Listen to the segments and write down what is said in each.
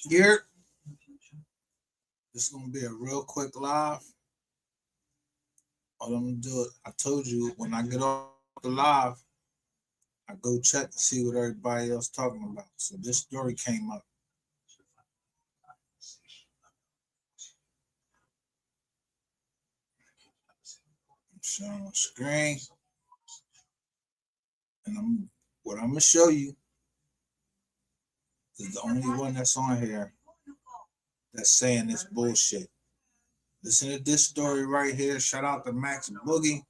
Here, this is gonna be a real quick live. All I'm gonna do it. I told you when I get off the live, I go check to see what everybody else talking about. So this story came up. I'm showing my screen, and what I'm gonna show you is the only one that's on here that's saying this bullshit. Listen to this story right here. Shout out to Max Boogie.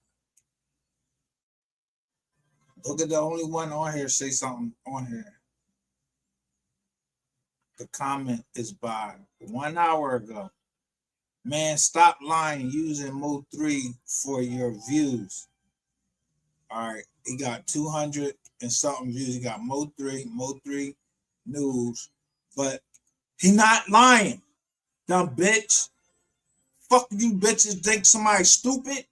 Look at the only one on here say something on here. The comment is by 1 hour ago. Man, stop lying using MO3 for your views. All right, he got 200 and something views. He got MO3 news, but he not lying. Dumb bitch. Fuck you bitches think somebody stupid.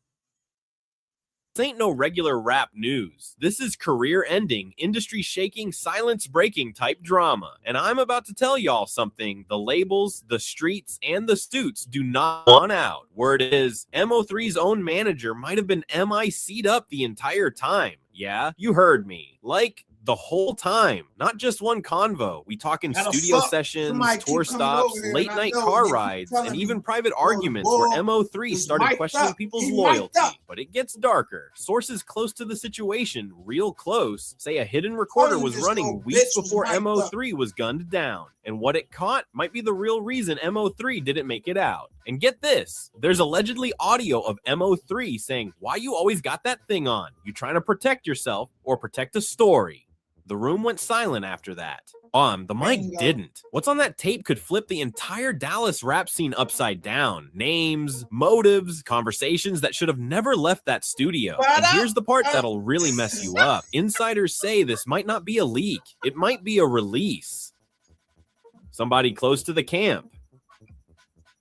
This ain't no regular rap news. This is career-ending, industry-shaking, silence-breaking type drama. And I'm about to tell y'all something the labels, the streets, and the suits do not want out. Word is, MO3's own manager might have been MIC'd up the entire time. Yeah, you heard me. Like, the whole time. Not just one convo. We talking studio sessions, tour stops, late night car rides, and even private arguments where MO3 started questioning people's loyalty. But it gets darker. Sources close to the situation, real close, say a hidden recorder was running weeks before MO3 was gunned down. And what it caught might be the real reason MO3 didn't make it out. And get this, there's allegedly audio of MO3 saying, "Why you always got that thing on? You trying to protect yourself or protect a story?" The room went silent after that. The mic didn't. What's on that tape could flip the entire Dallas rap scene upside down. Names, motives, conversations that should have never left that studio. And here's the part that'll really mess you up. Insiders say this might not be a leak. It might be a release. Somebody close to the camp.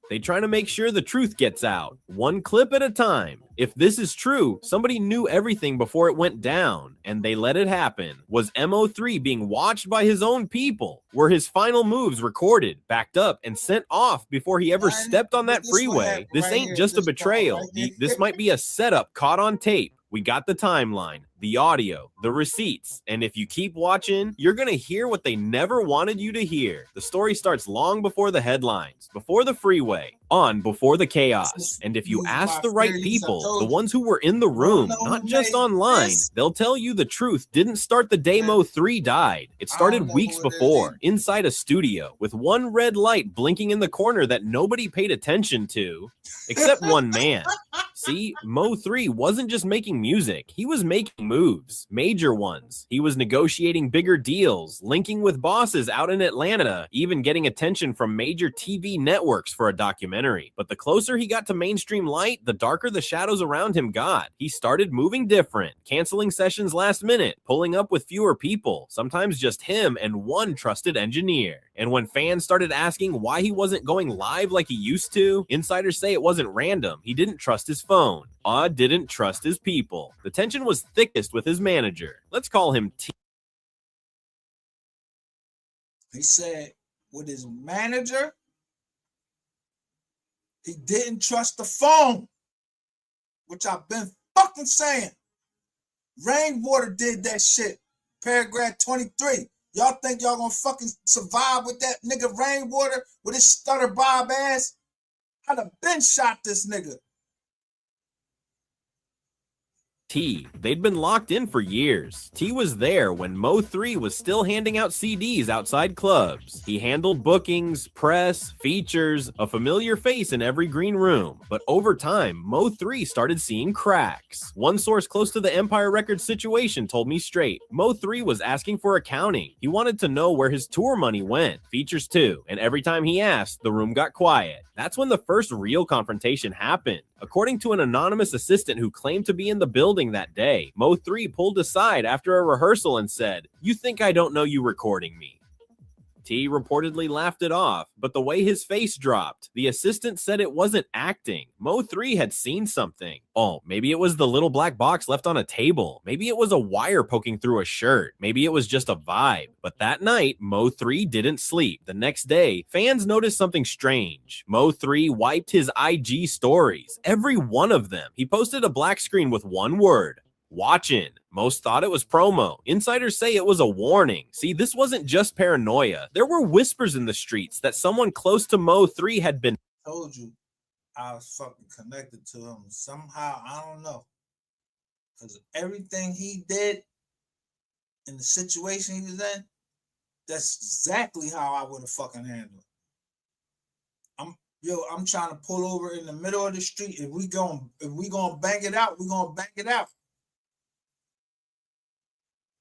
They try to make sure the truth gets out, one clip at a time. If this is true, somebody knew everything before it went down, and they let it happen. Was MO3 being watched by his own people? Were his final moves recorded, backed up, and sent off before he ever stepped on that freeway? This ain't just a betrayal. This might be a setup caught on tape. We got the timeline, the audio, the receipts, and if you keep watching, you're gonna hear what they never wanted you to hear. The story starts long before the headlines, before the freeway, before the chaos. And if you ask the right people, the ones who were in the room, not just online, they'll tell you the truth didn't start the day MO3 died. It started weeks before, inside a studio, with one red light blinking in the corner that nobody paid attention to, except one man. See, MO3 wasn't just making music, he was making moves, major ones. He was negotiating bigger deals, linking with bosses out in Atlanta, even getting attention from major TV networks for a documentary. But the closer he got to mainstream light, the darker the shadows around him got. He started moving different, canceling sessions last minute, pulling up with fewer people, sometimes just him and one trusted engineer. And when fans started asking why he wasn't going live like he used to, insiders say it wasn't random. He didn't trust his phone. Didn't trust his people. The tension was thickest with his manager. Let's call him T. He said with his manager, he didn't trust the phone, which I've been fucking saying. Rainwater did that shit. Paragraph 23. Y'all think y'all gonna fucking survive with that nigga Rainwater with his stutter bob ass? I'd have been shot this nigga. T. They'd been locked in for years. T was there when MO3 was still handing out CDs outside clubs. He handled bookings, press, features, a familiar face in every green room. But over time, MO3 started seeing cracks. One source close to the Empire Records situation told me straight, MO3 was asking for accounting. He wanted to know where his tour money went, features too, and every time he asked, the room got quiet. That's when the first real confrontation happened. According to an anonymous assistant who claimed to be in the building that day, MO3 pulled aside after a rehearsal and said, "You think I don't know you recording me?" T reportedly laughed it off, but the way his face dropped, the assistant said it wasn't acting. Mo3 had seen something. Oh, maybe it was the little black box left on a table. Maybe it was a wire poking through a shirt. Maybe it was just a vibe. But that night, Mo3 didn't sleep. The next day, fans noticed something strange. Mo3 wiped his IG stories, every one of them. He posted a black screen with one word: watchin'. Most thought it was promo. Insiders say it was a warning. See, this wasn't just paranoia. There were whispers in the streets that someone close to Mo3 had been. Told you I was fucking connected to him somehow. I don't know. Because everything he did in the situation he was in, that's exactly how I would have fucking handled it. I'm trying to pull over in the middle of the street. If we gonna bang it out, we gonna bang it out.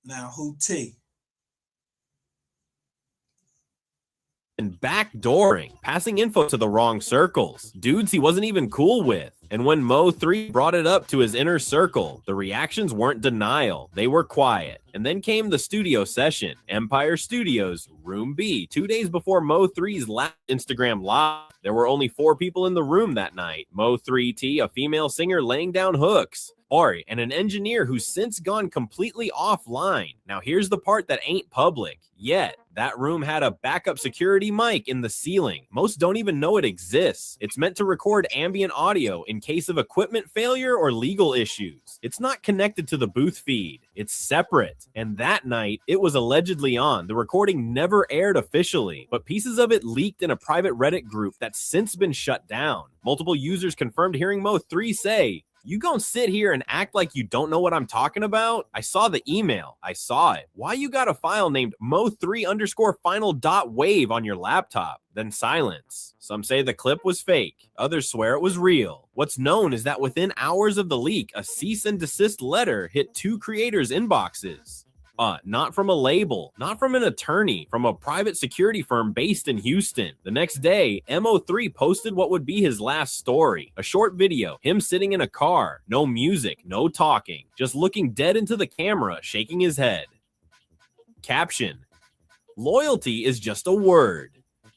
Now who T? And backdooring, passing info to the wrong circles, dudes he wasn't even cool with. And when Mo3 brought it up to his inner circle, the reactions weren't denial, they were quiet. And then came the studio session, Empire Studios, Room B, 2 days before Mo3's last Instagram live. There were only 4 people in the room that night. Mo3T, a female singer laying down hooks, Ari, and an engineer who's since gone completely offline. Now here's the part that ain't public yet. That room had a backup security mic in the ceiling. Most don't even know it exists. It's meant to record ambient audio in case of equipment failure or legal issues. It's not connected to the booth feed. It's separate. And that night, it was allegedly on. The recording never aired officially, but pieces of it leaked in a private Reddit group that's since been shut down. Multiple users confirmed hearing Mo3 say, "You gonna sit here and act like you don't know what I'm talking about? I saw the email. I saw it. Why you got a file named mo3_final.wave on your laptop?" Then silence. Some say the clip was fake. Others swear it was real. What's known is that within hours of the leak, a cease and desist letter hit 2 creators' inboxes. Not from a label, not from an attorney, from a private security firm based in Houston. The next day, MO3 posted what would be his last story. A short video, him sitting in a car, no music, no talking, just looking dead into the camera, shaking his head. Caption: loyalty is just a word.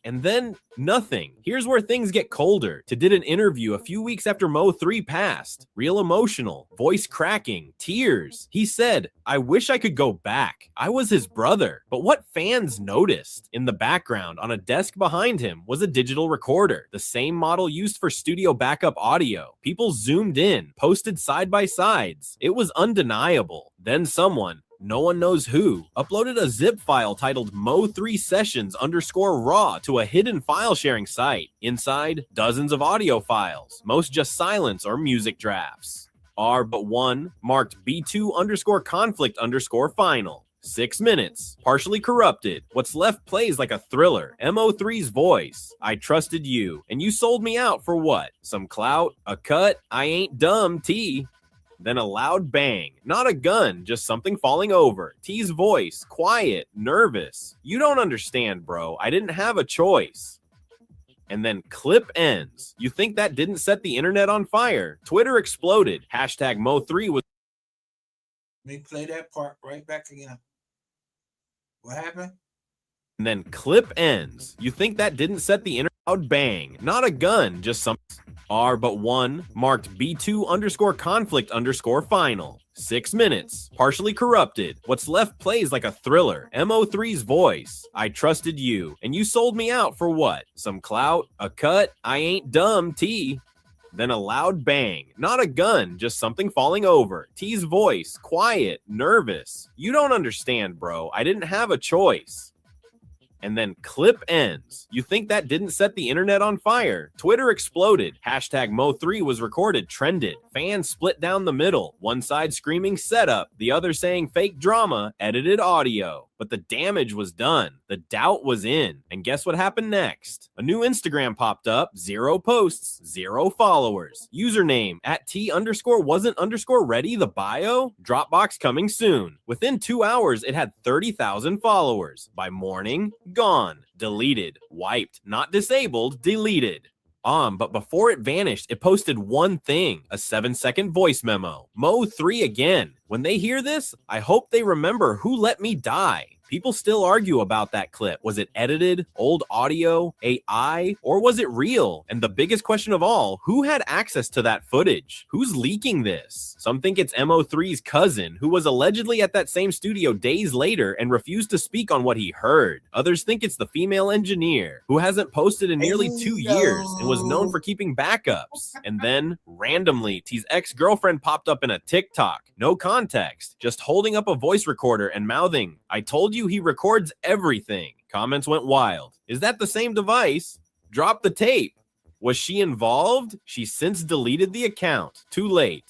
And then nothing. Here's where things get colder. T did an interview a few weeks after Mo3 passed. Real emotional, voice cracking, tears. He said, "I wish I could go back. I was his brother." But what fans noticed, in the background on a desk behind him was a digital recorder, the same model used for studio backup audio. People zoomed in, posted side by sides. It was undeniable. Then someone, no one knows who, uploaded a zip file titled Mo3sessions_raw to a hidden file sharing site. Inside, dozens of audio files, most just silence or music drafts. R but one, marked B2_conflict_final. 6 minutes, partially corrupted. What's left plays like a thriller. MO3's voice. "I trusted you, and you sold me out for what? Some clout? A cut? I ain't dumb, T." Then a loud bang. Not a gun, just something falling over. T's voice, quiet, nervous. "You don't understand, bro. I didn't have a choice." And then clip ends. You think that didn't set the internet on fire? Twitter exploded. Hashtag Mo3 was. Let me play that part right back again. What happened? And then clip ends. You think that didn't set the internet? Loud bang. Not a gun, just some. R but one, marked B2_conflict_final. 6 minutes, partially corrupted. What's left plays like a thriller. MO3's voice. "I trusted you, and you sold me out for what? Some clout? A cut? I ain't dumb, T." Then a loud bang. Not a gun, just something falling over. T's voice, quiet, nervous. "You don't understand, bro. I didn't have a choice." And then clip ends. You think that didn't set the internet on fire? Twitter exploded. Hashtag Mo3 was recorded, trended. Fans split down the middle. One side screaming setup, the other saying fake drama, edited audio. But the damage was done. The doubt was in. And guess what happened next? A new Instagram popped up. 0 posts, 0 followers. Username @T_wasn't_ready, the bio? Dropbox coming soon. Within 2 hours, it had 30,000 followers. By morning, gone. Deleted. Wiped. Not disabled. Deleted. But before it vanished, it posted one thing, a 7-second voice memo. Mo3 again. When they hear this, I hope they remember who let me die. People still argue about that clip. Was it edited, old audio, AI, or was it real? And the biggest question of all, who had access to that footage? Who's leaking this? Some think it's MO3's cousin, who was allegedly at that same studio days later and refused to speak on what he heard. Others think it's the female engineer, who hasn't posted in nearly 2 years and was known for keeping backups. And then, randomly, T's ex-girlfriend popped up in a TikTok. No context, just holding up a voice recorder and mouthing, "I told you he records everything." Comments went wild. Is that the same device? Drop the tape. Was she involved? She's since deleted the account. Too late.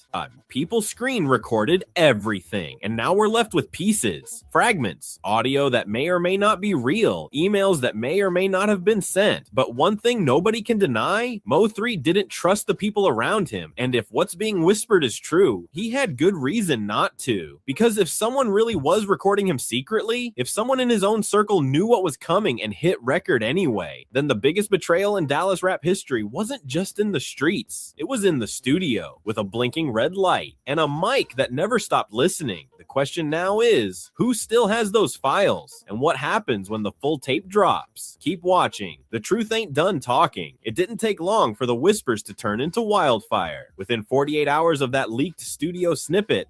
People screen recorded everything, and now we're left with pieces, fragments, audio that may or may not be real, emails that may or may not have been sent. But one thing nobody can deny, Mo3 didn't trust the people around him, and if what's being whispered is true, he had good reason not to. Because if someone really was recording him secretly, if someone in his own circle knew what was coming and hit record anyway, then the biggest betrayal in Dallas rap history wasn't just in the streets. It was in the studio, with a blinking red light and a mic that never stopped listening. The question now is, who still has those files? And what happens when the full tape drops? Keep watching. The truth ain't done talking. It didn't take long for the whispers to turn into wildfire. Within 48 hours of that leaked studio snippet,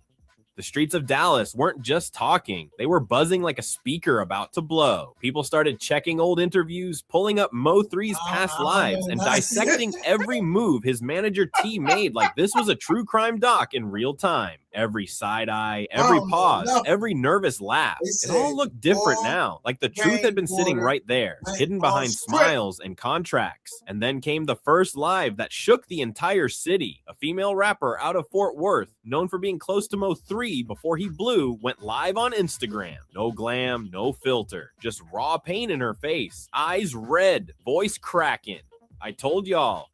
the streets of Dallas weren't just talking. They were buzzing like a speaker about to blow. People started checking old interviews, pulling up Mo3's past lives, and dissecting every move his manager T made like this was a true crime doc in real time. Every side eye, every pause, every nervous laugh. It all looked different now, like the truth had been sitting right there, hidden behind smiles and contracts. And then came the first live that shook the entire city. A female rapper out of Fort Worth, known for being close to Mo3 before he blew, went live on Instagram. No glam, no filter, just raw pain in her face, eyes red, voice cracking. I told y'all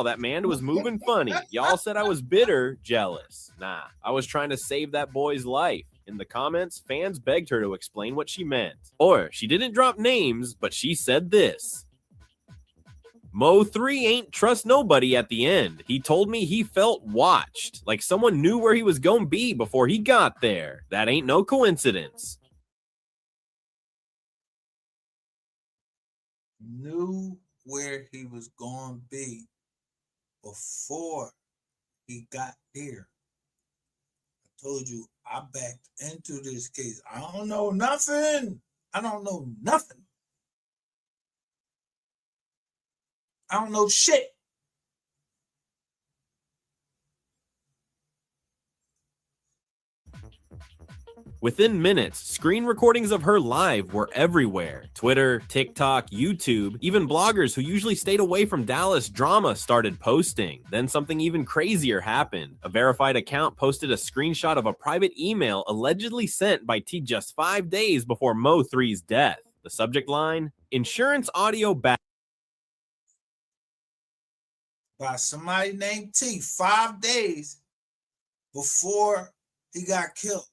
that man was moving funny. Y'all said I was bitter, jealous. Nah, I was trying to save that boy's life. In the comments, fans begged her to explain what she meant. Or, she didn't drop names, but she said this: Mo3 ain't trust nobody at the end. He told me he felt watched, like someone knew where he was gonna be before he got there. That ain't no coincidence. Knew where he was going to be before he got there. I told you I backed into this case. I don't know nothing. I don't know nothing. I don't know shit. Within minutes, screen recordings of her live were everywhere. Twitter, TikTok, YouTube, even bloggers who usually stayed away from Dallas drama started posting. Then something even crazier happened. A verified account posted a screenshot of a private email allegedly sent by T just 5 days before Mo3's death. The subject line: insurance audio back. By somebody named T 5 days before he got killed.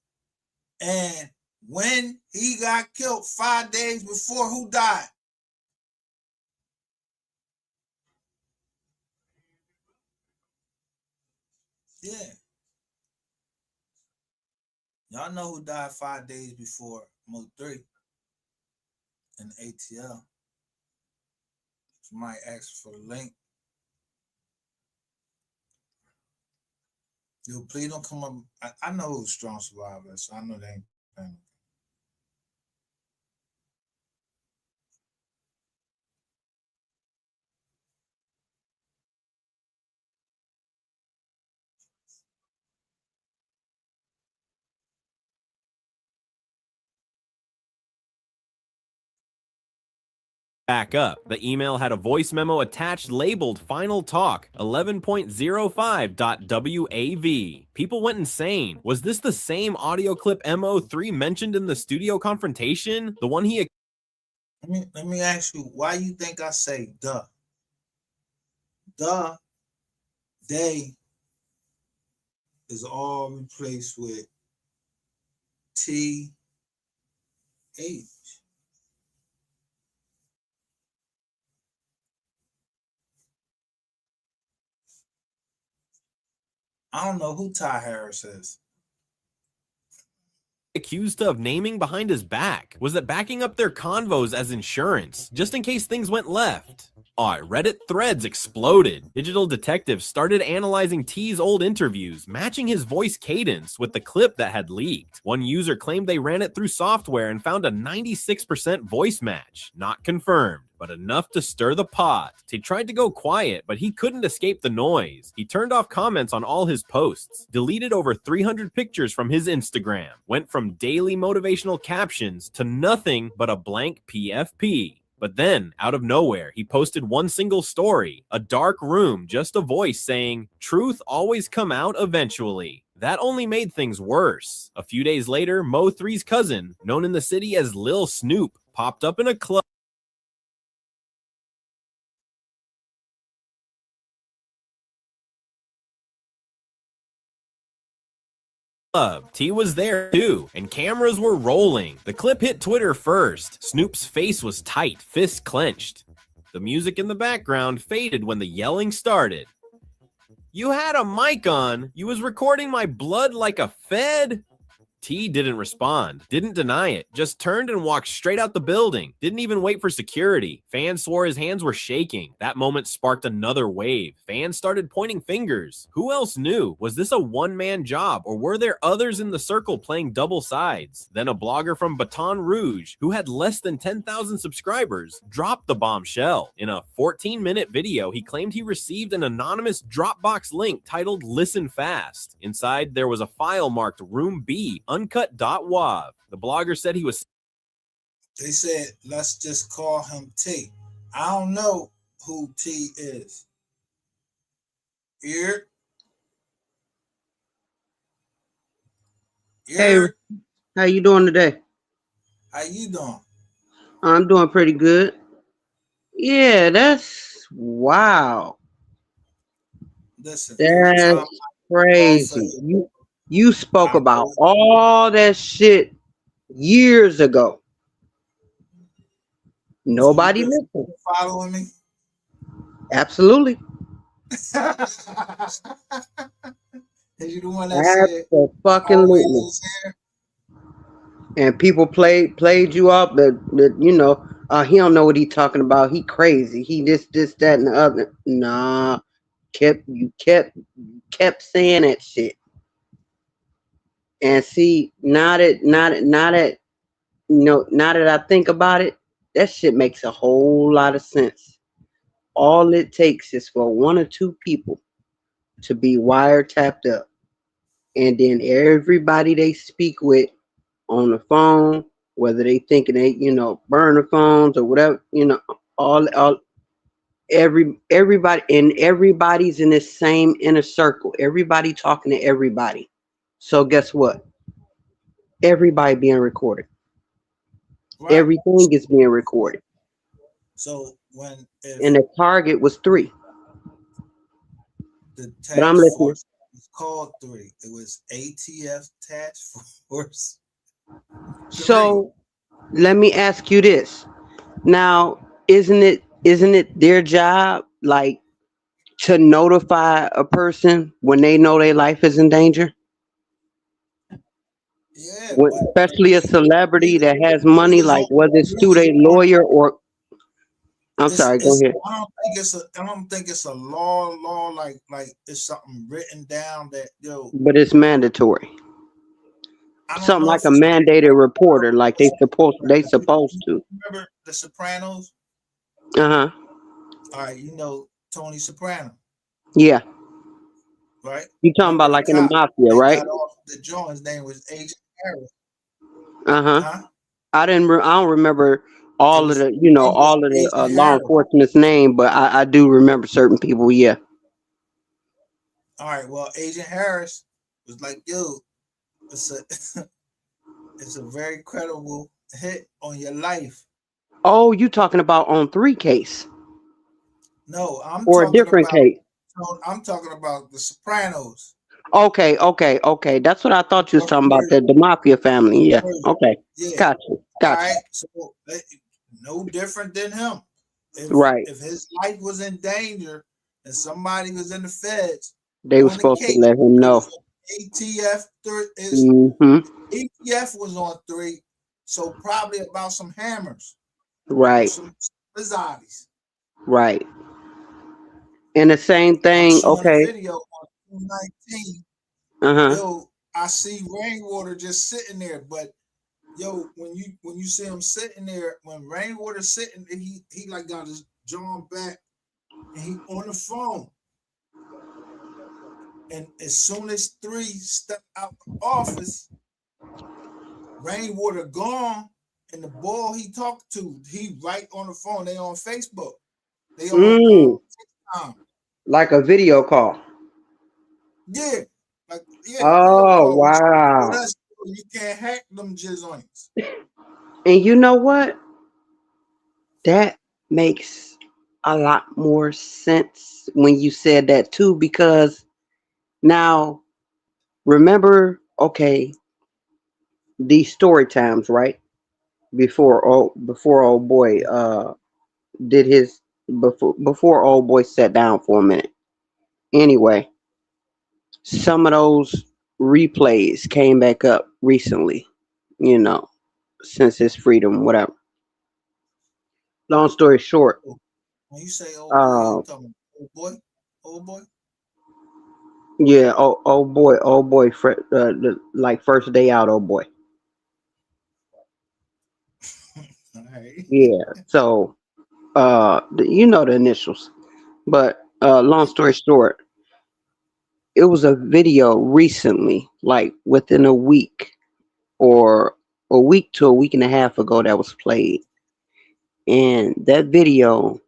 And when he got killed 5 days before, who died? Yeah. Y'all know who died 5 days before Mo3 in the ATL. Somebody asked for the link. Yo, please don't come up. I know who's strong survivor, so I know they ain't paying. Back up. The email had a voice memo attached labeled Final Talk 11.05.WAV. People went insane. Was this the same audio clip MO3 mentioned in the studio confrontation? The one he... Let me ask you, why you think I say duh? Duh, they is all replaced with TH. I don't know who Ty Harris is. accused of naming behind his back? Was it backing up their convos as insurance, just in case things went left? Reddit threads exploded. Digital detectives started analyzing T's old interviews, matching his voice cadence with the clip that had leaked. One user claimed they ran it through software and found a 96% voice match. Not confirmed, but enough to stir the pot. He tried to go quiet, but he couldn't escape the noise. He turned off comments on all his posts, deleted over 300 pictures from his Instagram, went from daily motivational captions to nothing but a blank PFP. But then, out of nowhere, he posted one single story, a dark room, just a voice saying, "Truth always come out eventually." That only made things worse. A few days later, MO3's cousin, known in the city as Lil Snoop, popped up in a club. T was there too, and cameras were rolling. The clip hit Twitter first. Snoop's face was tight, fists clenched. The music in the background faded when the yelling started. "You had a mic on. You was recording my blood like a Fed?" T didn't respond, didn't deny it, just turned and walked straight out the building. Didn't even wait for security. Fans swore his hands were shaking. That moment sparked another wave. Fans started pointing fingers. Who else knew? Was this a one-man job, or were there others in the circle playing double sides? Then a blogger from Baton Rouge, who had less than 10,000 subscribers, dropped the bombshell. In a 14-minute video, he claimed he received an anonymous Dropbox link titled "Listen Fast." Inside, there was a file marked Room B, uncut.wav. The blogger said he was... They said, let's just call him T. I don't know who T is. Here. Hey, how you doing today? How you doing? I'm doing pretty good. Yeah, that's wow. Listen, That's crazy. You spoke about all that shit years ago. Nobody so listened. Following me? Absolutely. You the one that said Absolutely. And people played you up that you know, he don't know what he talking about. He crazy. He this, that, and the other. Nah. You kept saying that shit. And see, now that I think about it, that shit makes a whole lot of sense. All it takes is for one or two people to be wiretapped up, and then everybody they speak with on the phone, whether they thinking they burner phones or whatever, all everybody, and everybody's in the same inner circle. Everybody talking to everybody. So guess what? Everybody being recorded. Right. Everything is being recorded. So and the target was 3. The task force was called 3. It was ATF task force 3. So let me ask you this. Now, isn't it their job, like, to notify a person when they know their life is in danger? Yeah, especially a celebrity that has money, like whether it's through their lawyer or... I'm sorry, go ahead. I don't think it's a law like it's something written down that But it's mandatory. Something like a mandated reporter, like they supposed to. Remember The Sopranos? Uh-huh. All right, Tony Soprano. Yeah. Right? You talking about like in the mafia, right? The joint's name was Agent Harris. Uh-huh. I don't remember all of the law enforcement's name, but I do remember certain people, yeah. All right, well, Agent Harris was like, yo, it's a very credible hit on your life. Oh, you talking about on 3 case? No, I'm or talking a different about, case. I'm talking about The Sopranos. Okay. That's what I thought you was talking about, the mafia family. Yeah. Okay. Yeah. Gotcha. All right. So no different than him. If his life was in danger and somebody was in the feds, they were supposed to let him know. ATF is Mm-hmm. ATF was on 3, so probably about some hammers or Right. some Blizzatis. Right. And the same I'm thing. showing a Okay. video on 219. Uh huh. Yo, I see rainwater just sitting there, but yo, when you see him sitting there, when rainwater sitting, he like got his jaw back and he on the phone. And as soon as 3 step out the office, rainwater gone, and the ball he talked to, he right on the phone. They on Facebook. They on Mm. TikTok. Like a video call. Yeah, like video Oh call. But wow. that's you can't hack them jizoints. And you know what? That makes a lot more sense when you said that too, because now remember, okay, these story times, right? Before old boy did his before old boy sat down for a minute. Anyway, some of those replays came back up recently, you know, since his freedom, whatever. Long story short, When you say old boy, you uh, talking old boy, old boy. yeah, old boy, like first day out, old boy. All right. Yeah. So, you know the initials, but long story short, it was a video recently, like within a week or a week to a week and a half ago that was played, and that video,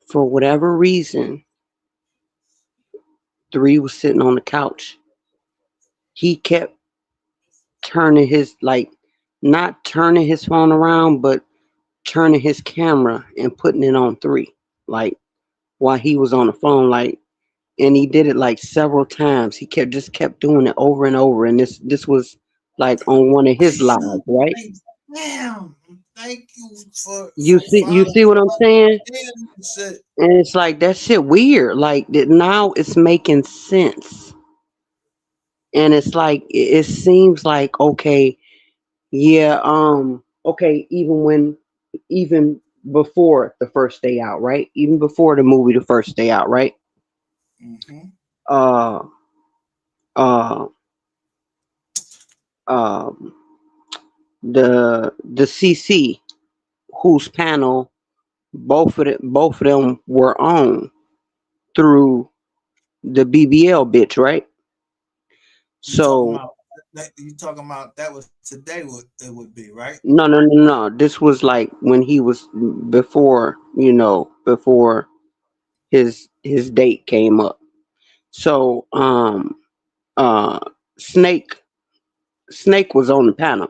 for whatever reason, 3 was sitting on the couch. He kept turning his like not turning his phone around, but turning his camera and putting it on 3, like while he was on the phone, like, and he did it like several times. He kept doing it over and over, and this was like on one of his lives, right? Damn. Thank you You for see, you finally see what I'm saying? understanding this shit. And it's like that shit weird. Like that now it's making sense, and it's like it seems like okay, yeah, okay, even before the first day out, right? Even before the movie, the first day out, right? Mm-hmm. Uh, uh, um, the CC whose panel both of them were on through the BBL bitch, right? So You talking about that was today what it would be, right? no. This was like when he was before, before his date came up. So uh Snake Snake was on the panel.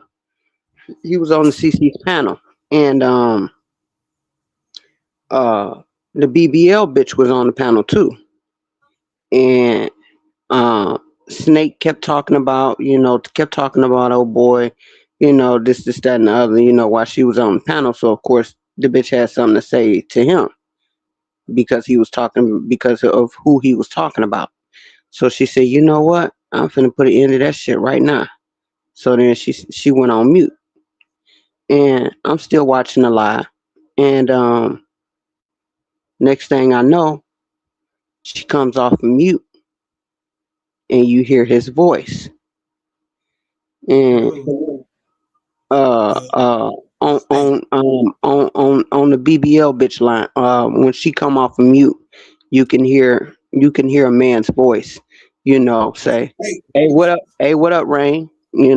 He was on the CC's panel, and uh the BBL bitch was on the panel too. And uh Snake kept talking about oh boy, this, that, and the other, while she was on the panel. So of course the bitch had something to say to him because of who he was talking about. So she said, you know what? I'm finna put an end to that shit right now. So then she went on mute, and I'm still watching the live. And next thing I know, she comes off mute, and you hear his voice. And Yo, uh yo, uh Snake. on the BBL bitch line, when she come off of mute, you can hear a man's voice, say, Snake. hey, what up, Rain? Yeah.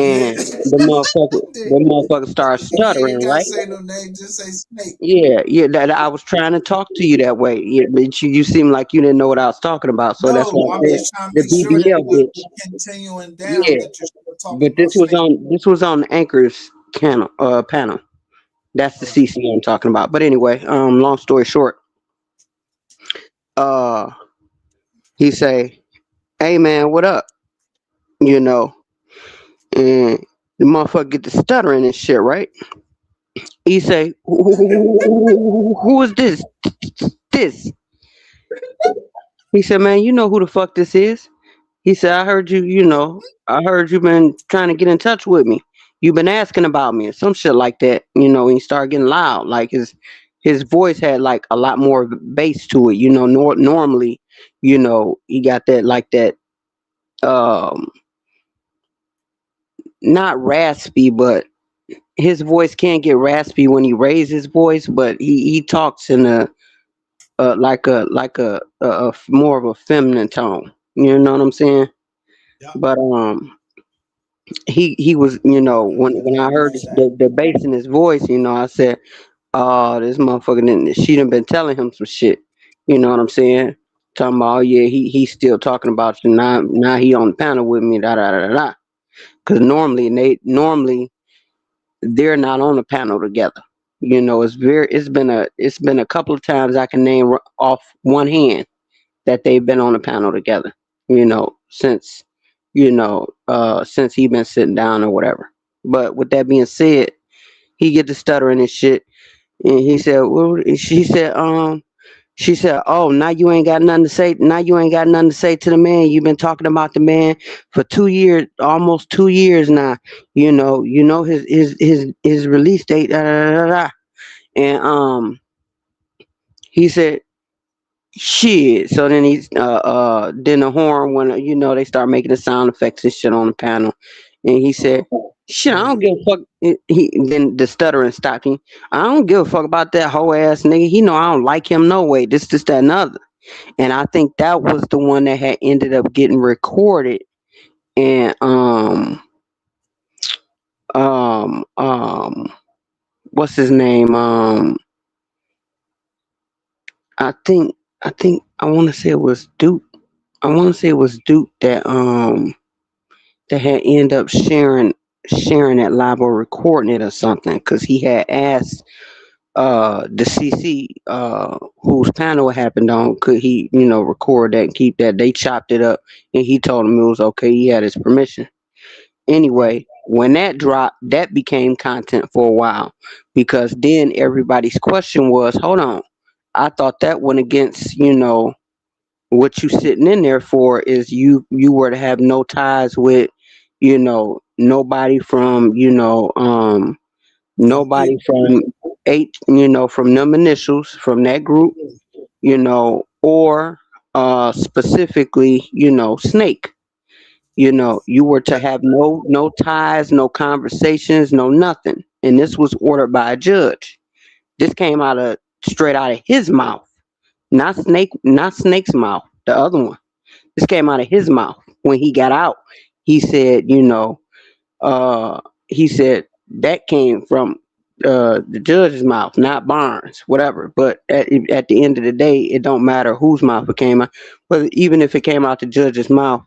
And the motherfucker starts You ain't stuttering, gotta right? say no name, just say Snake. Yeah, that I was trying to talk to you that way. Yeah, but you seem like you didn't know what I was talking about, so that's No, why I I'm said just trying to the make sure that BBL bitch. we're continuing down Yeah, that you're still talking but about Snake. this was on Anchor's panel. That's the Oh, CC I'm talking about. But anyway, long story short, uh, he say, "Hey man, what up?" You know, and the motherfucker get to stuttering and shit, right? He say, "Who is this? This?" He said, "Man, you know who the fuck this is?" He said, "I heard you. I heard you been trying to get in touch with me. You've been asking about me or some shit like that. And he started getting loud. Like his voice had like a lot more bass to it. Normally, he got that like that um not raspy, but his voice can get raspy when he raises his voice, but he talks in a more of a feminine tone. You know what I'm saying? Yep. But he was, when I heard the bass in his voice, I said, "Oh, this motherfucker she done been telling him some shit." You know what I'm saying? Talking about, "Oh yeah, he's still talking about you now he on the panel with me, da da da da da." Because normally they're not on the panel together. It's been a couple of times I can name off one hand that they've been on the panel together. Since he been sitting down or whatever. But with that being said, he get to stuttering and shit, and he said, "Well," she said, "Oh, now you ain't got nothing to say. Now you ain't got nothing to say to the man. You've been talking about the man for 2 years, almost 2 years now. His release date, da, da, da, da, da." And he said, "Shit." So then then the horn when they start making the sound effects and shit on the panel, and he said, "Shit, I don't give a fuck." He then the stuttering stopped him. "I don't give a fuck about that whole ass nigga. He know I don't like him no way. This, that, and other." And I think that was the one that had ended up getting recorded. And what's his name? I think I want to say it was Duke. I want to say it was Duke that had ended up sharing that live or recording it or something because he had asked the CC whose panel it happened on, could he record that and keep that. They chopped it up and he told him it was okay, he had his permission. Right. Anyway, when that dropped, that became content for a while because then everybody's question was, hold on, I thought that went against what you sitting in there for, is you were to have no ties with nobody from From nobody eight. from eight, from them initials from that group, or specifically, Snake. You were to Yep. have no ties, no conversations, no nothing. And this was ordered by a judge. This came straight out of his mouth. Not Snake's mouth, the other one. This came out of his mouth when he got out. He said, he said that came from the judge's mouth, not Barnes, whatever. But at the end of the day, it don't matter whose mouth it came out. But even if it came out the judge's mouth,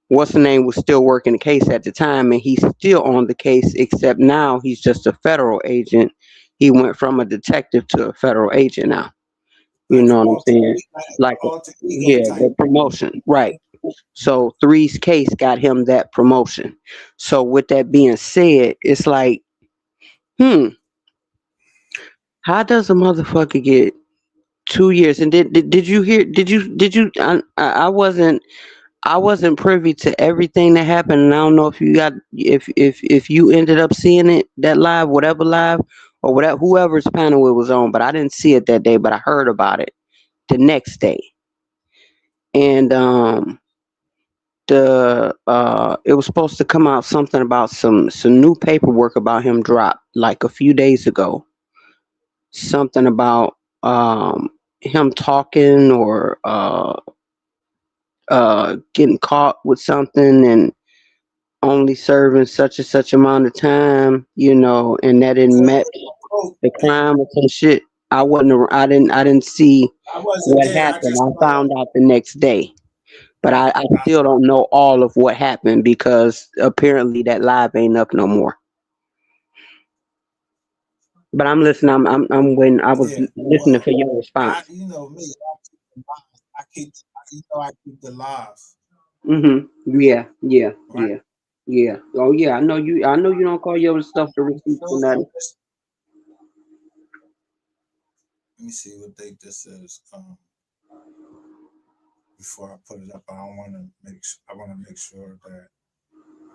what's the name was still working the case at the time, and he's still on the case. Except now he's just a federal agent. He went from a detective to a federal agent now. You Like an know what I'm saying? Like, alter ego yeah, type. the promotion, right? So Three's case got him that promotion. So with that being said, it's like, hmm, how does a motherfucker get 2 years? And did you hear? Did you? I wasn't privy to everything that happened, and I don't know if you ended up seeing it, that live, whatever live or whatever, whoever's panel it was on. But I didn't see it that day, but I heard about it the next day. And the it was supposed to come out something about some new paperwork about him dropped like a few days ago. Something about him talking or getting caught with something and only serving such and such amount of time, and that didn't So, match oh, the crime or some shit. I didn't see I wasn't what there. I happened. just I know. found out the next day. But I I, still don't know all of what happened because apparently that live ain't up no more. But I'm listening. I'm waiting. I was yeah. listening Well, for your I response. you know me. I keep I keep the live. Yeah. Yeah. Right. Yeah. Yeah. Oh yeah. I know you. I know you don't call your stuff the receipts or So nothing. let me see what date this is. before I put it up. I don't want to make. I want to make sure that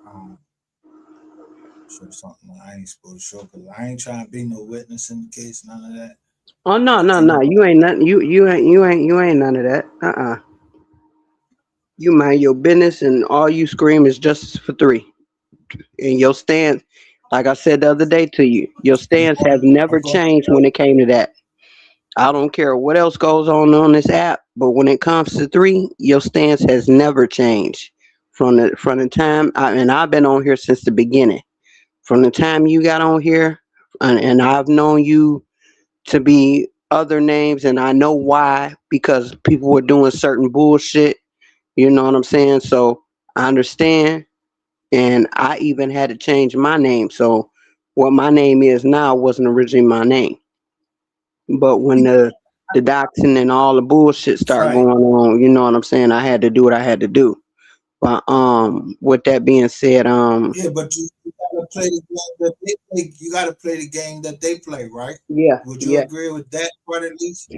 I don't show something that I ain't supposed to show because I ain't trying to be no witness in the case. None of that. Oh no, But no, no. anyway, You ain't nothing. You ain't none of that. You mind your business, and all you scream is justice for three. And your stance, like I said the other day to you, your stance has never I'm going to changed tell when it came to that. I don't care what else goes on this app, but when it comes to three, your stance has never changed from the time and I've been on here since the beginning. From the time you got on here, and I've known you to be other names, and I know why because people were doing certain bullshit. You know what I'm saying? So I understand, and I even had to change my name. So what my name is now wasn't originally my name. But when the doxing and all the bullshit start right. going on, you know what I'm saying? I had to do what I had to do. But with that being said, Yeah, but you gotta play the game that they play. You gotta play the game that they play, right? yeah, Would you yeah, agree with that part at least?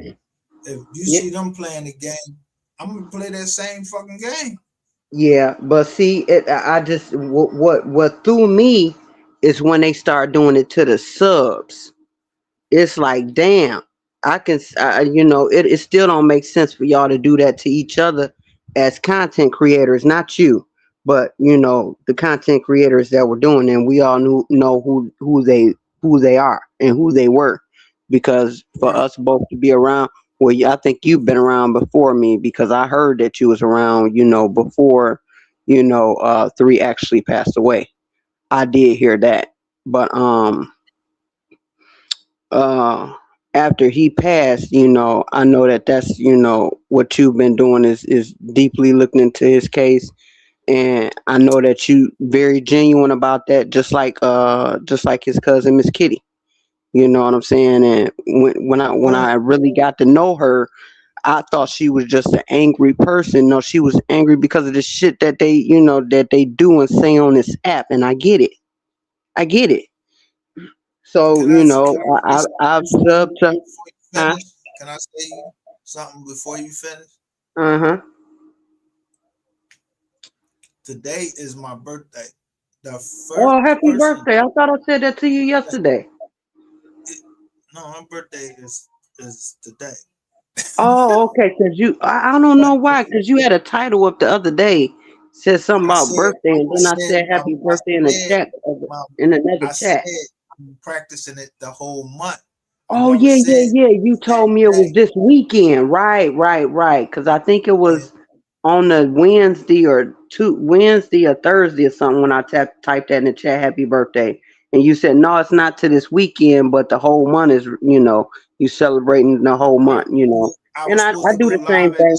If you yeah, see them playing the game, I'm gonna play that same fucking game. yeah. But see, I just what threw me is when they start doing it to the subs. It's like, damn, it still don't make sense for y'all to do that to each other as content creators, not you, but the content creators that were doing, and we all know who they are and who they were, because for Right. us both to be around. Well, I think you've been around before me because I heard that you was around, before, three actually passed away. I did hear that, but uh after he passed, I know that that's what you've been doing is deeply looking into his case, and I know that you very genuine about that, just like his cousin Miss Kitty. You know what I'm saying? And when I Right. really got to know her, I thought she was just an angry person. No, she was angry because of the shit that they do and say on this app, and I get it. I get it. So, Can I say I've you subbed something to. before you Huh? finish? Can I say you something before you finish? Uh-huh. Today is my birthday. The Oh, first happy person. birthday. I thought I said that to you yesterday. It, no, my birthday is today. Oh, okay. Cause I don't But know why. Cause you had a title up the other day, said something I about said, birthday, and I then I said, said happy I birthday in the said, chat, my, in another I chat. said, I'm practicing it the whole month. You Oh never yeah, said yeah, yeah. You that told me it was day. this weekend. Right, right, right. Cause I think it Yeah, was on the Wednesday or Thursday or something when I typed that in the chat, happy birthday. And you said no, it's not to this weekend, but the whole month is, you celebrating the whole right. month. I And was I supposed to do go the same live at thing.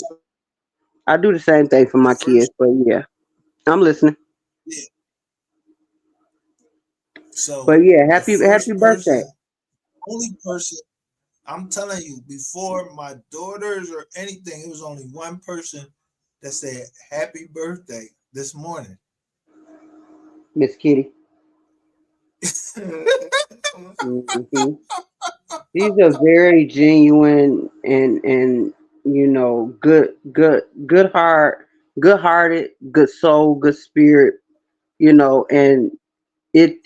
I do the same thing for the my kids, first. but yeah, I'm listening. Yeah. So But yeah, the happy first birthday. person, only person, I'm telling you, before my daughters or anything, it was only one person that said happy birthday this morning. Miss Kitty. Hmm. She's a very genuine and good heart, good hearted, good soul, good spirit. And it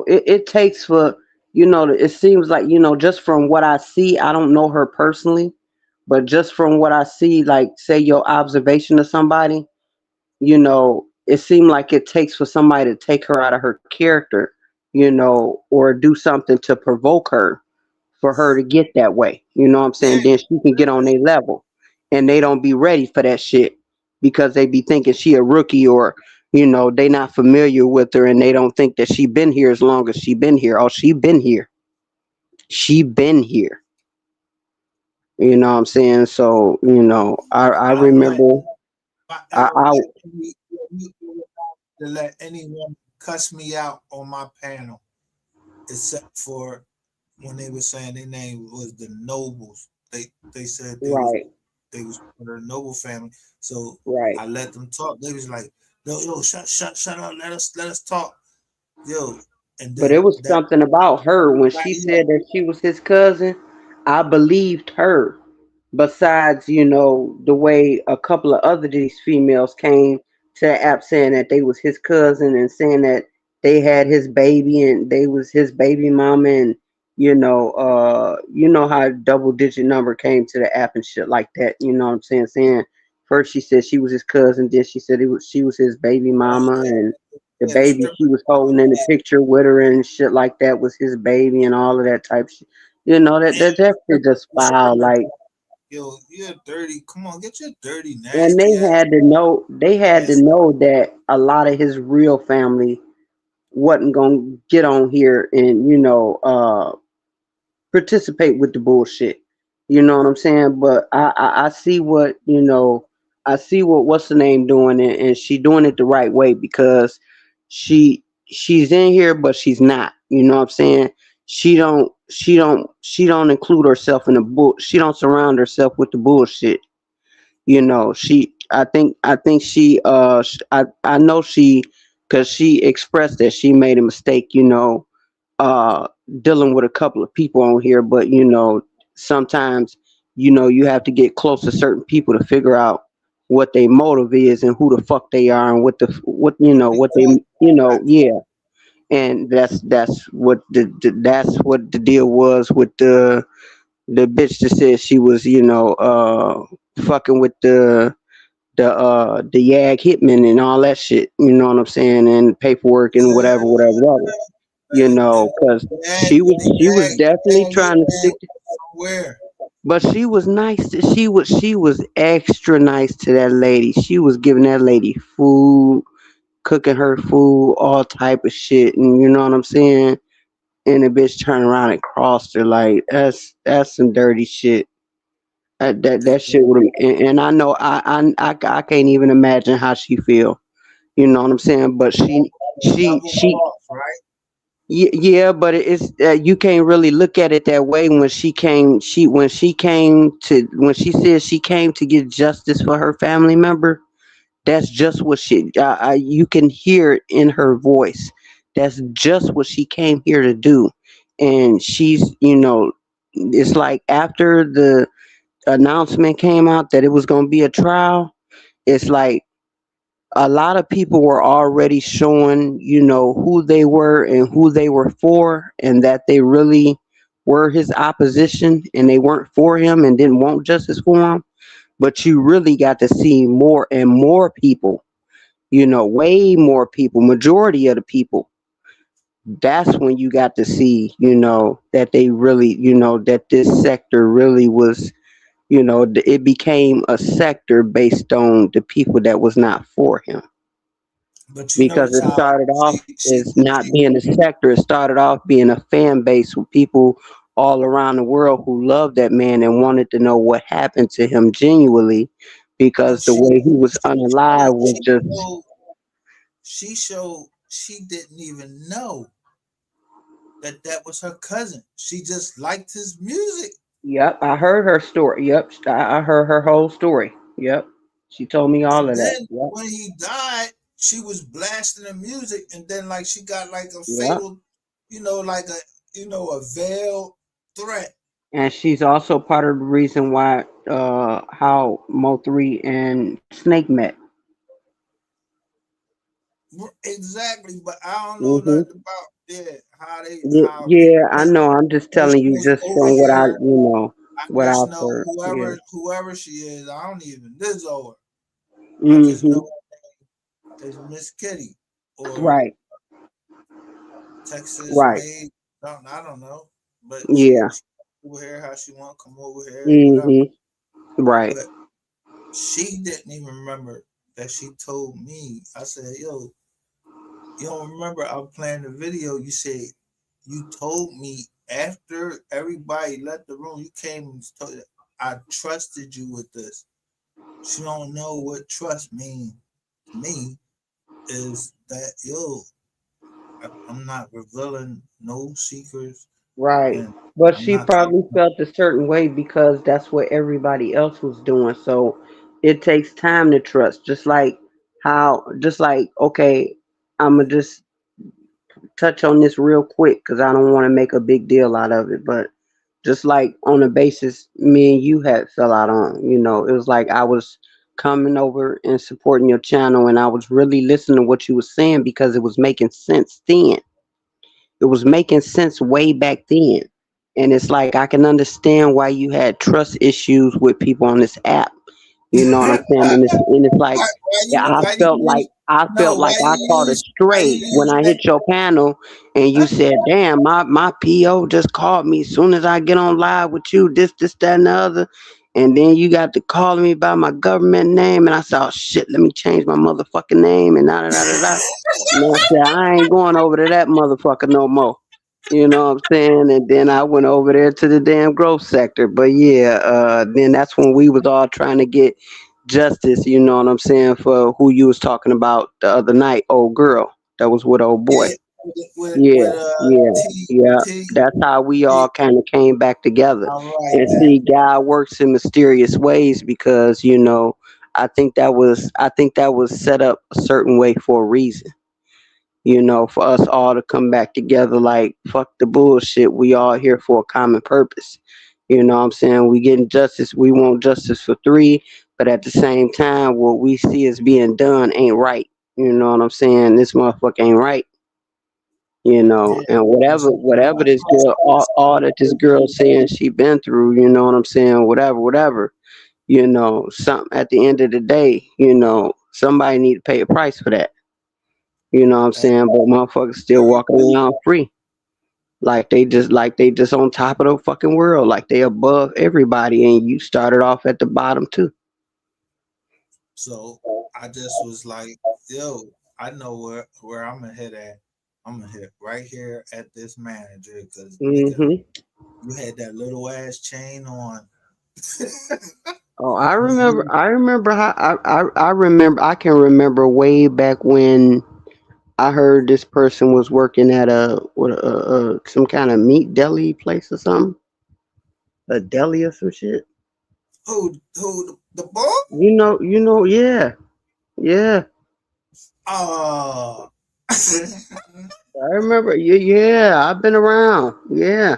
it takes for it seems like just from what I see, I don't know her personally, but just from what I see, like say your observation of somebody, it seemed like it takes for somebody to take her out of her character, or do something to provoke her for her to get that way. You know what I'm Yeah, saying? Then she can get on their level. And they don't be ready for that shit because they be thinking she a rookie, or they not familiar with her, and they don't think that she been here as long as she been here. Oh, she been here. She been here. You know what I'm saying? So, I I don't want remember if I I, ever I to let anyone cuss me out on my panel, except for when they were saying their name was the Nobles. They said right, they was part of the Noble family. So right. I let them talk. They was like, yo, shut up, let us talk. Yo, and But it then was that something about her when she everybody else, said that she was his cousin. I believed her. besides, the way a couple of other these females came to the app saying that they was his cousin and saying that they had his baby and they was his baby mama, and how double digit number came to the app and shit like that. You know what I'm saying? Saying first she said she was his cousin, then she said she was his baby Oh mama, yeah, and the yeah. The baby she strippers was doing holding in the that, picture with her and shit like that was his baby and all of that type shit. That and that shit just the foul. strippers, Like, yo, you're dirty. Come on, get your dirty, and nasty ass. they had to ass. know that a lot of his real family wasn't gonna get on here and participate with the bullshit. You know what I'm saying? But I see what I see what what's the name doing, and she doing it the right way because she's in here, but she's not. You know what I'm saying? She don't include herself in the bull. She don't surround herself with the bullshit. I think she I know she, because she expressed that she made a mistake, uh dealing with a couple of people on here, but sometimes you have to get close to certain people to figure out what their motive is and who the fuck they are and what they Exactly. yeah. And that's what the deal was with the bitch that said she was fucking with the YAG hitman and all that shit. You know what I'm saying? And paperwork and whatever, Yeah, whatever, whatever. Because she was definitely the trying to hitman stick. from where? But she was nice. She was extra nice to that lady. She was giving that lady food, cooking her food, all type of shit, and you know what I'm saying. And the bitch turned around and crossed her. Like, that's some dirty shit. That shit would have. And I know I can't even imagine how she feel. You know what I'm saying? But Double she cross, right? yeah, but it's you can't really look at it that way. When she said she came to get justice for her family member, that's just what you can hear it in her voice. That's just what she came here to do. And it's like after the announcement came out that it was going to be a trial, it's like a lot of people were already showing, who they were and who they were for, and that they really were his opposition and they weren't for him and didn't want justice for him. But you really got to see more and more people, way more people, majority of the people. That's when you got to see, that they really, that this sector really was, it became a sector based on the people that was not for him, But you because notice it how started off as not she being a sector. It started off being a fan base with people all around the world who loved that man and wanted to know what happened to him genuinely, and because the way he was unalive was just. showed she didn't even know that that was her cousin. She just liked his music. Yep, I heard her story. Yep, I heard her whole story. Yep, she told me all And of that. then Yep, when he died, she was blasting the music, and then like she got like a yep. fatal, like a veiled threat. And she's also part of the reason why how Mo3 and Snake met. Exactly, but I don't know Hmm. nothing about how they Yeah, I met. know. I'm just Oh, telling she you was just over from here. I what just I've know heard. Yeah. whoever she is. I don't even this over. I just know Hmm. it's Miss Kitty or Right. Texas Right. made. I don't know, but Yeah. she over here how she want to come over here, whatever. Hmm. Right. But she didn't even remember that she told me. I said, "Yo, you don't remember? I'm playing the video. You said you told me after everybody left the room. You came and told. I trusted you with this. She don't know what trust means to me. Is that yo? I'm not revealing no secrets, Right. and But I'm she not talking. probably felt a certain way because that's what everybody else was doing. So it takes time to trust. Just like, okay, I'm going to just touch on this real quick because I don't want to make a big deal out of it. But just like on the basis me and you had fell out on. It was like I was coming over and supporting your channel, and I was really listening to what you were saying because it was making sense then. It was making sense way back then. And it's like I can understand why you had trust issues with people on this app. You know what I'm saying? And it's like, yeah, why do you use I no felt why like I caught a you stray when use I that hit your panel and you said, "Damn, my PO just called me as soon as I get on live with you. This, that, and the other." And then you got to calling me by my government name, and I said, "Oh shit, let me change my motherfucking name." And da da da da da. And I said, "I ain't going over to that motherfucker no more." You know what I'm saying? And then I went over there to the damn growth sector. But yeah, then that's when we was all trying to get justice, you know what I'm saying, for who you was talking about the other night, old girl. That was with old boy. yeah, Yeah, with yeah, T yeah. T That's how we all T kind of came back together. all right And then. see, God works in mysterious ways because, I think that was set up a certain way for a reason, for us all to come back together like fuck the bullshit. We all here for a common purpose. You know what I'm saying? We getting justice. We want justice for three, but at the same time, what we see is being done ain't right. You know what I'm saying? This motherfucker ain't right. Yeah. And And whatever, so whatever this girl, all that this girl saying she been through, you know what I'm saying? Whatever, whatever. Something at the end of the day, somebody need to pay a price for that. You know what I'm hey, saying? But motherfuckers still walking around free. Like they just on top of the fucking world. Like they above everybody and you started off at the bottom too. so I just was like, yo, I know where I'm gonna hit at. I'm gonna hit right here at this manager because nigga, Hmm. you had that little ass chain on. Oh, I when remember. you I remember how. I remember. I can remember way back when I heard this person was working at some kind of meat deli place or something, a deli or some shit. who the ball? Yeah, yeah. Oh, I remember. Yeah, yeah. I've been around. Yeah,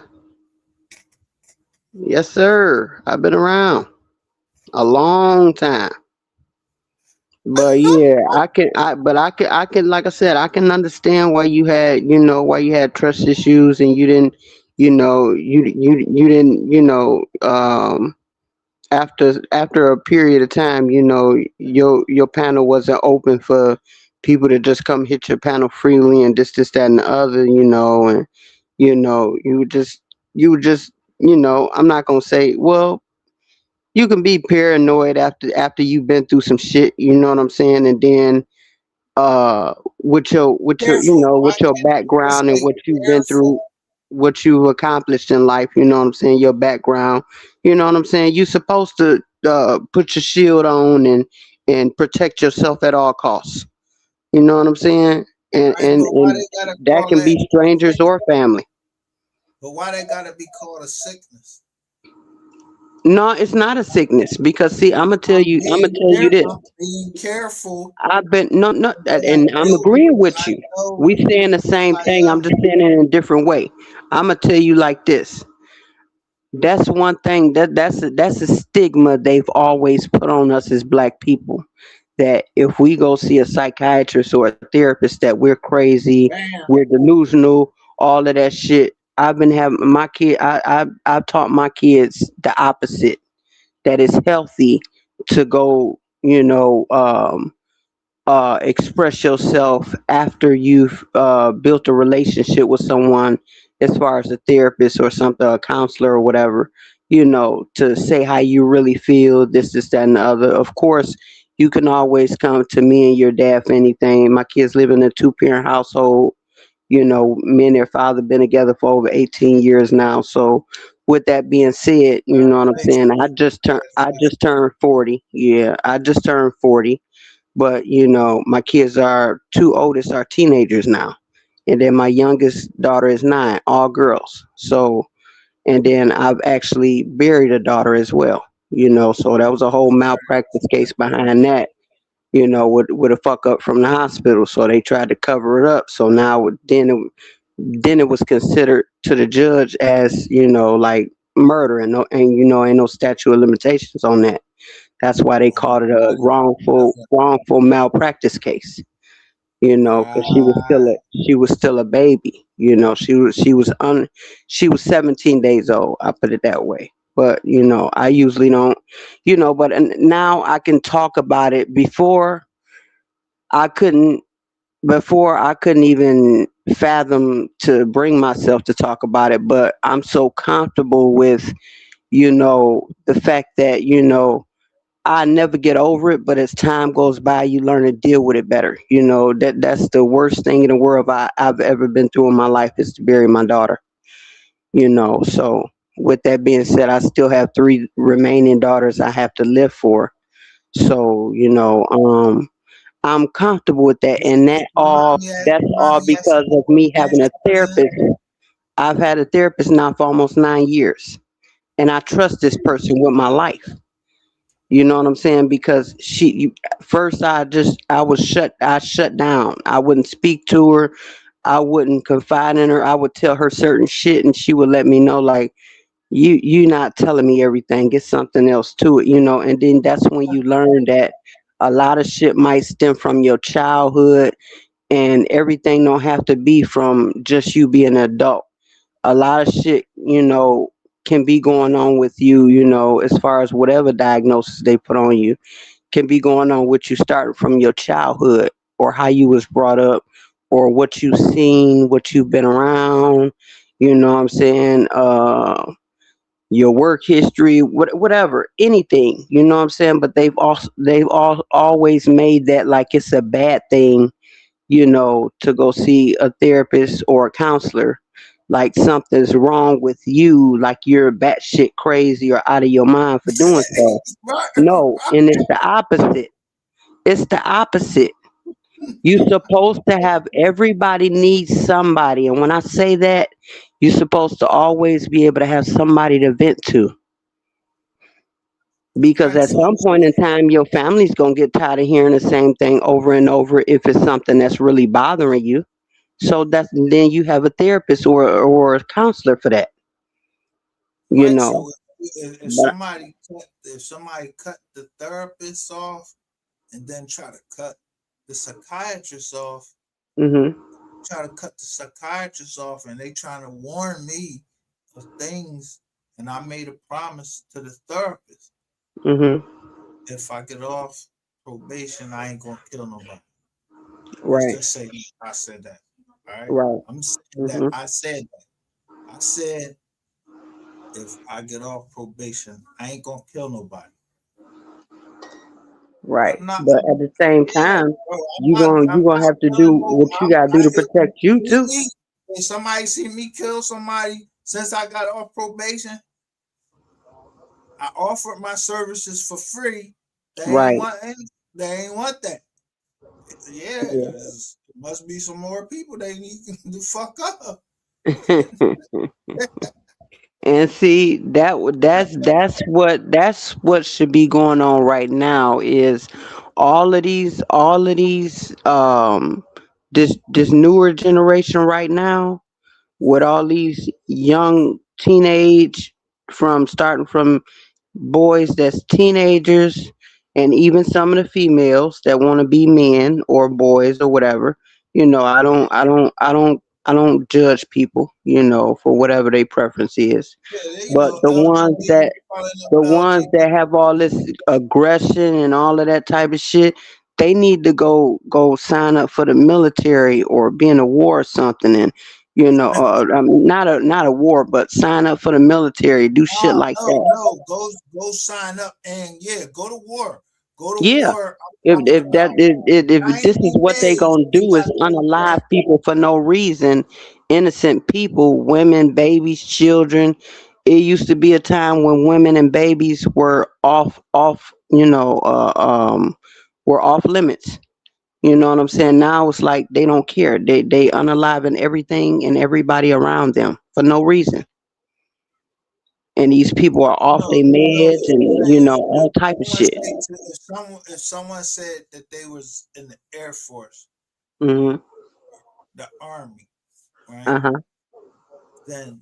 yes, sir. I've been around a long time. But yeah, like I said, I can understand why you had trust issues and you didn't, you didn't, after a period of time, your panel wasn't open for people to just come hit your panel freely and this, that, and the other, and you would just, I'm not gonna say, well, you can be paranoid after you've been through some shit, you know what I'm saying, and then with your careful. with your Let's background and say what you've been through, careful. what you've accomplished in life, you know what I'm saying, your background, you know what I'm saying, you're supposed to put your shield on and protect yourself at all costs, you know what I'm saying, and Right, and but why and they gotta that call can that be a strangers or sickness? family. But why they gotta be called a sickness? No, it's not a sickness because see, I'm gonna tell you this. I'm being careful I've been no, no, because and I'm agreeing with you. We saying the same like thing. I'm just saying it in a different way. I'm gonna tell you like this. That's one thing that's a stigma they've always put on us as black people. That if we go see a psychiatrist or a therapist, that we're crazy, damn. we're delusional, all of that shit. I've been having my kid. I've taught my kids the opposite. That it's healthy to go. Express yourself after you've built a relationship with someone, as far as a therapist or something, a counselor or whatever, to say how you really feel, this, that, and the other. Of course, you can always come to me and your dad for anything. My kids live in a two-parent household. Me and their father been together for over 18 years now. So, with that being said, you know what I'm saying. Congratulations. I just turned 40. Yeah, I just turned 40, but my kids are two oldest are teenagers now, and then my youngest daughter is 9, all girls. So, and then I've actually buried a daughter as well. So that was a whole malpractice case behind that. With a fuck up from the hospital, so they tried to cover it up. So now then it was considered to the judge as like murder, and ain't no statute of limitations on that. That's why they Oh, called it a buddy, that's wrongful malpractice case. Because right. she was still a baby. She was 17 days old. I put it that way. But I usually don't. But now I can talk about it. I couldn't. Before I couldn't even fathom to bring myself to talk about it. But I'm so comfortable with the fact that I never get over it, but as time goes by, you learn to deal with it better. That's the worst thing in the world I've ever been through in my life is to bury my daughter. So with that being said, I still have three remaining daughters I have to live for. So I'm comfortable with that, and If you mind me, that's you mind all me asking, because of what me having a cancer is therapist. I've had a therapist now for almost 9 years, and I trust this person with my life. You know what I'm saying? Because first I shut down. I wouldn't speak to her. I wouldn't confide in her. I would tell her certain shit, and she would let me know like you not telling me everything. Get something else to it. And then that's when you learn that a lot of shit might stem from your childhood, and everything don't have to be from just you being an adult. A lot of shit, can be going on with you, as far as whatever diagnosis they put on you, can be going on with you starting from your childhood or how you was brought up or what you've seen, what you've been around, what I'm saying, your work history, whatever, anything, what I'm saying. But they've always made that like it's a bad thing, to go see a therapist or a counselor, like something's wrong with you, like you're batshit crazy or out of your mind for doing so. right, No, and it's the opposite. It's the opposite. You're supposed to have everybody needs somebody, and when I say that, you're supposed to always be able to have somebody to vent to. Because right. at some point in time, your family's gonna get tired of hearing the same thing over and over if it's something that's really bothering you. So that's then you have a therapist or a counselor for that, you Right. know. So But if somebody cut the therapist off and then try to cut the psychiatrist off, mhm, and they trying to warn me of things, and I made a promise to the therapist. mhm, If I get off probation, I ain't gonna kill nobody. Let's right, just say I said that. All right. right, I'm saying that. mhm, I said that. I said if I get off probation, I ain't gonna kill nobody. right. I'm not. But at the same Yeah, time, bro. you I'm gonna not have to do gonna go. what you gotta do to If protect you you see too. me, if somebody see me kill somebody since I got off probation, I offered my services for free. They ain't Right. want any. They ain't want that. Yeah, Yeah. must be some more people they need to fuck up. And see that's what should be going on right now is all of these this newer generation right now with all these young teenage from starting from boys that's teenagers and even some of the females that want to be men or boys or whatever. I don't judge people, for whatever their preference is. Yeah, But the ones LGBT. that have all this aggression and all of that type of shit, they need to go sign up for the military or be in a war or something, and not a war, but sign up for the military, do shit Oh like no, that. no, go sign up and yeah, go to war. Go to Yeah. war. If I'm talking if about that if this is 90 what they days. gonna You do is gotta go to unalive war. people for no reason, innocent people, women, babies, children. It used to be a time when women and babies were off, were off limits. You know what I'm saying? Now it's like they don't care. They unaliving everything and everybody around them for no reason. And these people are off their meds and If all type of shit. if someone said that they was in the Air Force, Mhm. the Army, right? Uh huh. Then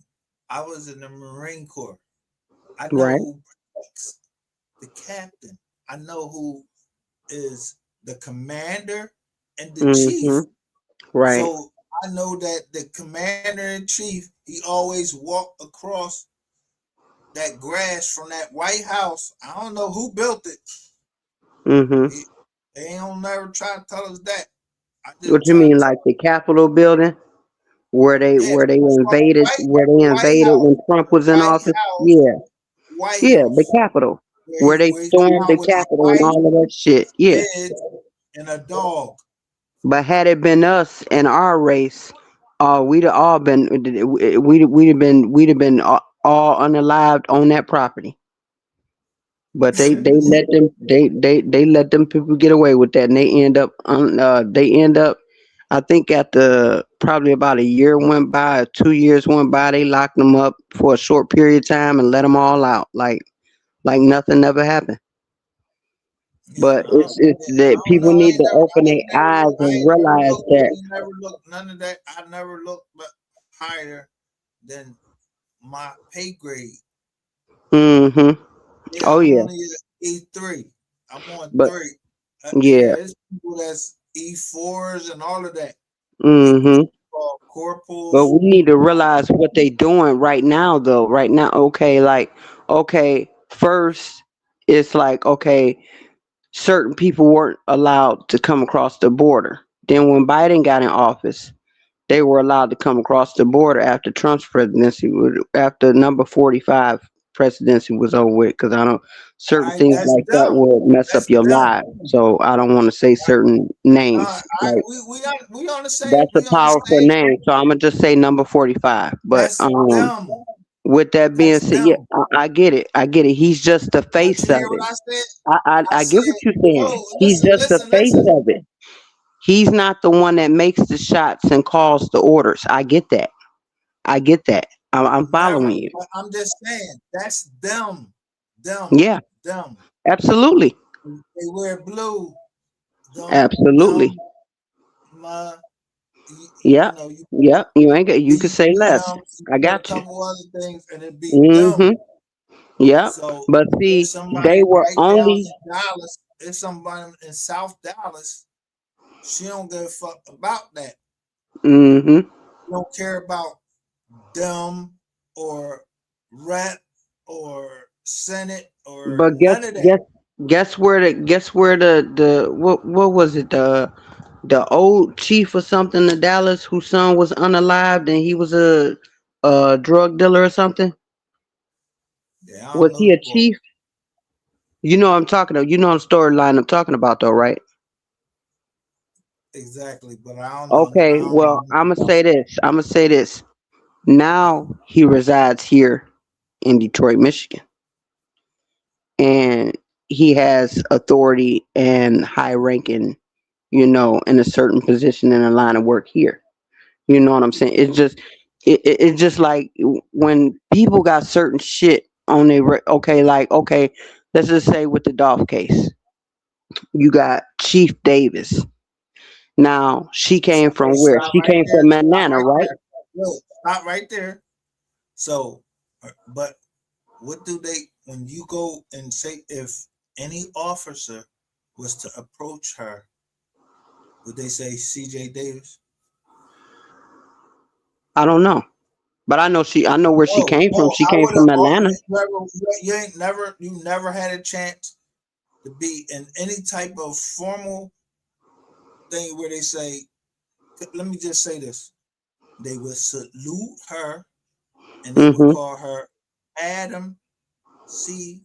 I was in the Marine Corps. I know Right. who protects the captain. I know who is the commander and the chief. Mm-hmm. Right. So I know that the commander in chief, he always walked across that grass from that White House. I don't know who built it. Mm-hmm. He, they don't never try to tell us that. I What just you try to mean, tell like the Capitol building, yeah, where they White invaded House, when Trump was in White office? House, Yeah. White Yeah, the House, Capitol, where they where he come stormed the out with his Capitol and wife, all of that shit. Yeah. kids, and a dog. But had it been us and our race, we'd have all been we'd have been all unalived on that property. But they let them people get away with that, and they end up. I think after probably about a year went by, or 2 years went by, they locked them up for a short period of time and let them all out, like nothing ever happened. Yeah, But it's I that don't people know. need to open their eyes and realize I that. ain't never looked none of that. I never looked but higher than my pay grade. Hmm. Yeah, Oh I'm yeah, only at E3. I'm on but three. yeah. Yeah, it's people that's E4s and all of that. They Hmm. But corporals. we need to realize what they doing right now, though. Right now, okay, okay, first it's like, okay, certain people weren't allowed to come across the border. Then when Biden got in office, they were allowed to come across the border after Trump's presidency, after number 45 presidency was over with. Because I don't, certain I things that's like that them. will mess up That's your them. life. So I don't want to say certain names. I Like, we on the same that's a powerful same. name. So I'm gonna just say number 45. But That's them. with that being That's said, yeah, them. I get it. I get it. He's just the But face you of hear what it. I said? I I get what said, you're yo, saying. He's just the face listen. of it. He's not the one that makes the shots and calls the orders. I get that. I get that. I'm Never. following you. But I'm just saying, that's them. Them. Yeah, Them. absolutely. They wear blue. Absolutely. Them, my, you, Yeah. you know, you Yeah. You ain't got, you could be say less. them, you I put a got you. couple other things, and it be Mm-hmm. them. Yeah. So But if see, somebody they were right down only. in Dallas, if somebody in South Dallas, she don't give a fuck about that. Mm-hmm. She don't care about them or rep or senate or But none of that. guess where the what was it, the old chief or something of Dallas whose son was unalived and he was a drug dealer or something? Yeah, I Was don't know he the a boy chief? You know what I'm talking about. You know the storyline I'm talking about though, right? exactly, but I don't know. Okay, I don't well, know. I'm gonna say this. I'm gonna say this. Now he resides here in Detroit, Michigan, and he has authority and high ranking, in a certain position in a line of work here. You know what I'm saying? It's just like when people got certain shit on their okay, like okay, let's just say with the Dolph case, you got Chief Davis. Now she came So from where? stop She right came there. from Stop Atlanta, right right? there. Look, stop right there. So, but what do they when you go and say if any officer was to approach her, would they say C.J. Davis? I don't know, but I know she. I know where she No, came from. no. She I came would from have. Atlanta. You ain't never. You never had a chance to be in any type of formal thing where they say. Let me just say this: they would salute her, and they would Hmm. call her Adam C.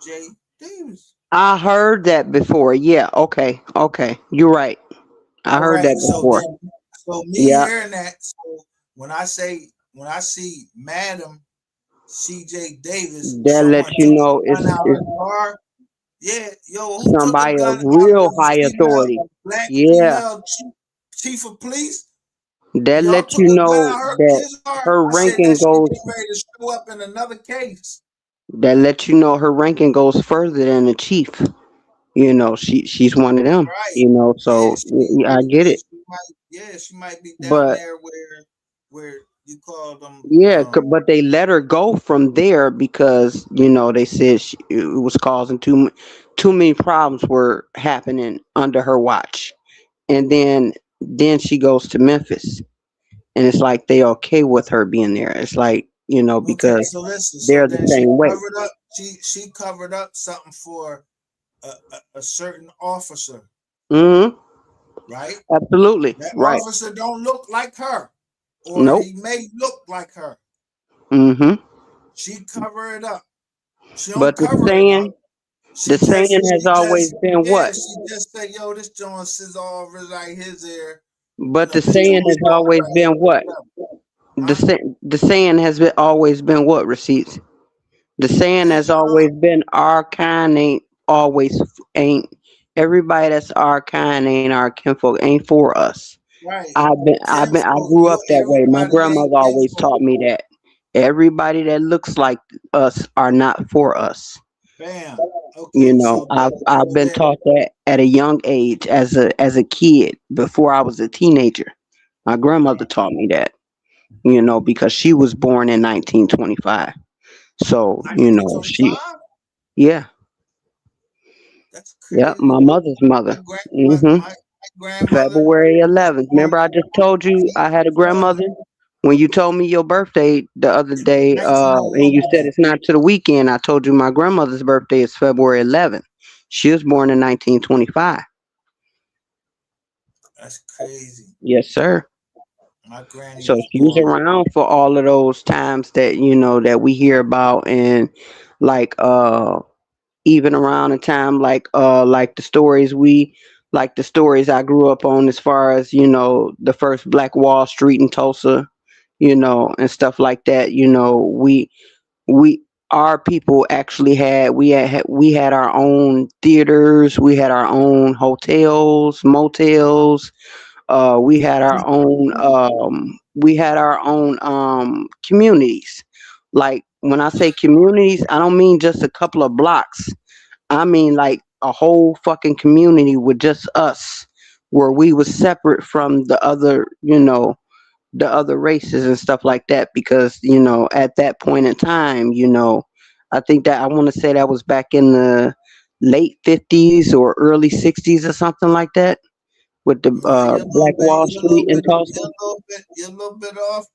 J. Davis. I heard that before. Yeah. Okay. Okay. You're right. I All heard right. that So before. then, so me Yeah. hearing that, so when I see Madam C.J. Davis, That let someone you took know a gun out it's her car. Yeah, yo, who took a somebody gun of out real of a high female, authority. a black Yeah. female chief of police? That Y'all let took you a gun out know of that his car. her I said ranking that shit goes. getting ready to show up in another case. That let you know her ranking goes further than the chief. She's one of them. Right. Yeah, So she I get it. she might be down But there where You call them. Yeah, but they let her go from there because they said it was causing too many problems were happening under her watch, and then she goes to Memphis, and it's like they okay with her being there. It's like Okay, because so listen. So they're the then she same way. covered up. She covered up something for a certain officer, Hmm. right? Absolutely That right. officer don't look like her, or Nope. he may look like her. Hmm. She cover it up. She don't But cover it up. the saying has always been Yeah, what? she just say, yo, this joint is all right his ear. But the This saying joint has soft always right been here, what? whatever. The Huh? say, the saying has always been what? Receipts. The saying Man, has always been our kind ain't everybody that's our kind ain't our kinfolk ain't for us. right. I Kinfolk, grew up you that way. My everybody ain't grandmother always kinfolk. taught me that everybody that looks like us are not for us. Bam. Okay, I've so been then taught that at a young age as a kid before I was a teenager. My grandmother taught me that, because she was born in 1925. So, she 1925. yeah, That's yeah, crazy my work. mother's mother. My Hmm. grandmother February was 11th. born Remember I just told you I had a 1911. grandmother when you told me your birthday the other day, and you said 1911. it's not to the weekend. I told you my grandmother's birthday is February 11th. She was born in 1925. That's crazy. Yes, sir. My granny So was she was born. around for all of those times that that we hear about, and like even around the time like the stories I grew up on as far as the first Black Wall Street in Tulsa, and stuff like that. We our people actually we had our own theaters, we had our own hotels, motels, we had our own communities. Like when I say communities, I don't mean just a couple of blocks. I mean like a whole fucking community with just us, where we was separate from the other races and stuff like that, because at that point in time, I think that I want to say that was back in the late 50s or early 60s or something like that, with the No, Black Wall Street in Tulsa. you're a little bit off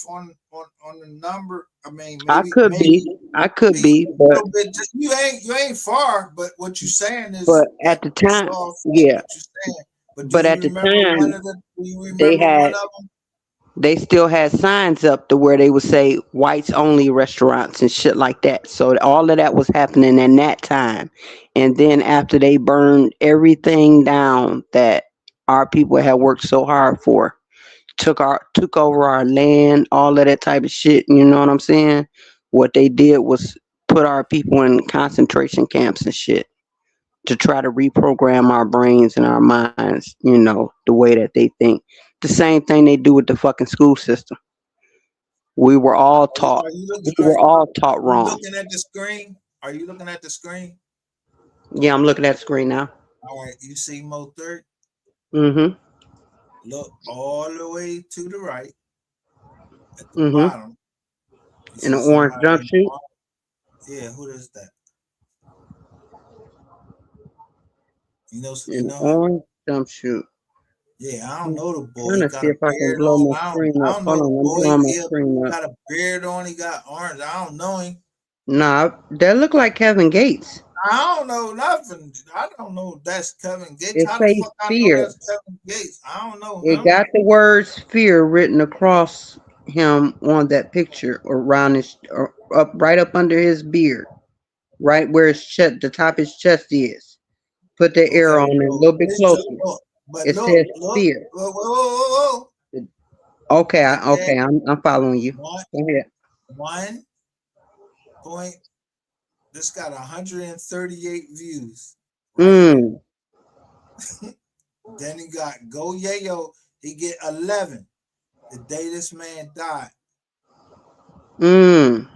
on the number. I mean, I maybe, could be, I could maybe be, a little bit. You ain't far, but what you're saying but is at the it's time, all fact yeah, what you're saying. But but at the time do you they remember one had of them? they still had signs up to where they would say whites only restaurants and shit like that. So all of that was happening in that time. And then after they burned everything down that our people had worked so hard for, took over our land, all of that type of shit, you know what I'm saying? What they did was put our people in concentration camps and shit to try to reprogram our brains and our minds, the way that they think. The same thing they do with the fucking school system. We were all taught. Are you looking? We were all taught You wrong. looking at the screen? Are you looking at the screen? Yeah, I'm looking at the screen now. All right, you see Mo third. Mhm. Look all the way to the right at the Mhm. bottom. You In see an orange somebody in the jumpsuit bottom? Yeah, who is that? in You an know him? orange jumpsuit. Yeah, I don't know the boy. Trying He to got see a if I can beard blow on. my screen I up. don't Hold know the on, I'm boy. blowing my He screen up. got a beard on. He got orange. I don't know him. Nah, that look like Kevin Gates. I don't know nothing. I don't know if that's Kevin Gates. It How the says fuck I know fear. that's Kevin Gates? I don't know It him. got the words fear written across him on that picture, around or up right up under his beard, right where his chest, the top of his chest is. Put the arrow Okay, on it a so little bit this closer. look, but It says fear. whoa. Okay, It said I'm following you. one Go ahead. 1 point. This got 138 views right here. Mm, Then he got Go Yayo. He get 11 the day this man died. mm,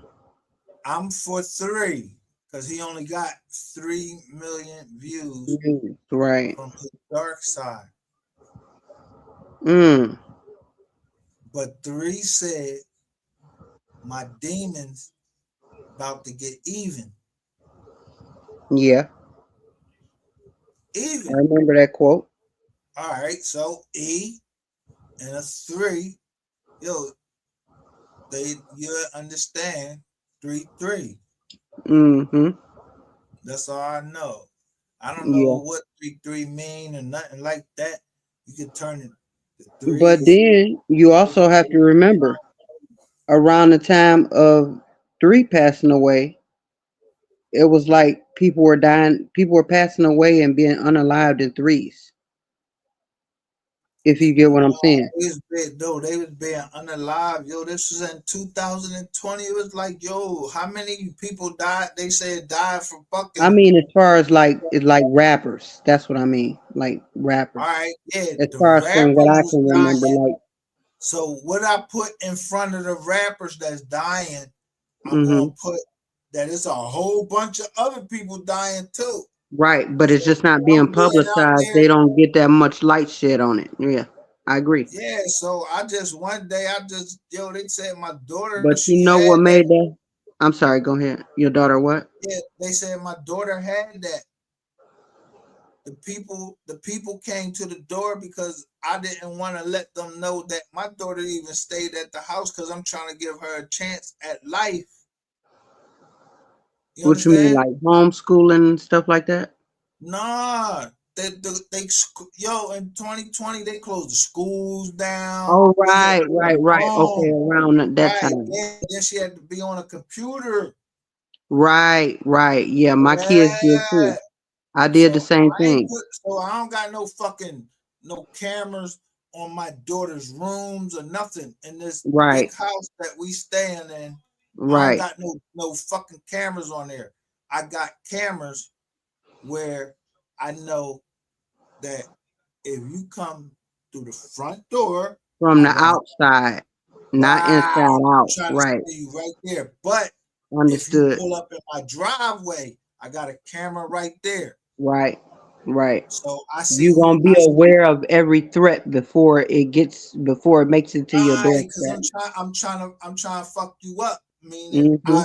I'm for 3 because he only got 3 million views right. from his dark side. Mm, But 3 said my demons about to get even. Yeah, I Even. remember that quote. All right, so E and a 3, yo, you understand 3 3. Mm-hmm. That's all I know. I don't know Yeah. what 3 3 mean or nothing like that. You could turn it to But threes. then you also have to remember around the time of three passing away, it was like people were dying, people were passing away and being unalived in threes. If you get what I'm No, saying. they was being unalive. Yo, this was in 2020. It was like, yo, how many people died? They said died from I fucking. mean, as far as like it's like rappers. That's what I mean. Like All rappers. right, yeah, As the far as from what rappers I was can remember, dying. like So what I put in front of the rappers that's dying, I'm hmm gonna put that it's a whole bunch of other people dying too. right, but it's So just not being I'm going out publicized. there. They don't get that much light shed on it. Yeah, I agree. Yeah, so I just one day I just yo, they said my daughter But she you know had what that. made that? I'm sorry. Go ahead. Your daughter what? Yeah, they said my daughter had that. The people came to the door because I didn't want to let them know that my daughter even stayed at the house because I'm trying to give her a chance at life. You What you mean, understand? like homeschooling and stuff like that? Nah, they yo in 2020 they closed the schools down. Oh, We had to right, work right, from right. Okay, home. around that Right. time. Yeah. Then she had to be on a computer. Right, right. Yeah, my kids did Yeah. too. I did the So same I ain't thing. put so I don't got no fucking no cameras on my daughter's rooms or nothing in this big Right, house that we staying in. I don't right. got no fucking cameras on there. I got cameras where I know that if you come through the front door, From I the got outside, not right. inside I'm out. trying to Right. see you right there. But if you Understood. pull up in my driveway, I got a camera right there. Right, right. So I see You who gonna be I see. aware of every threat before it makes it to your Right, because doorstep. I'm trying to fuck you up. Meaning Mm-hmm.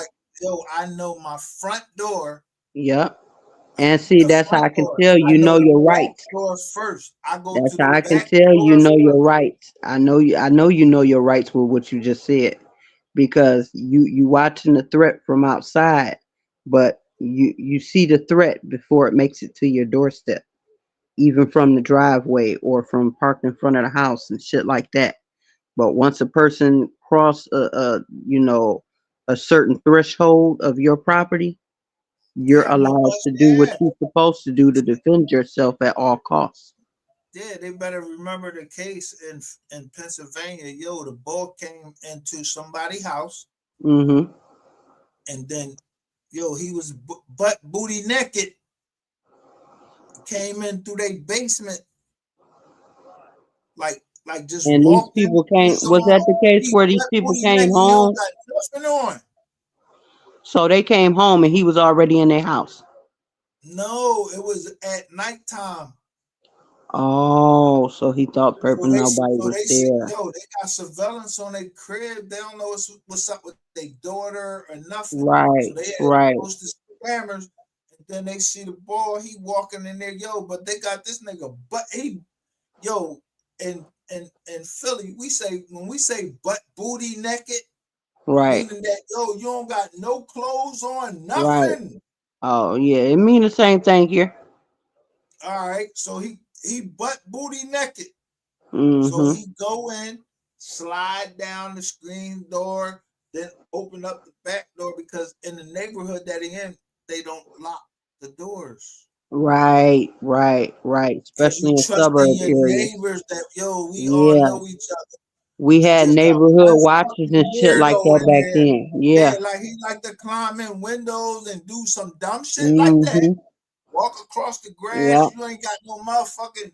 I know my front door, Yep. And see, the that's how front I can door. tell I you know know the your back rights. door first. I go That's to how the I can back tell you door know your first. rights. I know you know your rights with what you just said because you watching the threat from outside, but you see the threat before it makes it to your doorstep, even from the driveway or from parked in front of the house and shit like that. But once a person cross a certain threshold of your property, you're Damn, allowed Nobus, to do what yeah. you're supposed to do to defend yourself at all costs. Yeah, they better remember the case in Pennsylvania. Yo, the ball came into somebody's house, Mm-hmm. and then yo, he was butt booty naked. Came in through their basement, like just And these walked in people came. his Was own that the home. case He where these butt people booty came naked. He don't home? got nothing on. So they came home and he was already in their house. No, it was at nighttime. Oh, so he thought purple nobody So was they see, there. yo, they got surveillance on their crib. They don't know what's up with their daughter or nothing. So Right, they had right, posted cameras, and then they see the ball. He walking in there, yo, but they got this nigga. But he, yo, in Philly, we say when we say butt booty naked, right, meaning that yo, you don't got no clothes on, right. nothing. Oh yeah, it mean the same thing here. All right, so he butt booty naked. So Mm-hmm. he go in, slide down the screen door, then open up the back door because in the neighborhood that he in, they don't lock the doors. Right, right, right. Cause you Especially in trust in suburb your areas. neighbors that yo, we all Yeah, know each other. we But you had just got neighborhood one watches and fucking shit like weirdo that in back there. then. Yeah. Yeah, like he like to climb in windows and do some dumb shit like that. Mm-hmm. Walk across the grass. Yep. You ain't got no motherfucking.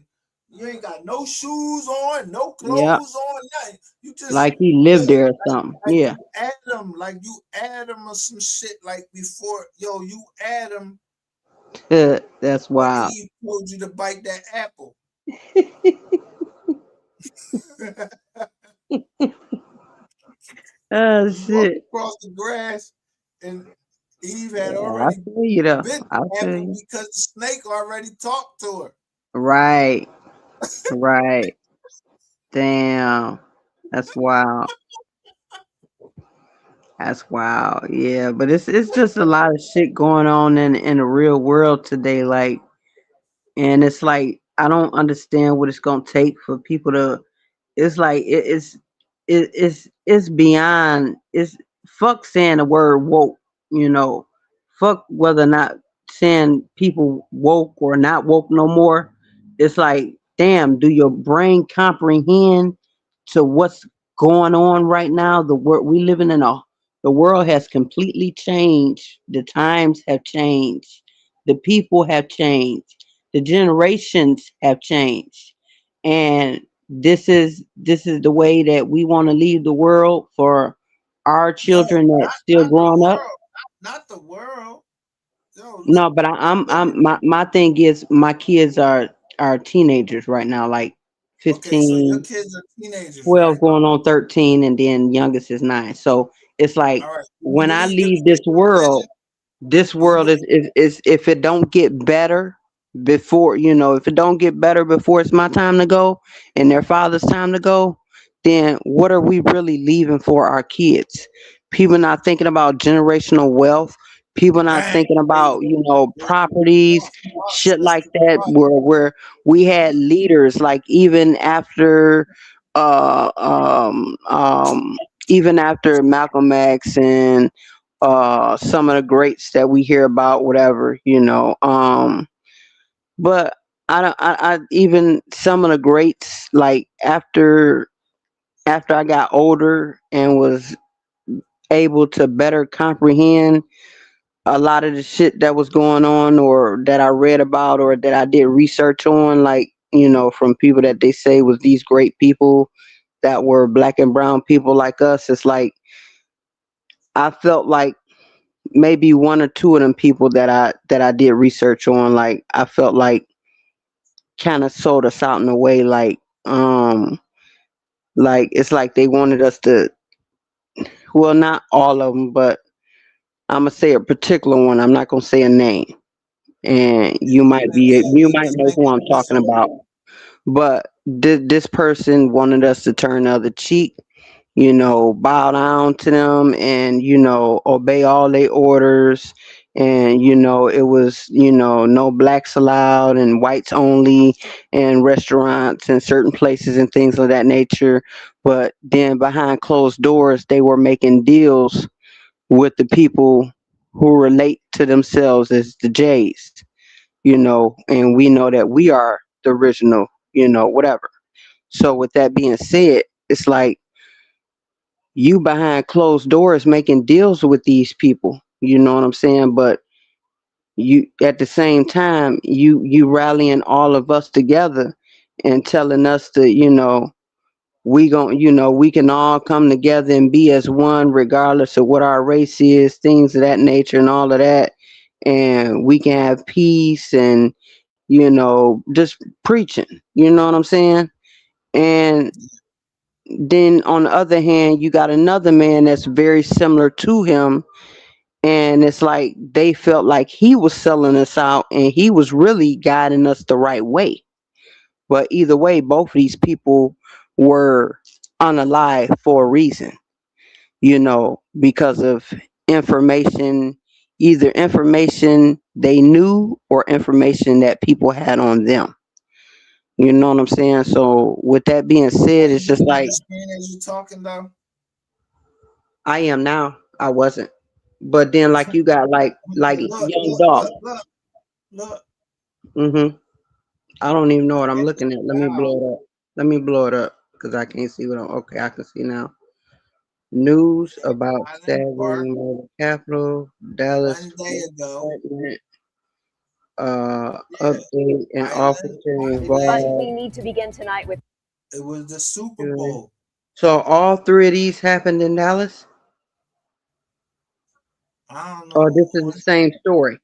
You ain't got no shoes on, no Yep. clothes on, nothing. You just Like he yo, lived there or something. Yeah. like you Adam or some shit like before. Yo, you Adam That's or wild. Eve told you to bite that apple. Oh He walked shit. across the grass, and Eve had Yeah, I already feel you though. bit I the feel apple you. because the snake already talked to her. Right. Right. Damn. That's wild. That's wild. Yeah, but it's just a lot of shit going on in the real world today. Like, and it's like I don't understand what it's gonna take for people to. It's like it's beyond. It's fuck saying the word woke. You know, fuck whether or not saying people woke or not woke no more. It's like, damn, do your brain comprehend to what's going on right now? The world we living in a the world has completely changed. The times have changed. The people have changed. The generations have changed. And this is the way that we want to leave the world for our No, children not that's still not the growing up. world, not the world. Yo, look, No, but look at my thing is my kids are teenagers right now, like okay. So your 15, kids are teenagers, 12 right? going on 13, and then youngest is 9. So it's like All right. Do you when I believe in leave this world, religion? Do you believe? is if it don't get better before, if it don't get better before it's my time to go and their father's time to go, then what are we really leaving for our kids? People not thinking about generational wealth. People not Bang. thinking There you about, go. properties, shit like Sister. that, Right. where we had leaders like uh um um even after Malcolm X and some of the greats that we hear about, whatever, but I even some of the greats, like after I got older and was able to better comprehend a lot of the shit that was going on, or that I read about, or that I did research on, like, from people that they say was these great people that were black and brown people like us. It's like I felt like maybe one or two of them people that I did research on, like I felt like kind of sold us out in a way, like it's like they wanted us to, well, not all of them, but I'm gonna say a particular one. I'm not gonna say a name, and you Yeah, might just know make who it I'm talking specific. about. But this person wanted us to turn the other cheek, bow down to them, and obey all their orders. And it was, no blacks allowed and whites only, and restaurants and certain places and things of that nature. But then behind closed doors, they were making deals with the people who relate to themselves as the Jays, and we know that we are the original, whatever. So with that being said, it's like you behind closed doors making deals with these people. You know what I'm saying? But you at the same time you rallying all of us together and telling us to, we can all come together and be as one regardless of what our race is, things of that nature and all of that. And we can have peace and, just preaching. You know what I'm saying? And then on the other hand, you got another man that's very similar to him, and it's like they felt like he was selling us out and he was really guiding us the right way. But either way, both of these people were unalive for a reason, because of information, either information they knew or information that people had on them. You know what I'm saying? So with that being Are said, you it's just looking at like the screen as you talking though? I am now. I wasn't. But then like you got like Look, young look, dog. look, look, look. Mhm. I don't even know what I'm Check looking this at. Let me out. blow it up. Let me blow it up because I can't see what I'm. Okay, I can see now. News about Highland Park staggering of the Capitol, Dallas 1 day police ago. department, Yeah, update and Highland officer Highland. involved. It was the Super Shooting. Bowl. So all three of these happened in Dallas. I don't Oh, know this is what. the same story.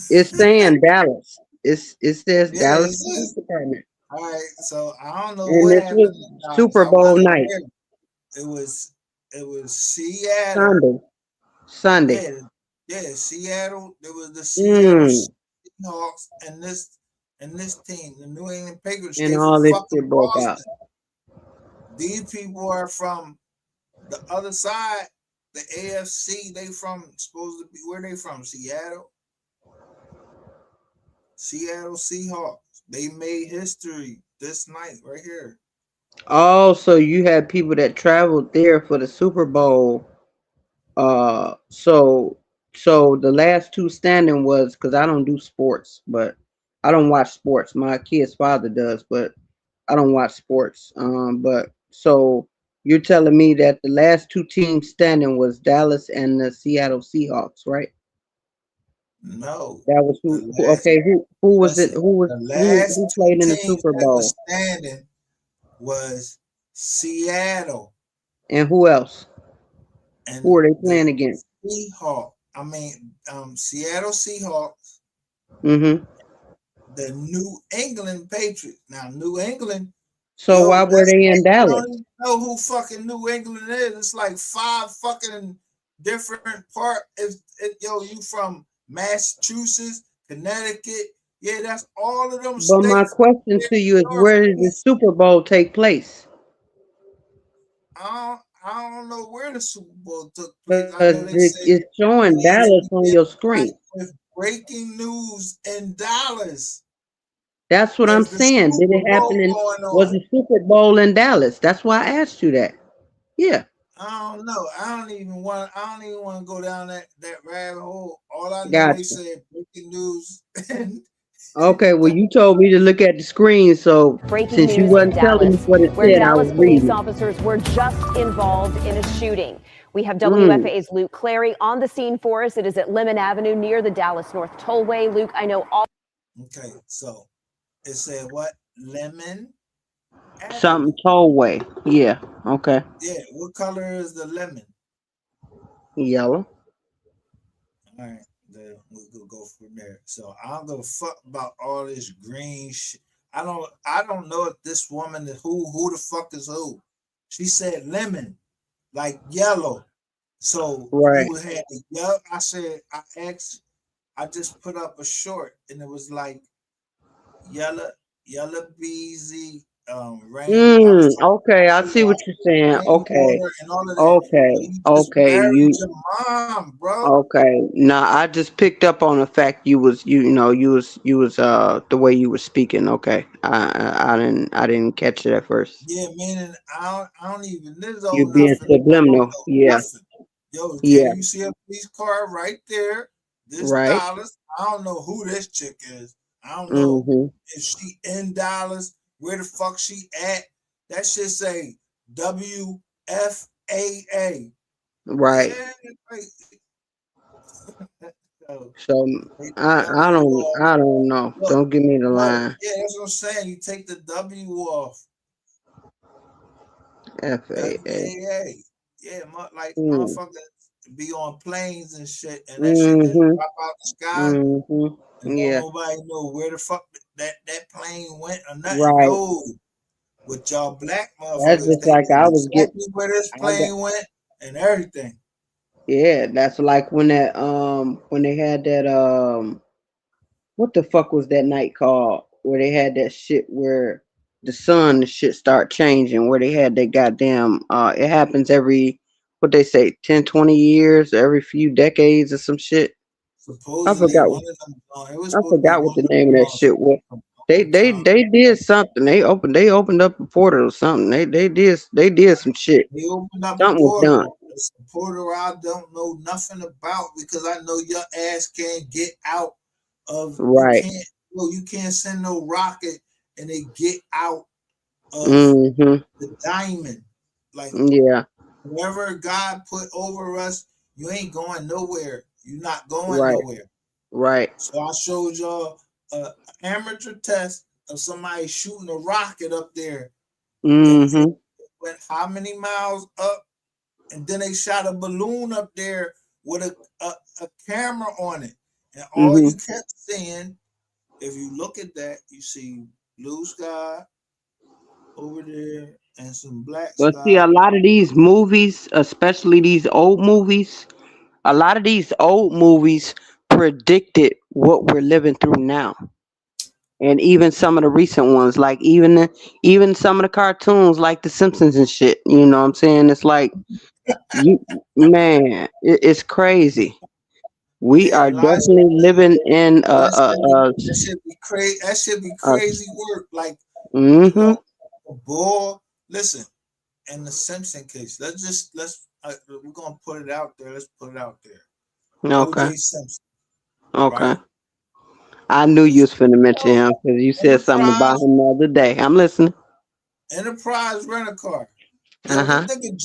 It's saying Dallas. It says Yeah, Dallas it Police says. Department. All right, so I don't know And what this happened was in Dallas. Super I Bowl wasn't night. there. It was Seattle. Sunday. Sunday. Yeah, yeah, Seattle. There was the Seattle Mm. Seahawks and this team, the New England Patriots. And They from all this fucking shit broke out. Boston. These people are from the other side, the AFC. They from supposed to be where they from? Seattle. Seattle Seahawks. They made history this night right here. Oh, so you had people that traveled there for the Super Bowl. So the last two standing was because I don't do sports, but I don't watch sports. My kid's father does, but I don't watch sports. But so you're telling me that the last two teams standing was Dallas and the Seattle Seahawks, right? No, That was the who last okay, who was it listen, who was the who last two played in the teams Super that was Bowl? standing was Seattle And who else? Who and are they the playing against? Seahawks. Seattle Seahawks, Mm-hmm. the New England Patriots. Now, New England, So why yo, were that's they like in you Dallas? don't even know who fucking New England is. It's like five fucking different part. Yo, you from Massachusetts, Connecticut. Yeah, that's all of them But my states. question to you is, where did the Super Bowl take place? I don't know where the Super Bowl took place. I Because know they said it's showing Dallas on ESPN your tonight screen. with breaking news in Dallas. That's what I'm There's the saying. Did Super it happen Bowl in? going Was on. the Super Bowl in Dallas? That's why I asked you that. Yeah. I don't know. I don't even want to go down that rabbit hole. All I know, they Gotcha. said breaking news and Okay. Well, you told me to look at the screen, so Breaking since you news in wasn't telling me Dallas, what it where said, I was Dallas police reading officers were just involved in a shooting. We have it. Mm. WFA's Luke Clary on the scene for us. It is at Lemon Avenue near the Dallas North Tollway. Luke, I know all. okay. So it said what? Lemon Something Avenue. tollway. Yeah. Okay. Yeah. What color is the lemon? Yellow. All right, then we'll go from there. So I don't give a fuck about all this green shit. I don't know if this woman is who the fuck is who. She said lemon, like yellow. So Right. you had the yellow. I just put up a short and it was like yellow, yellow beezy, rain. I was talking Okay. I see what about you're saying. Okay. rainwater and all of that. Okay. You just Okay. married You your mom, bro. Okay. Now I just picked up on the fact you was the way you were speaking. Okay. I didn't catch it at first. Yeah, meaning I don't even live You're old being enough and I don't subliminal. know Yeah. nothing. Yo, there Yeah. you see a police car right there. This Right. Dallas. I don't know who this chick is. I don't know Mhm. if she in Dallas, where the fuck she at. That shit say WFAA. Right. Yeah, right. So So take the I I W don't off. I don't know. Look, Don't give me the look, line. yeah, that's what I'm saying. You take the W off. FAA. FAA. Yeah, like Mm. motherfuckers be on planes and shit, and that shit just Mhm. drop out the sky, Mhm. and don't Yeah. nobody know where the fuck that plane went or nothing. Right. No, with y'all black That's motherfuckers, just they like know I was get. exactly where this I got. plane went and everything. Yeah. That's like when they had that what the fuck was that night called where they had that shit where the sun and shit start changing where they had that goddamn it happens every what they say 10, 20 years every few decades or some shit. I Supposedly, forgot one of them. It was I supposed to be forgot what one the of name them of that shit was. a They long they time. they did something. They opened up a portal or something. They did some shit. They opened up a Something was done. portal. It's a portal I don't know nothing about because I know your ass can't get out of you Right. can't you can't send no rocket and they get out of Mhm. the diamond. Like Yeah. whatever God put over us, you ain't going nowhere. You're not going Right. nowhere. Right. So I showed y'all a amateur test of somebody shooting a rocket up there. It Mhm. went how many miles up? And then they shot a balloon up there with a camera on it. And all you Mhm. kept seeing, if you look at that, you see blue sky, over there and some black But see, a stock. lot of these movies, especially these old movies, a lot of these old movies predicted what we're living through now. And even some of the recent ones, like even some of the cartoons, like The Simpsons and shit. You know what I'm saying? It's like you, man, it's crazy. We Yeah, are a lot of definitely living in that should be crazy. That should be a crazy work. Like you mm-hmm. know, a ball. Listen, in the Simpson case, let's we're gonna put it out there. Let's put it out there. Okay, O.J. Simpson, okay. right? I knew you This was finna mention him because you said something about Enterprise him the other day. I'm listening. Enterprise rent a car. Uh Yo, this huh. nigga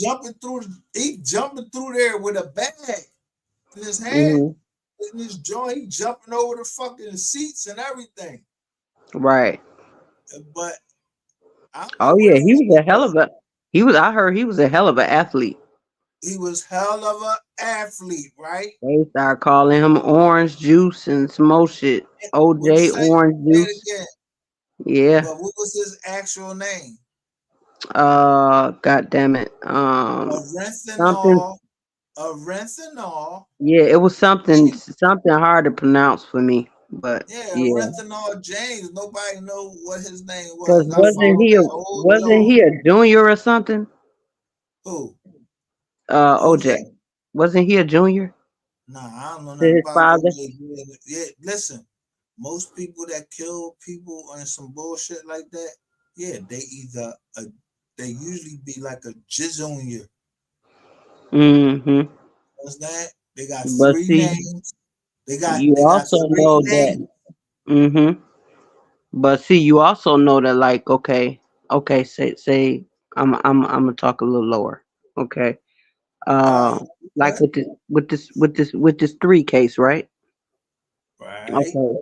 he jumping through there with a bag in his hand, Hmm. in his joint. He jumping over the fucking seats and everything. Right. But I don't know Oh what yeah, he he was was a hell of doing. a. He was. I heard he was a hell of an athlete. He was hell of a athlete, right? They started calling him Orange Juice and some more shit. What OJ Orange say it Juice. again? Yeah. But what was his actual name? God damn it. Something. Arenthanol. Arenthanol. Yeah, it was James. something hard to pronounce for me. But Yeah, yeah, Arenthanol James. Nobody know what his name because was. I followed that whole wasn't dog. he a junior or something? Who? OJ. OJ? Wasn't he a junior Nah, I don't know to nothing his about father? OJ. Yeah, listen. Most people that kill people on some bullshit like that, yeah, they usually be like a junior. Hmm. Understand? They got But three see, names. you They got also three know that. names. Hmm. But see, you also know that, like, okay, say, I'm gonna talk a little lower. Okay, All uh, right. like Okay. with this three case, right? Right. Okay,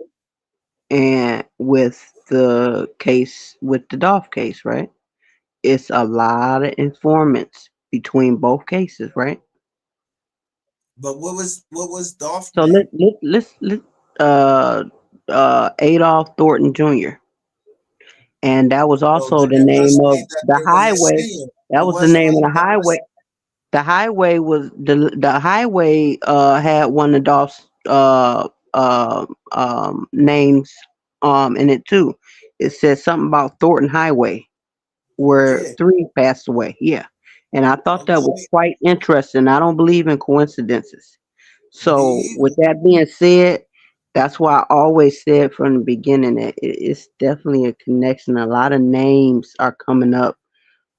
and with the case with the Dolph case, right? It's a lot of informants between both cases, right? But what was Dolph's So name? let uh Adolph Thornton Jr. And that was No, also but the that name doesn't of mean that the there was a highway. senior. That It was the wasn't name of like the that highway. was The highway was the highway had one of Dolph's names in it too. It said something about Thornton Highway where yeah. three passed away. Yeah. And I thought that was Okay. quite interesting. I don't believe in coincidences. Me So with either. that being said, that's why I always said from the beginning that it's definitely a connection. A lot of names are coming up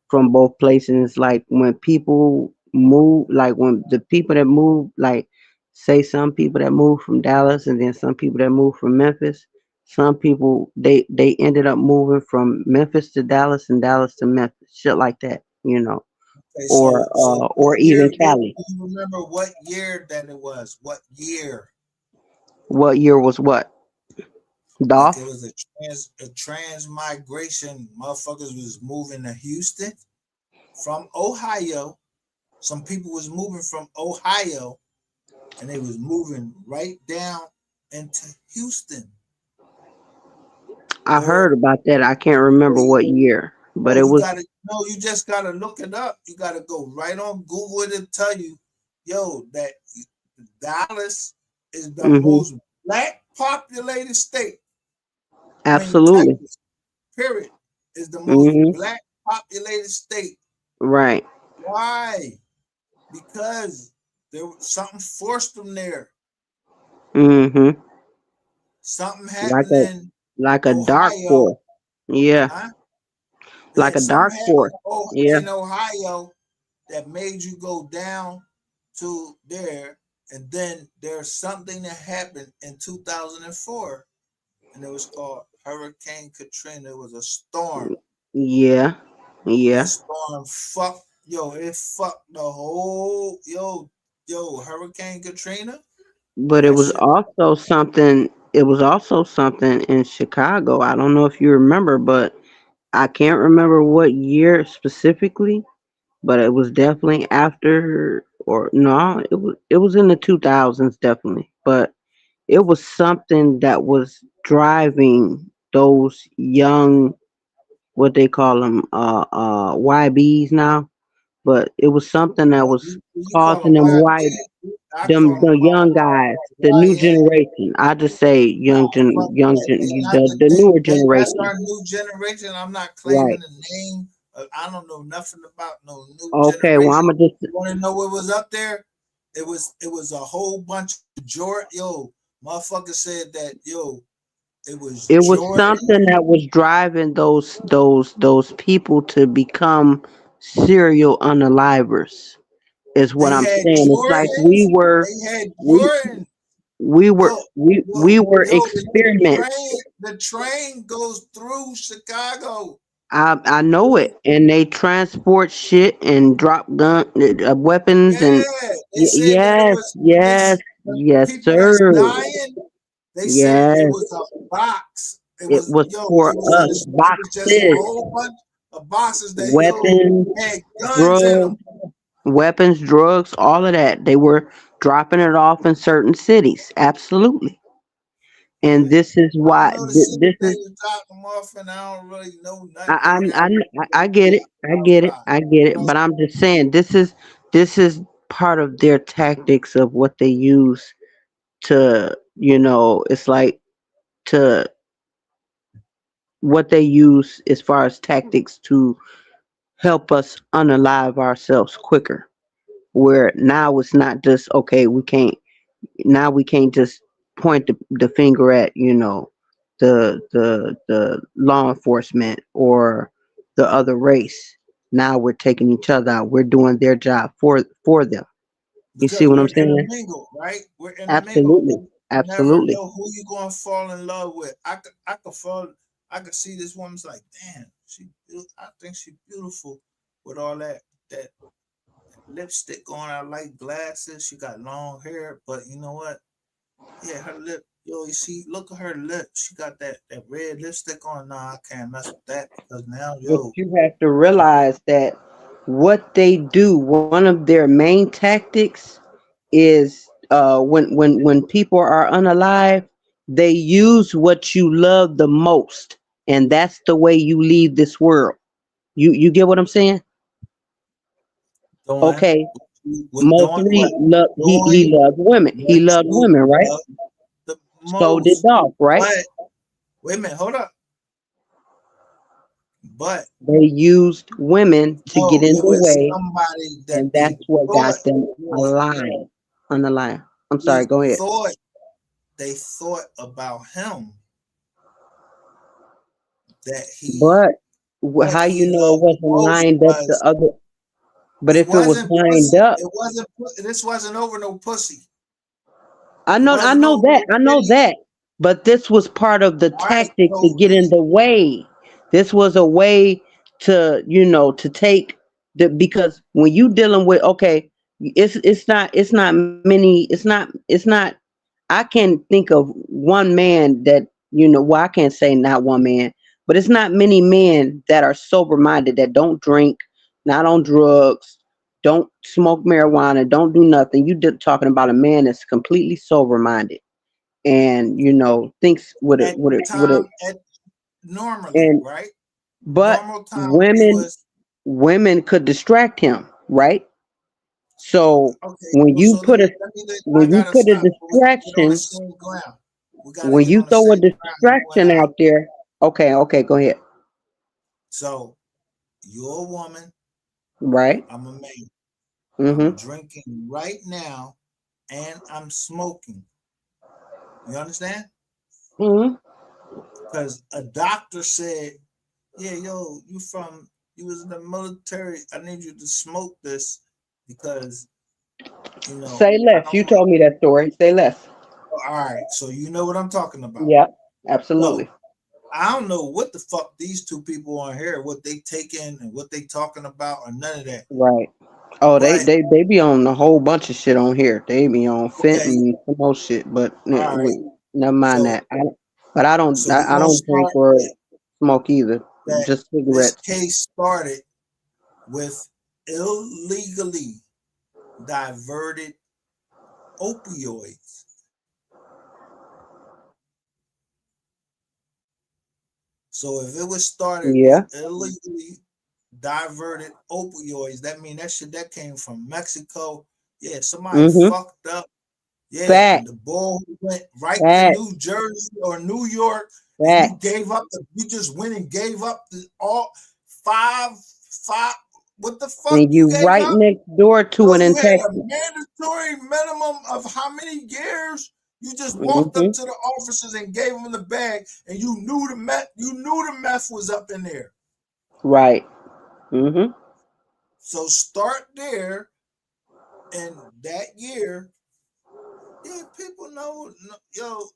from both places. Like when people move, like when the people that move, like say some people that move from Dallas and then some people that move from Memphis. Some people they ended up moving from Memphis to Dallas and Dallas to Memphis, shit like that, you know, Okay, so what or even year? What Cali. do you remember? What year that it was? What year? What year was what? Like it Dolph? was a transmigration. Motherfuckers was moving to Houston from Ohio. Some people was moving from Ohio, and they was moving right down into Houston. I Or heard about that. I can't remember what year, but oh, it you was. gotta no, you just gotta look it up. You gotta go right on Google it and tell you, yo, that Dallas is the Hmm. most black populated state. I mean, Absolutely. Texas, period, is the most Hmm. black populated state. Right. Why? Because there was something forced them there. Hmm. Something Like happened in like a dark Ohio, force. Yeah. huh? Like Yeah, a something dark happened force. Yeah. in Ohio that made you go down to there. And then there's something that happened in 2004, and it was called Hurricane Katrina. It was a storm. Yeah. That Yeah. storm it fucked the whole, Hurricane Katrina. But it That was shit, also something. It was also something in Chicago. I don't know if you remember, but I can't remember what year specifically. But it was definitely after, or no, it was in the 2000s definitely. But it was something that was driving those young what they call them, YBs now, but it was something that Oh, was you call causing them them YB. white, I them call them the young guys, the new YN. generation. I just say Nah, fuck that. They not the newer that's generation. our new generation. I'm not claiming Right. the name. I don't know nothing about no new Okay, well generation. I'ma just You want to know what was up there? It was a whole bunch of Jordan. Yo, motherfucker said that. Yo, it was it was Jordan. something that was driving those people to become serial unalivers, is what They I'm had saying. It's like Jordans. They had we Jordan. we were Yo, we were the experiments. train goes through Chicago. I know it, and they transport shit and drop weapons and Yeah, they said that it yes, was yes, this the yes, people that's sir. dying. They said it Yes, was a box. It it was was yo. for us. It was just a Boxes, whole bunch of boxes that yo weapons, had guns in drugs, them. drugs, all of that. They were dropping it off in certain cities. Absolutely. And Yeah, this is I don't why know the city this they is. was dropping them off, and I don't really know nothing I, around. I I get it. I get it. I get it. But I'm just saying this is part of their tactics of what they use to, it's like, to what they use as far as tactics to help us unalive ourselves quicker. Where now it's not just okay, we can't just point the finger at, the law enforcement or the other race. Now we're taking each other out. We're doing their job for them. You see Because what I'm we're saying? intermingled, right? We're intermingled. Absolutely. You never Absolutely. know who you gonna fall in love with. I could see this woman's like, damn, I think she's beautiful with all that lipstick on. I like glasses. She got long hair, but you know what? Yeah, her lip, yo, you see, look at her lip. She got that red lipstick on. Nah, I can't mess with that because now, But yo, you have to realize that what they do, one of their main tactics is, when people are unalive, they use what you love the most, and that's the way you leave this world. You get what I'm saying? doing Okay, what Mo doing what three love he doing loved women. He what loved you women, right? love the So did most. Dolph, right? But wait a minute, hold up. But They used women to get no, in it the was way, somebody and that they that's what thought got them would. alive. Unalive. I'm They sorry. Go ahead. thought they thought about him that But what how he you know it loved the wasn't most lined up the was other? But it if it was wasn't lined pussy. up, It wasn't this wasn't over no pussy. I It know, I wasn't know over that, no I know titties. that. But this was part of the All right, tactic to so get in the way. This was a way to, to take because when you dealing with, okay, it's not many, it's not. I can think of one man that, well, I can't say not one man, but it's not many men that are sober minded, that don't drink, not on drugs, don't smoke marijuana, don't do nothing. You talking about a man that's completely sober minded, and thinks with it at with the it with it time at normally, and right? but Normal time he women was women could distract him, right? So okay. when Well, so you put a I when you gotta put a stop. We get on the distraction, same ground. We gotta when get you on the throw a same ground. You and distraction I. out there, okay, okay, go ahead. So you're a woman. Right. I'm a man. I'm Mm-hmm. drinking right now, and I'm smoking. You understand? Mm-hmm. Because a doctor said, "Yeah, yo, you was in the military. I need you to smoke this because Say I less. don't You want." told me that story. Say less. All right, so you know what I'm talking about. Yeah, So absolutely. I don't know what the fuck these two people on here, what they taking and what they talking about, or none of that. Right. Oh, they But they they be on a whole bunch of shit on here. They be on Fenton okay, and some more shit, but all right. never mind So that. But I don't so we're I gonna don't drink start or with smoke either. that. Just This cigarettes. case started with illegally diverted opioids. So if it was started Yeah. with illegally diverted opioids, that mean that shit that came from Mexico. Yeah, somebody Mm-hmm. fucked up. Yeah, Fact. and the ball went right to Fact. New Jersey or New York, and you Fact. gave up you just went and gave up all five. What the fuck And you you gave right up? next door to So it you in had a Texas. mandatory minimum of how many years? You just walked Mm-hmm. up to the officers and gave them the bag, and you knew the meth. You knew the meth was up in there. Right. Mm-hmm. So start there, and that year, yeah, people know. Yo,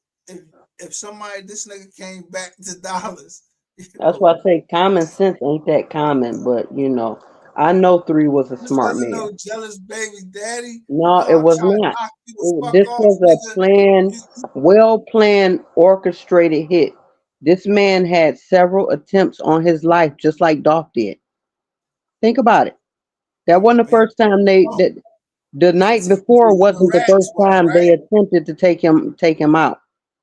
if somebody this nigga came back to Dallas, you That's know, why I say common sense ain't that common, but I know 3 was a this smart wasn't man. no jealous baby daddy. No, Yo, it I'm was trying to not. knock you the fuck This off, was a nigga. planned, You well planned, orchestrated hit. This man had several attempts on his life, just like Dolph did. Think about it. That wasn't the and first time the night to before the wasn't the rat first spot, time they right? attempted to take him out.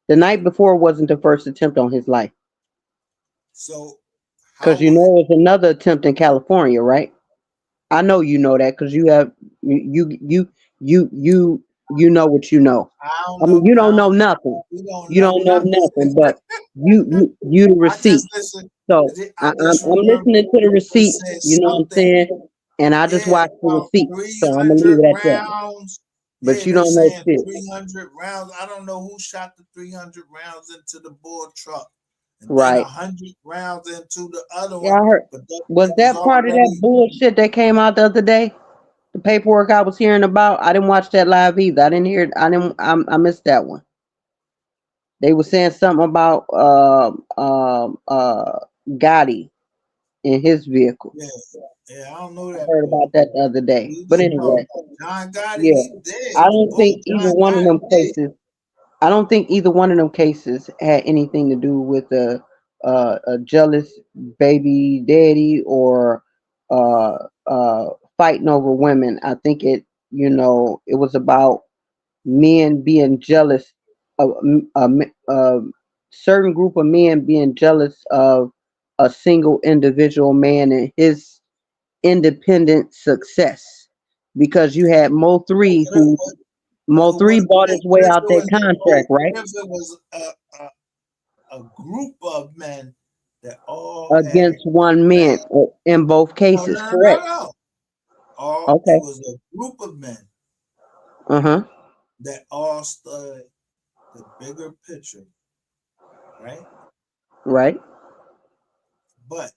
The night before wasn't the first attempt on his life. So Because how would it was another attempt in California, right? I know you know that because you know what you know. I don't I mean, know. you don't know nothing. We don't You know don't know nothing. nothing, but you the I just receipts. listen. So I just I'm remember listening to the they receipts. said You know what I'm something. saying? And I just Yeah, watch the about receipts. So I'm gonna leave 300 it at that. rounds. But Yeah, you they don't know saying shit, 300 rounds. I don't know who shot the 300 rounds into the bull truck, and then right? 100 rounds into the other Yeah, one. I heard. But Was it was that part of that already. bullshit that came out the other day? The paperwork I was hearing about. I didn't watch that live either. I didn't hear it. I didn't. I missed that one. They were saying something about Gotti in his vehicle. Yeah, yeah. I don't know I that heard part. about that the other day. We But just know anyway, John Gotti. yeah. He dead. I The don't bull think either John one of them Gotti dead. cases. I don't think either one of them cases had anything to do with a jealous baby daddy or uh, fighting over women. I think it was about men being jealous of a certain group of men being jealous of a single individual man and his independent success because you had Mo3 What, who what, Mo3 bought his way what if out it that was contract, right? what if it was a group of men that all had Against one bad. man in both No, cases, no, no, no, correct? no. All Okay. it was a group of men Uh-huh. that all stood the bigger picture, right? Right. But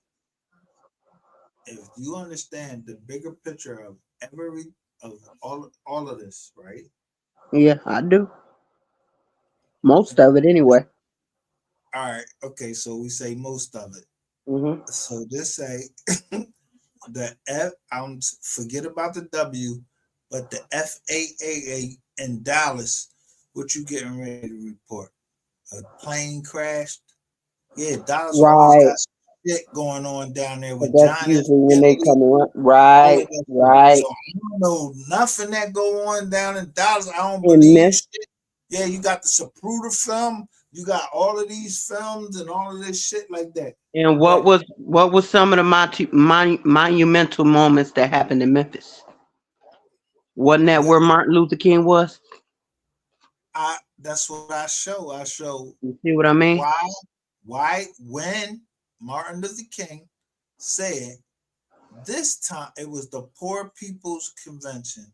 if you understand the bigger picture of all of this, right? Yeah, I do. Most of it anyway. All right, okay, so we say most of it. Mm-hmm. So this say the F. Forget about the W, but the FAA in Dallas. What you getting ready to report? A plane crashed. Yeah, Dallas always Right. got shit going on down there But with that's John F. usually when they Kennedy, come around. all of Right, that shit. right. So I don't know nothing that go on down in Dallas. I don't And believe Memphis. shit. Yeah, you got the Zapruder film. You got all of these films and all of this shit like that. And But what was some of the monumental moments that happened in Memphis? Wasn't that what where Martin Luther King was? that's what I show. I show You see what I mean? when Martin Luther King said this time it was the Poor People's Convention.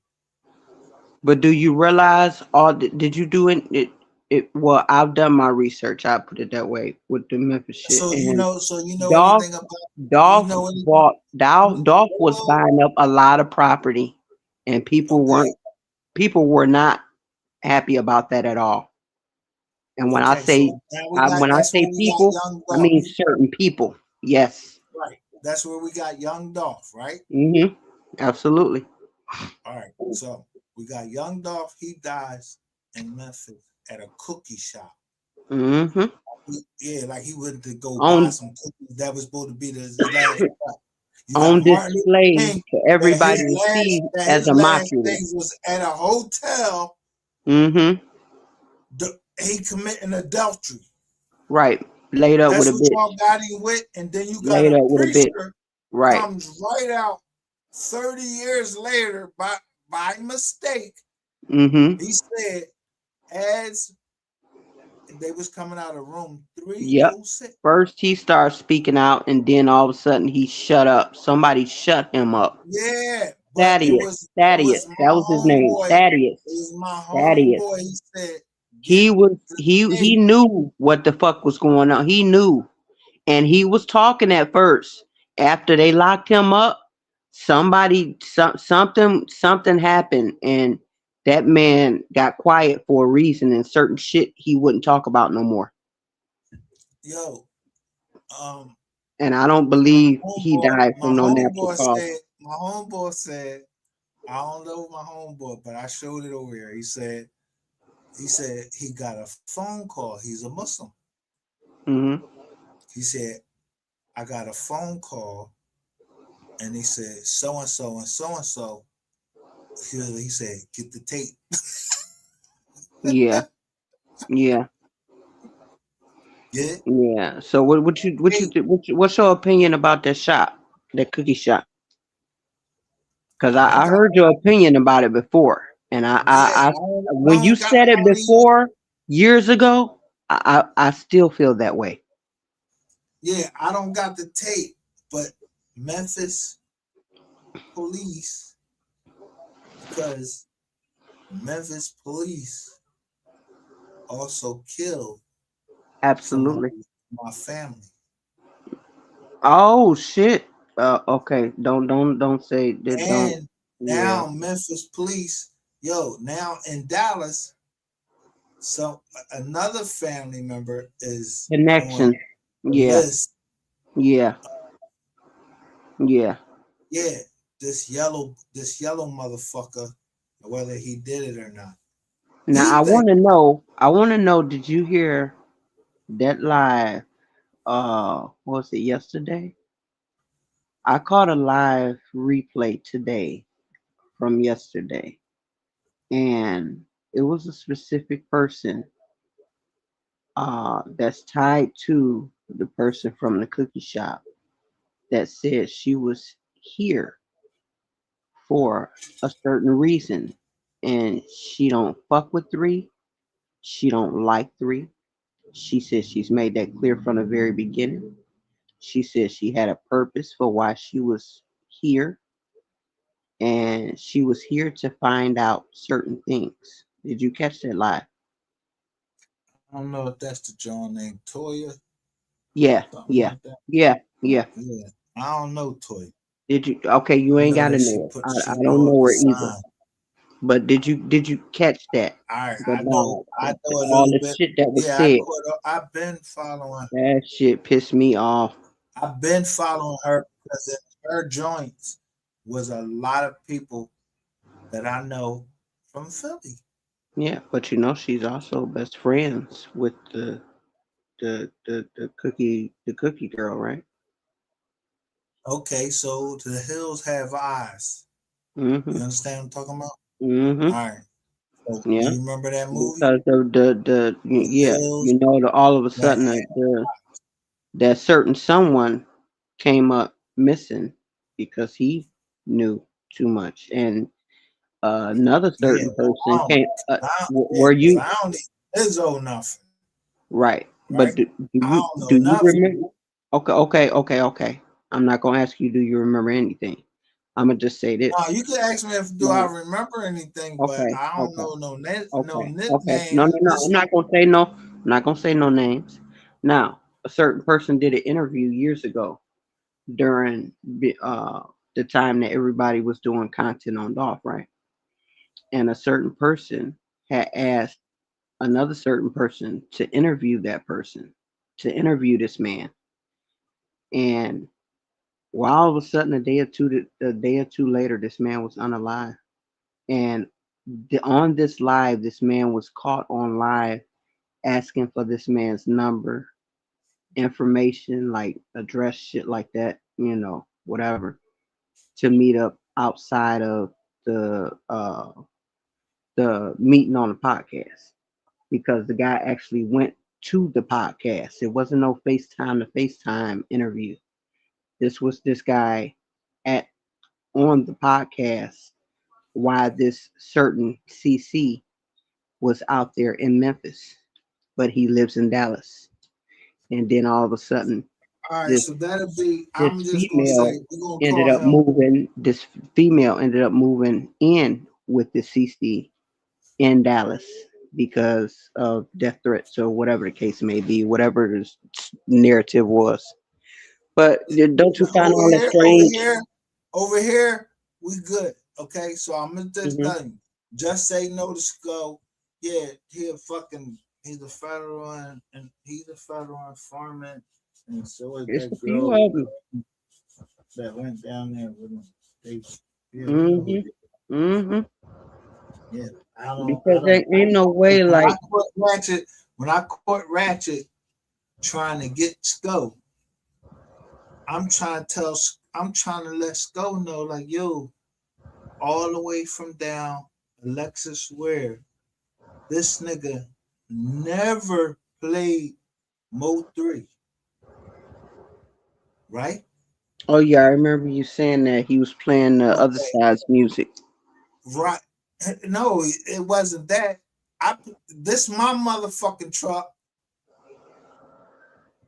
But do you realize did you do it? Well, I've done my research. I put it that way with the Memphis shit. And So you know Dolph anything about you Dolph know anything? bought Dolph was Well, buying up a lot of property, and okay, people were not happy about that at all. And okay. So now we got when I that's where say we got people, young I mean Dolph. certain people. Yes. Right. That's where we got young Dolph, right? Mm-hmm. Absolutely. All right. So we got young Dolph, he dies in Memphis at a cookie shop. Mm-hmm. Yeah, like he went to go buy On some cookies that was supposed to be his last spot. You got on Martin Luther display King for everybody to see as his a last mockery. days was at a hotel. Mm-hmm. He committing adultery. Right. Laid up with That's a what y'all bitch. got him with, and then you got Laid a up with a bitch. preacher Right. comes right out 30 years later by mistake. Mm-hmm. He said as they was coming out of room Yep. 306. First he starts speaking out, and then all of a sudden he shut up. Somebody shut him up. Yeah, but Thaddeus. it Thaddeus. was That my was his name. homeboy. It Thaddeus. was my Thaddeus. homeboy. He said, "Get He was the he tape." knew what the fuck was going on. He knew. And he was talking at first. After they locked him up, something happened, and that man got quiet for a reason, and certain shit he wouldn't talk about no more. Yo, um, And I don't believe he homeboy, died from no natural cause. my homeboy said, I don't know my homeboy, but I showed it over here. He said he got a phone call. He's a Muslim. Hmm. He said, I got a phone call, and he said, so and so and so and so. He said, get the tape. Yeah, yeah, Get yeah. So tape. what's your opinion about that shot, that cookie shot? Because I don't I got heard your opinion about it before, and yeah, I when you don't got said it no need. before years ago, I still feel that way. Yeah, I don't got the tape, but Memphis police, because Memphis police also killed somebody Absolutely. in my family. Oh shit. Okay. Don't say that. Don't. And Yeah. now Memphis police, now in Dallas, so another family member is on Connection. the Yeah. list. Yeah. Yeah. Yeah, this yellow motherfucker, whether he did it or not. Now He I think want to know. I want to know. Did you hear that live? What was it yesterday? I caught a live replay today from yesterday, and it was a specific person that's tied to the person from the cookie shop that said she was here for a certain reason, and she don't fuck with three, she don't like three. She says she's made that clear from the very beginning. She says she had a purpose for why she was here, and she was here to find out certain things. Did you catch that live? I don't know if that's the John named Toya, Yeah, something yeah, like that. yeah, yeah. Yeah, I don't know Toya. Did you? Okay, you I ain't know gotta that know it. I she don't know know the her either. sign. But did you catch that? The I live, know a all little the bit. shit that was Yeah, said. I've been following. That shit pissed me off. I've been following her because in her joints was a lot of people that I know from Philly. Yeah, but she's also best friends with the cookie girl, right? Okay, so the hills have eyes. Mm-hmm. You understand what I'm talking about? Mm-hmm. All right. So Yeah. you remember that movie? Because The yeah, hills all of a that sudden have that certain someone came up missing because he knew too much, and another yeah, certain person came. yeah, Were because you I don't even Izzo nothing, right? But right? do I you don't know do you nothing. remember? Okay. I'm not gonna ask you. Do you remember anything? I'm gonna just say this. No, you could ask me if do I No. remember anything, but Okay. I don't Okay. know no Okay. No, nicknames. no, no. I'm This not gonna say no. I'm not gonna say no names. Now, a certain person did an interview years ago during the time that everybody was doing content on Dolph, right? And a certain person had asked another certain person to interview that person, to interview this man. And while all of a sudden, a day or two later, this man was unalive. And on this live, this man was caught on live asking for this man's number, information, like address, shit like that, whatever, to meet up outside of the meeting on the podcast, because the guy actually went to the podcast. It wasn't no FaceTime to FaceTime interview. This was this guy at on the podcast why this certain CC was out there in Memphis, but he lives in Dallas. And then all of a sudden, All right, this so that'll be. this I'm just gonna female say we're gonna ended call up him. moving. This female ended up moving in with the CC in Dallas because of death threats or whatever the case may be, whatever the narrative was. But don't you find Over all that here, over strange? here, over here, we good. Okay, so I'm gonna just Hmm. tell you. Just say no to Skull. Yeah, he's a federal and he's a federal informant, and so is It's that a few girl of them. that went down there with him. They, yeah, we know who. Hmm. Hmm. Yeah, I Because don't. there ain't no way, When I like, caught Ratchet, when I caught Ratchet trying to get Skull, I'm trying to let Skull know, like, yo, all the way from down Alexis Ware, this nigga never played Mo3, right? oh yeah, I remember you saying that he was playing the other Okay, side's music. right. No, it wasn't that. This my motherfucking truck.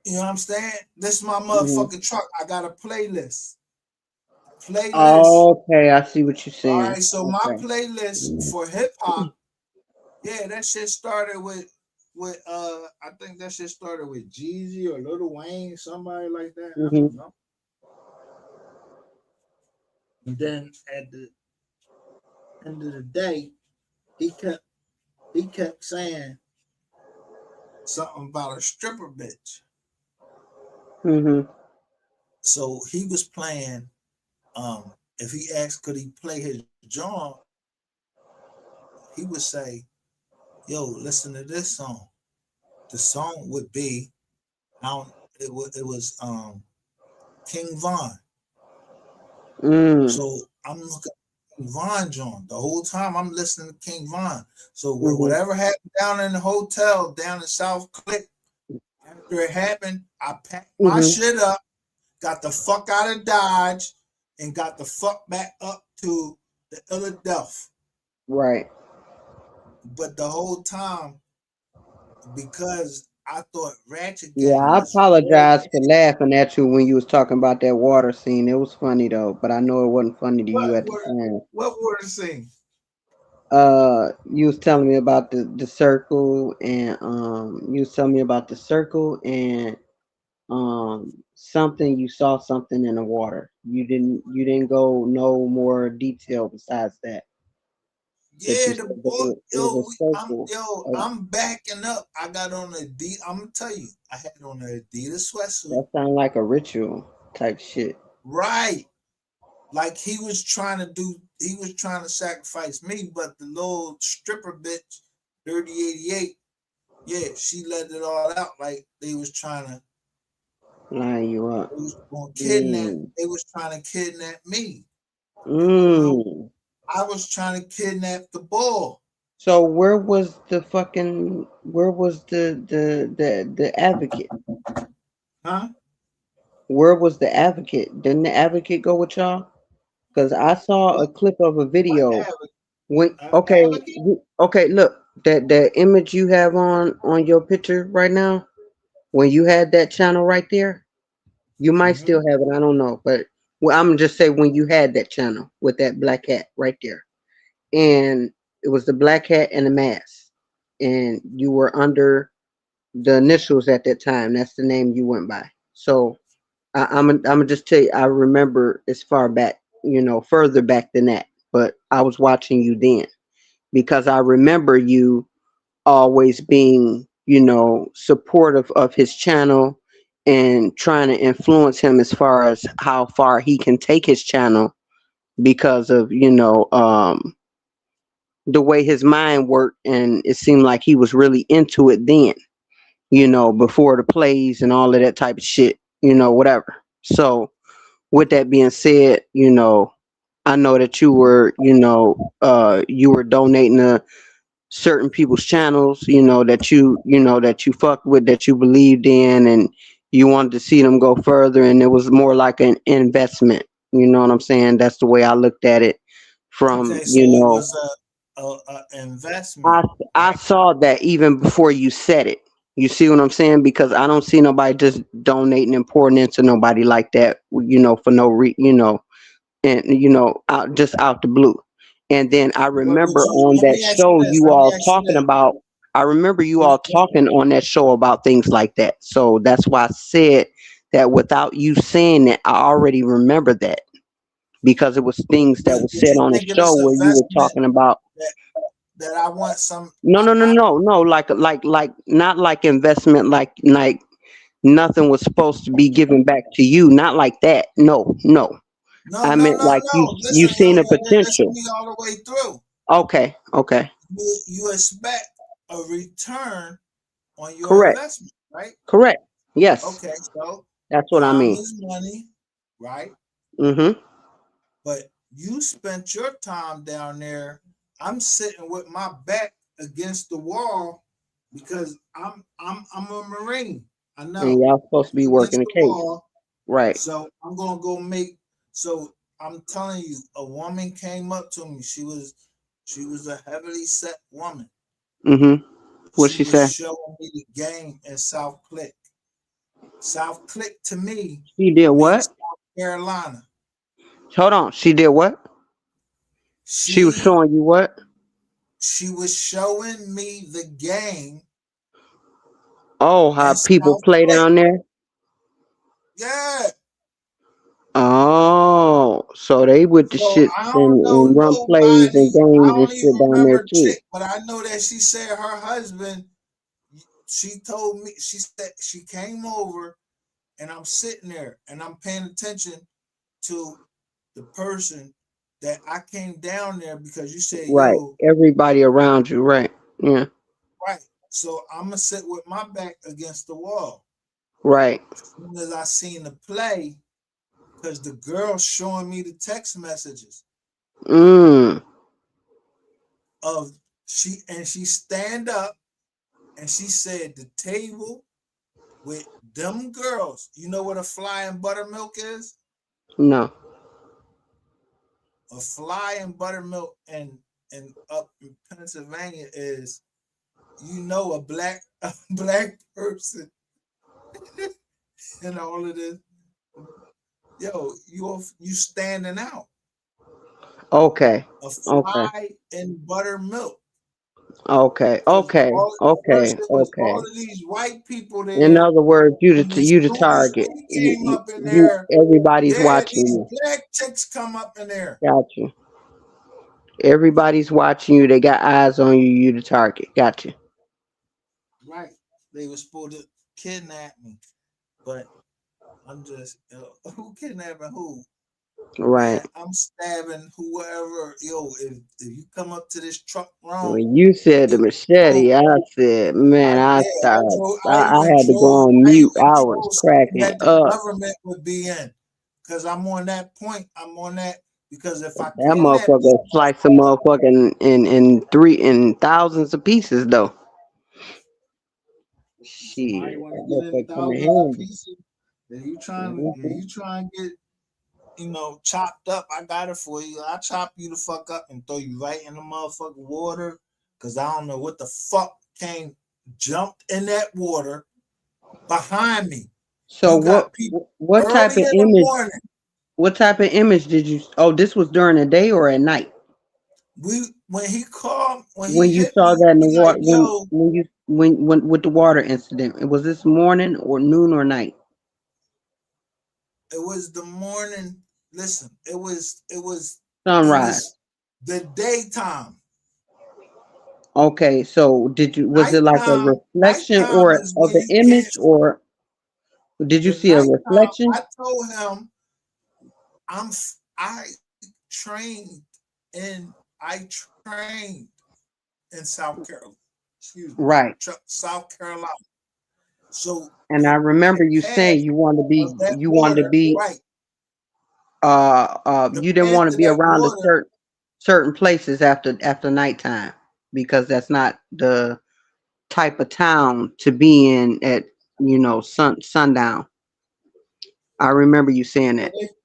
You know what I'm saying? This my Hmm. motherfucking truck. I got a playlist. Playlist. Okay, I see what you're All saying. right, so my Okay. playlist for hip hop, yeah, that shit started with I think that shit started with Jeezy or Lil Wayne, somebody like that. I Hmm. don't know. And then at the end of the day, he kept he kept saying something about a stripper bitch. Hmm. So he was playing. If he asked could he play his drum, he would say, "Yo, listen to this song." The song would be, I don't, it was King Von. Mm. So I'm looking at King Von John the whole time. I'm listening to King Von. So Hmm. whatever happened down in the hotel down in South Click, after it happened, I packed my Hmm. shit up, got the fuck out of Dodge, and got the fuck back up to the Philadelphia. Right. But the whole time, because I thought Ratchet Yeah, Gang I was very apologize for laughing at you when you was talking about that water scene. It was funny though, but I know it wasn't funny to what you at the were time. what were the scene? You was telling me about the circle, and you was telling me about the circle and something you saw something in the water. You didn't go no more detail besides that. But Yeah, you the said that book, it was a I'm circle. I'm backing up. I got on a D. I'm gonna tell you, I had on an Adidas sweatsuit. That sounded like a ritual type shit. Right, like he was trying to sacrifice me, but the little stripper bitch, 3088, yeah, she let it all out. Like Line you up. they was going to kidnap. Mm. They was trying to kidnap me, and Mm. I was trying to kidnap the ball, So where was the advocate? huh? Where was the advocate? Didn't the advocate go with y'all? Because I saw What a clip of a what video when advocate? okay, look, that image you have on your picture right now, when you had that channel right there, you might still Mm-hmm. have it, I don't know. But well, I'm just say when you had that channel with that black hat right there. And it was the black hat and the mask. And you were under the initials at that time. That's the name you went by. So I'm gonna just tell you, I remember as far back, further back than that. But I was watching you then because I remember you always being, supportive of his channel and trying to influence him as far as how far he can take his channel because of, the way his mind worked, and it seemed like he was really into it then, before the plays and all of that type of shit, whatever. So with that being said, I know that you were donating certain people's channels, that you fucked with, that you believed in, and you wanted to see them go further, and it was more like an investment. You know what I'm saying? That's the way I looked at it. From Okay, so it was a investment, I I right? saw that even before you said it. You see what I'm saying? Because I don't see nobody just donating and pouring into nobody like that. For no and out the blue. And then I But would remember you? on Let that me ask you show this. you Let me all ask you talking this. about. I remember you What, all talking on that show about things like that. So that's why I said that without you saying it, I already remember that because it was things that was would said you on the think of show this where you were investment talking about. that I want some? No, no, no, no, no. Like not like investment. Like nothing was supposed to be given back to you. Not like that. No, no. No, I no, meant no, like no. you Listen, seen a listen potential. to me all the way through. Okay, okay. You expect a return on your Correct, investment, right? correct. Yes, Okay, so that's what I time mean. is money, right? Mm-hmm. But you spent your time down there. I'm sitting with my back against the wall because I'm a Marine. I And know y'all supposed to be against working a the case. wall. Right. So I'm gonna go make. So I'm telling you, a woman came up to me. She was a heavily set woman. Mm-hmm. What She she was say? showing me the game in South Click. South Click to me She did means what? South Carolina. Hold on. She did what? She was She showing you what? she was showing me the game Oh, how in people South play Click. down there? Yeah. Oh, so they with the So shits I don't know and run plays and nobody. I games and don't shit even down there remember too. chick, but I know that she said her husband. She told me she said she came over and I'm sitting there and I'm paying attention to the person that I came down there because you said, Right. yo, Everybody around you. Right. Yeah. right. So I'm gonna sit with my back against the wall. Right. As soon as I seen the play, because the girl showing me the text messages Mm. of she stand up and she said the table with them girls. You know what a flying buttermilk is? No. A flying buttermilk and up in Pennsylvania is a black a black person and all of this. Yo, you standing out. Okay. A Okay. fly in buttermilk. Okay. Because Okay. all first Okay. it was Okay. all of these white people In there, other words, and as you the soon as target. we came up in You there, everybody's yeah, watching these you. black chicks come up in there. Got you. Everybody's watching you. They got eyes on you. You the target. Got you. Right. They were supposed to kidnap me. But I'm just who kidnapping who? Right. Man, I'm stabbing whoever. Yo, if you come up to this truck wrong, When you said the if machete, I said, man, I I started. drove. I had to go on I mute. even I was drove something cracking that the up. government would be in, because I'm on that point. I'm on that because if I That kidnap motherfucker these sliced a motherfuckers, motherfucking in thousands of pieces though. somebody Shit, want to that get in motherfucker come in thousands of handy. pieces. Then you trying, Mhm. to get chopped up. I got it for you. I chop you the fuck up and throw you right in the motherfucking water. Cause I don't know what the fuck jumped in that water behind me. So You got people what type early of in the image? morning. What type of image did you? Oh, this was during the day or at night When he when you hit saw me, that in the he like, water yo, when with the water incident. Was this morning or noon or night? it was the morning. Listen, it Sunrise. was the daytime. Okay, so was it like a reflection Nighttime or is of when the you image, can't. or did you The see a nighttime, reflection? I told him I trained in I trained in South Carolina. Excuse me, Right. South Carolina. So And I the remember you saying path of that you wanted to water, be right? The you didn't path want to of be that around a water, certain places after nighttime. because that's not the type of town to be in at sundown. I remember you saying Yeah,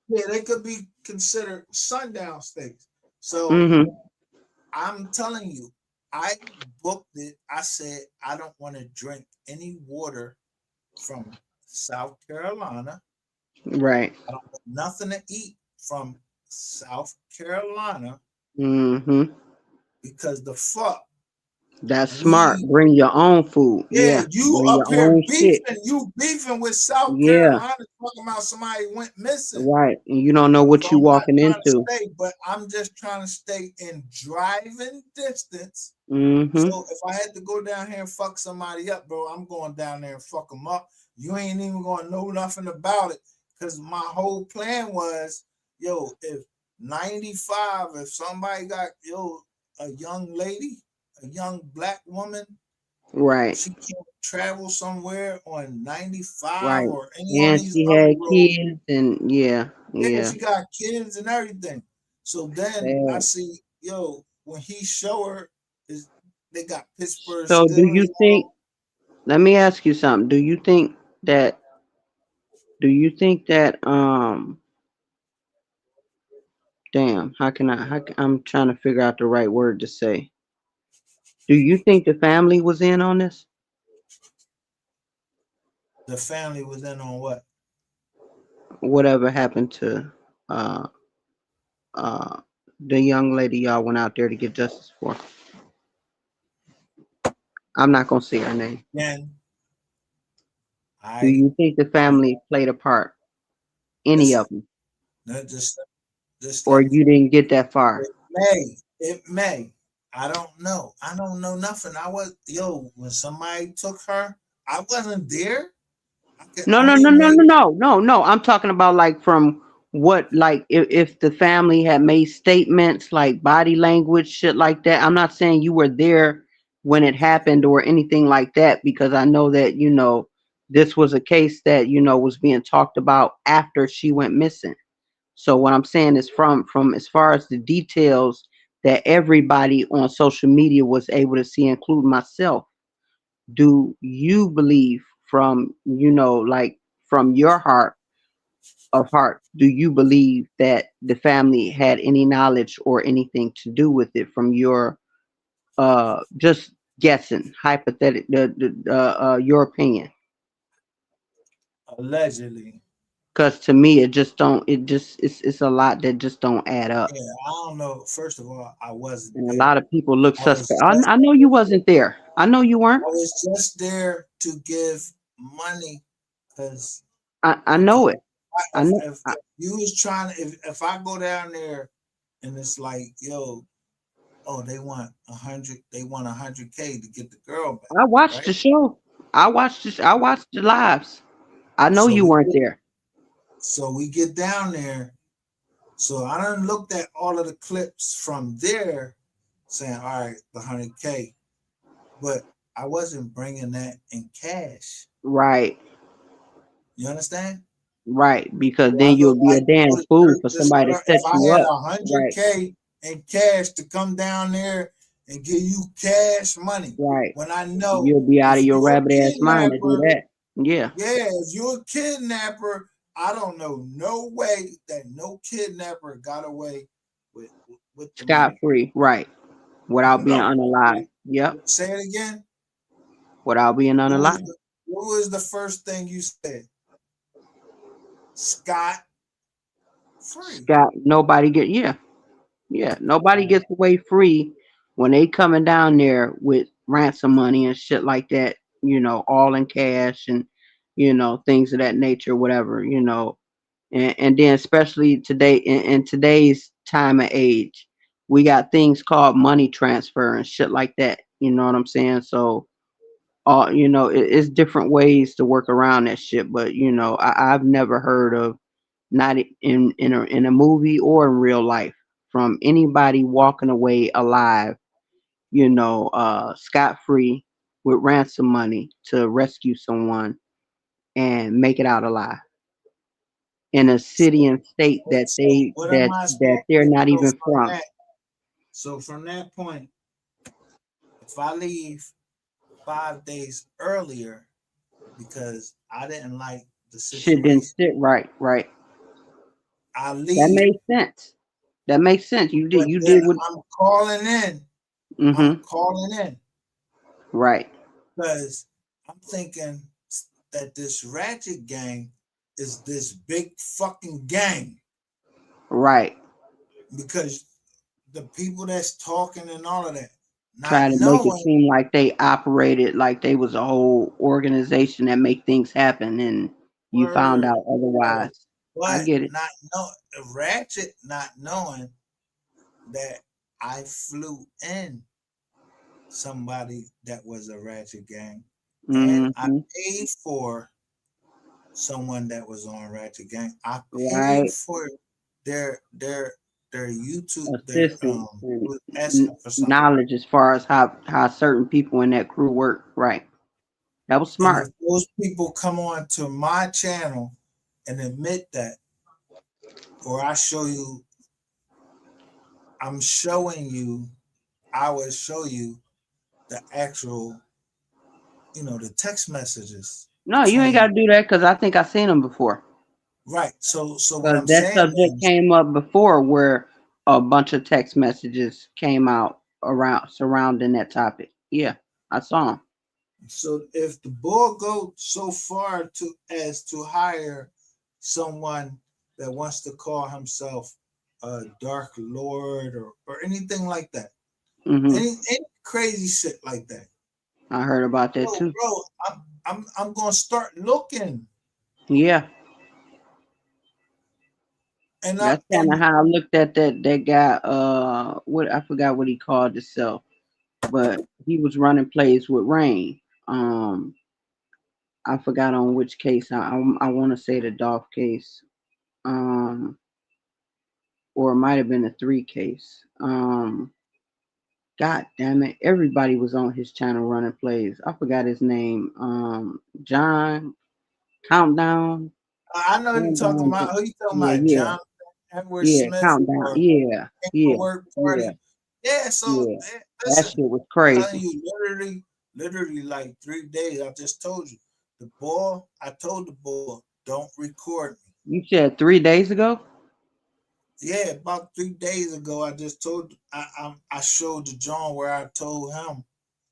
that. they could be considered sundown states. So Hmm. I'm telling you, I booked it. I said I don't want to drink any water from South Carolina. Right. I don't want nothing to eat from South Carolina Hmm. because the fuck That's smart. we Bring your own food. yeah, Yeah. you Bring up your here own shit. beefing, you beefing with South Yeah. Carolina, talking about somebody went missing. Right. And you don't know So what you I'm not walking trying to into. stay, but I'm just trying to stay in driving distance. Hmm. So if I had to go down here and fuck somebody up, bro, I'm going down there and fuck them up. You ain't even gonna know nothing about it. Cause my whole plan was, yo, if 95, if somebody got a young lady, a young black woman, Right. she can't travel somewhere on 95 Right. or any on And these she other had roads. kids, and yeah, Yeah, yeah. she got kids and everything. So then I Sad. see, when he show her, is they got Pittsburgh So do Steelers you think? on. Let me ask you something. That? Do you think that? Damn. How can I? I'm trying to figure out the right word to say. Do you think the family was in on this? The family was in on what? Whatever happened to uh uh the young lady y'all went out there to get justice for? I'm not gonna say her name. Then Do I you think the don't family played a part? Any listen. of them, No, just or let me. you didn't get that far? It may. It may. I don't know. I don't know nothing. I was when somebody took her, I wasn't there. I can No, no, only no, no, make no, no, no, no. I'm talking about like from what, like if the family had made statements like body language, shit like that. I'm not saying you were there when it happened or anything like that, because I know that, this was a case that, was being talked about after she went missing. So what I'm saying is from as far as the details that everybody on social media was able to see, including myself, do you believe from like from your heart of heart, do you believe that the family had any knowledge or anything to do with it, from your just guessing, hypothetical, your opinion? allegedly. Because to me it just don't, it's a lot that just don't add up, Yeah, I don't know. First of all, I wasn't and a there. lot of people look I was suspect. just I know you wasn't there. I know you weren't. I was just there to give money because I okay, know it. I know. if you was trying to if I go down there and it's like oh they want 100K to get the girl back, I watched right? the show. I watched the lives. I know So you we weren't get there. down there. So I done looked at all of the clips from there, saying all right, the 100K, but I wasn't bringing that in cash. Right, You understand? right. Because So I then look you'll be a like, damn the fool church, for this somebody to girl, if set I you had up. a hundred Right, K in cash to come down there and give you cash money, right. when I know You'll be out if of your you're rabbit a ass mind to do kidnapper, that. Yeah, yeah, if you're a kidnapper, I don't know no way that no kidnapper got away with the scot money. free. Right, without being No. unalive. Yep, Say it again. without being What was unalive. the, what was the first thing you said? Scott free. Scott. Nobody get. Yeah, yeah. Nobody gets away free when they coming down there with ransom money and shit like that. All in cash, and things of that nature. Whatever. And then especially today, in today's time and age, we got things called money transfer and shit like that. You know what I'm saying? So it's different ways to work around that shit. But I've never heard of, not in a movie or in real life, from anybody walking away alive, scot free, with ransom money to rescue someone and make it out alive in a city So, and state that so what am I that supposed they're to? not So even from from. that, so from that point, If I leave 5 days earlier because I didn't like the Shit didn't situation, sit right. Right. I That leave. makes sense. That makes sense. You did. But You then did what. I'm calling in. I'm Mm-hmm. calling in Right. because I'm thinking that this ratchet gang is this big fucking gang Right. because the people that's talking and all of that, not Try to make it knowing. seem like they operated like they was a whole organization that make things happen, and you found Word, out word. otherwise. I But get it. not know ratchet, not knowing that I flew in somebody that was a ratchet gang, and I Mm-hmm. paid for someone that was on ratchet gang. I paid Right. for their their their YouTube. Their Assistance and was asking for something, knowledge as far as how certain people in that crew work. Right. That was and if smart. those people come on to my channel and admit that, or I show you, I'm showing you, I will show you the actual, the text messages No, you ain't got between. to do that because I think I seen them before. Right. So what Because I'm that saying subject is, came up before where a bunch of text messages came out around surrounding that topic. Yeah, I saw them. so if the bull goes so far to as to hire someone that wants to call himself a dark lord or anything like that, Hmm. any crazy shit like that, I heard about that bro, too. bro, I'm gonna start looking, Yeah, and I that's kind of and how I looked at that guy. What I forgot what he called himself, but he was running plays with Rain. I forgot on which case. I want to say the Dolph case. Um, or it might have been the 3 case. God damn it. Everybody was on his channel running plays. I forgot his name. John Countdown. I know you talking Countdown. about who you talking Yeah, about, yeah. John Edward Yeah, Smith Countdown. or Yeah. Yeah. Paperwork Yeah. Party. Yeah, so Yeah. That listen, shit was I'm telling crazy. you, literally like 3 days. I just told you, I told the boy, don't record me. You said 3 days ago? Yeah, about 3 days ago, I just told I showed the John where I told him,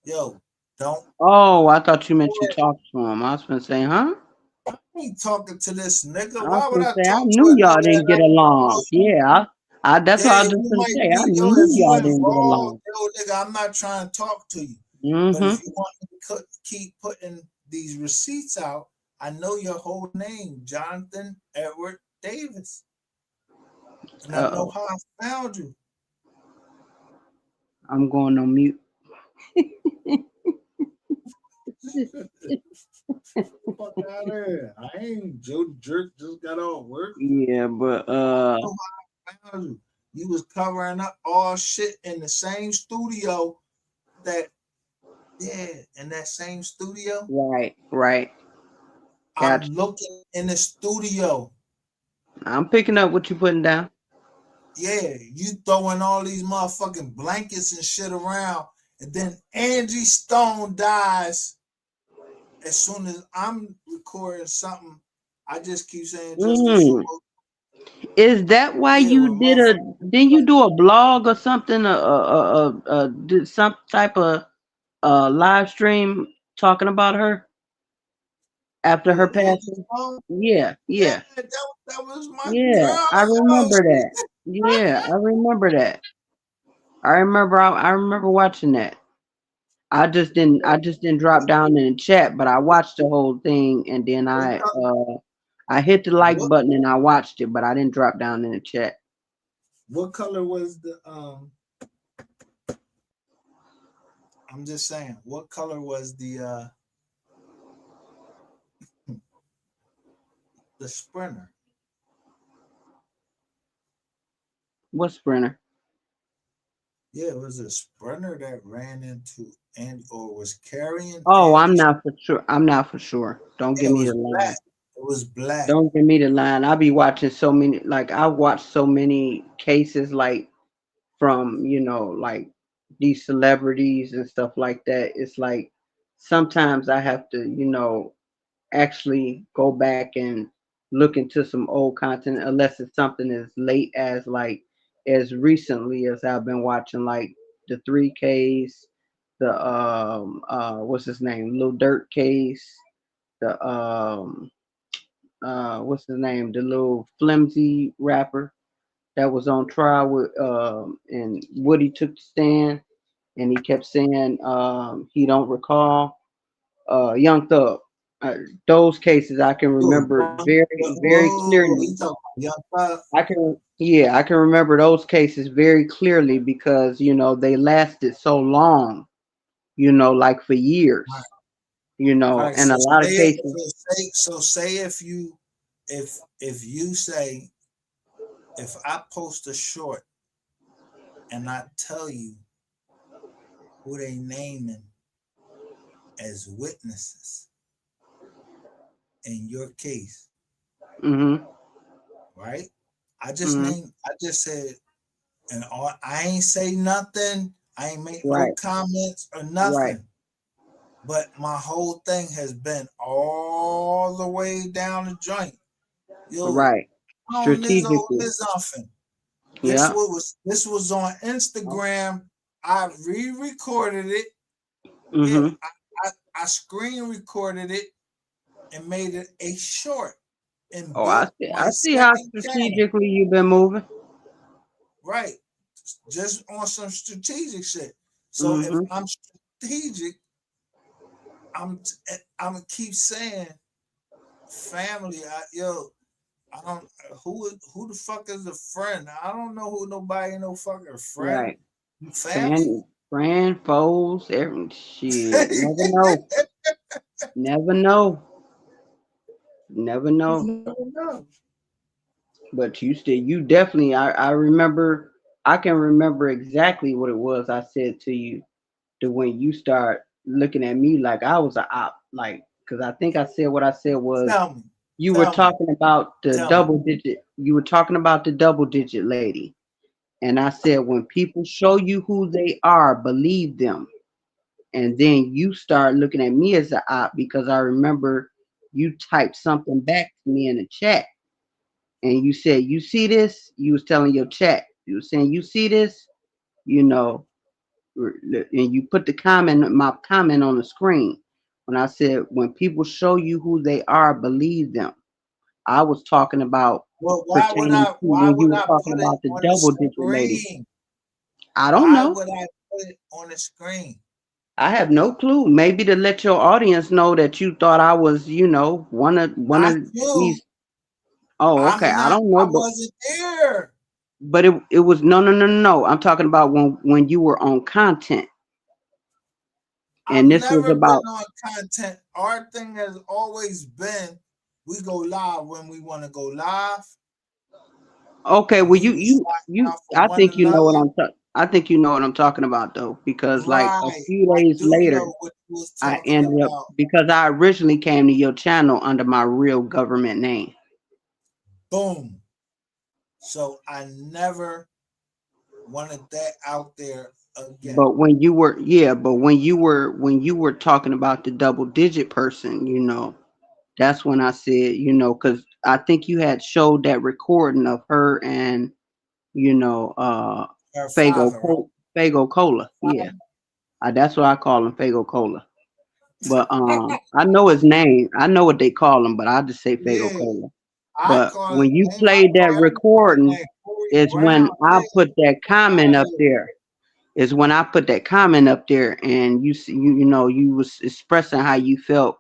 yo, don't Oh, I thought you meant you record. talked to him. I was gonna say, huh? I ain't talking to this nigga. I was Why would gonna I say I talk to knew a y'all nigga didn't that get I don't know? along. Yeah, I that's what Yeah, I was just you gonna might say. I be, yo, knew if you y'all didn't get involved, along. yo, nigga, I'm not trying to talk to you. But Mm-hmm. if you want me to keep putting these receipts out, I know your whole name, Jonathan Edward Davis. And I know Uh-oh. how I found you. I'm going on mute. Fuck out of here. I ain't Joe Jerk, just got off work. Yeah, but I know how I found you. You was covering up all shit in the same studio that, yeah, in that same studio. right. I'm Gotcha. looking in the studio. I'm picking up what you putting down. Yeah, you throwing all these motherfucking blankets and shit around, and then Angie Stone dies as soon as I'm recording something. I just keep saying just to show. Mm. Is that why Yeah, you when did a? motherfuckers Didn't you like, do a blog or something? Did some type of live stream talking about her after her who, Angie passing? Stone? Yeah, Yeah, yeah, that was my yeah. girl. I Yo, remember that. Yeah, I remember that. I remember. I remember watching that. I just didn't. I just didn't drop down in the chat, but I watched the whole thing, and then what color? I hit the like What, button and I watched it, but I didn't drop down in the chat. what color was the I'm just saying, what color was the Sprinter? What Sprinter? Yeah, it was a Sprinter that ran into and or was carrying Oh, I'm Angie. not for sure. I'm not for sure. Don't Yeah, give it me was the black. line. It was black. Don't give me the line. I'll be watching so many. Like I watched so many cases, like from like these celebrities and stuff like that, it's like sometimes I have to, actually go back and look into some old content unless it's something as late as like as recently as I've been watching like the 3Ks, the what's his name? Lil Dirt case, the what's his name? The little flimsy rapper that was on trial with and Woody took the stand and he kept saying he don't recall Young Thug. Those cases I can remember very, very Whoa, clearly. he talking about Young Thug. I can remember those cases very clearly because they lasted so long, like for years, All right, and so a lot say of it. cases. So say if you say if I post a short and I tell you who they naming as witnesses in your case, Mhm. right? Mhm. I just said, and all, I ain't say nothing. I ain't make no Right. comments or Right. nothing. But my whole thing has been all the way down the joint. Yo, Right. Ms. O, Strategically. Ms. Uffin. Yeah. This was on Instagram. I re-recorded it. Yeah, Mhm. I screen recorded it and made it a short and Oh, built my I see how second channel. strategically you've been moving. Right. Just on some strategic shit. So if Mhm. I'm strategic, I'm I'm gonna keep saying family. I don't who the fuck is a friend? I don't know who nobody no fucking friend. Right. Family. Friend, foes, every shit. Never know. Never know. Never know. You never know. But you definitely I remember I can remember exactly what it was I said to you to when you start looking at me like I was a op, like because I think I said what I said was Tell me. you were Tell me. talking about the Tell me. double digit. You were talking about the double digit lady. And I said, when people show you who they are, believe them. And then you start looking at me as an op because I remember you typed something back to me in the chat. And you said, you see this? You was telling your chat. You were saying, you see this? You know, and you put my comment on the screen. When I said, when people show you who they are, believe them. I was talking about Well, pertaining to why when you would were I talking put it about the on the double digit lady. screen? I don't Why know. would I put it on the screen? I have no clue. Maybe to let your audience know that you thought I was, one Not of you. these. Oh, okay. I'm I not don't know, I wasn't there. but it was no, no, no, no, no. I'm talking about when you were on content, I've and this was never been about. on content. Our thing has always been we go live when we want to go live Okay, and well, we was shouting out for I one think you know what another. I think you know what I'm talking about though, because like a Right. few I days do later, know what you was I talking ended up about. because I originally came to your channel under my real government name. Boom. So I never wanted that out there again. But when you were talking about the double digit person, that's when I said, because I think you had showed that recording of her and you know, uh Her father, right? Fago Cola. Yeah. Father? That's what I call him, Fago Cola. But I know his name. I know what they call him, but I just say Fago Yeah. Cola. I But call his when you name. I played call that everybody recording, name. Corey is when Brown. I Yeah. put that comment Out up here. there. Is when I put that comment up there, and you see, you was expressing how you felt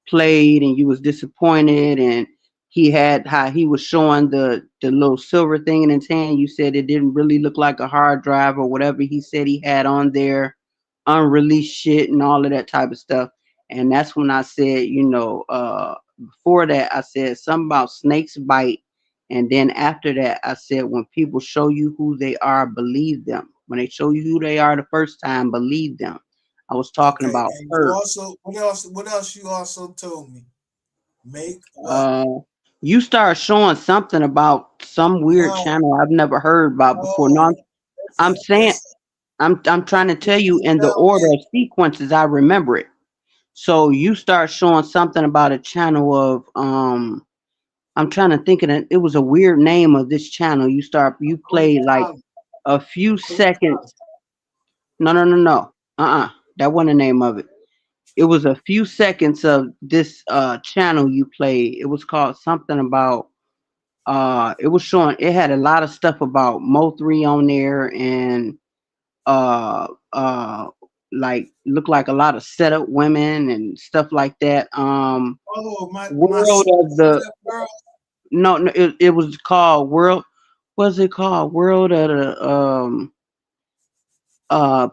played, and you was disappointed, and he had how he was showing the little silver thing in his hand. You said it didn't really look like a hard drive or whatever he said he had on there, unreleased shit and all of that type of stuff. And that's when I said, before that I said something about snakes bite. And then after that, I said, when people show you who they are, believe them. When they show you who they are the first time, believe them. I was talking Okay. about And you her. also what else you also told me? Make what? Uh, you start showing something about some weird No, channel I've never heard about before. No, no. I'm Listen, saying listen. I'm trying to tell you in the Tell order me. of sequences I remember it. So you start showing something about a channel of I'm trying to think of it. It was a weird name of this channel. You played like Hotel. a few Hotel. seconds. No. That wasn't the name of it. It was a few seconds of this channel you played. It was called something about it was showing it had a lot of stuff about Mo3 on there and uh uh like looked like a lot of setup women and stuff like that. Oh, my World of the girl. no, it was called World. What's it called? World of the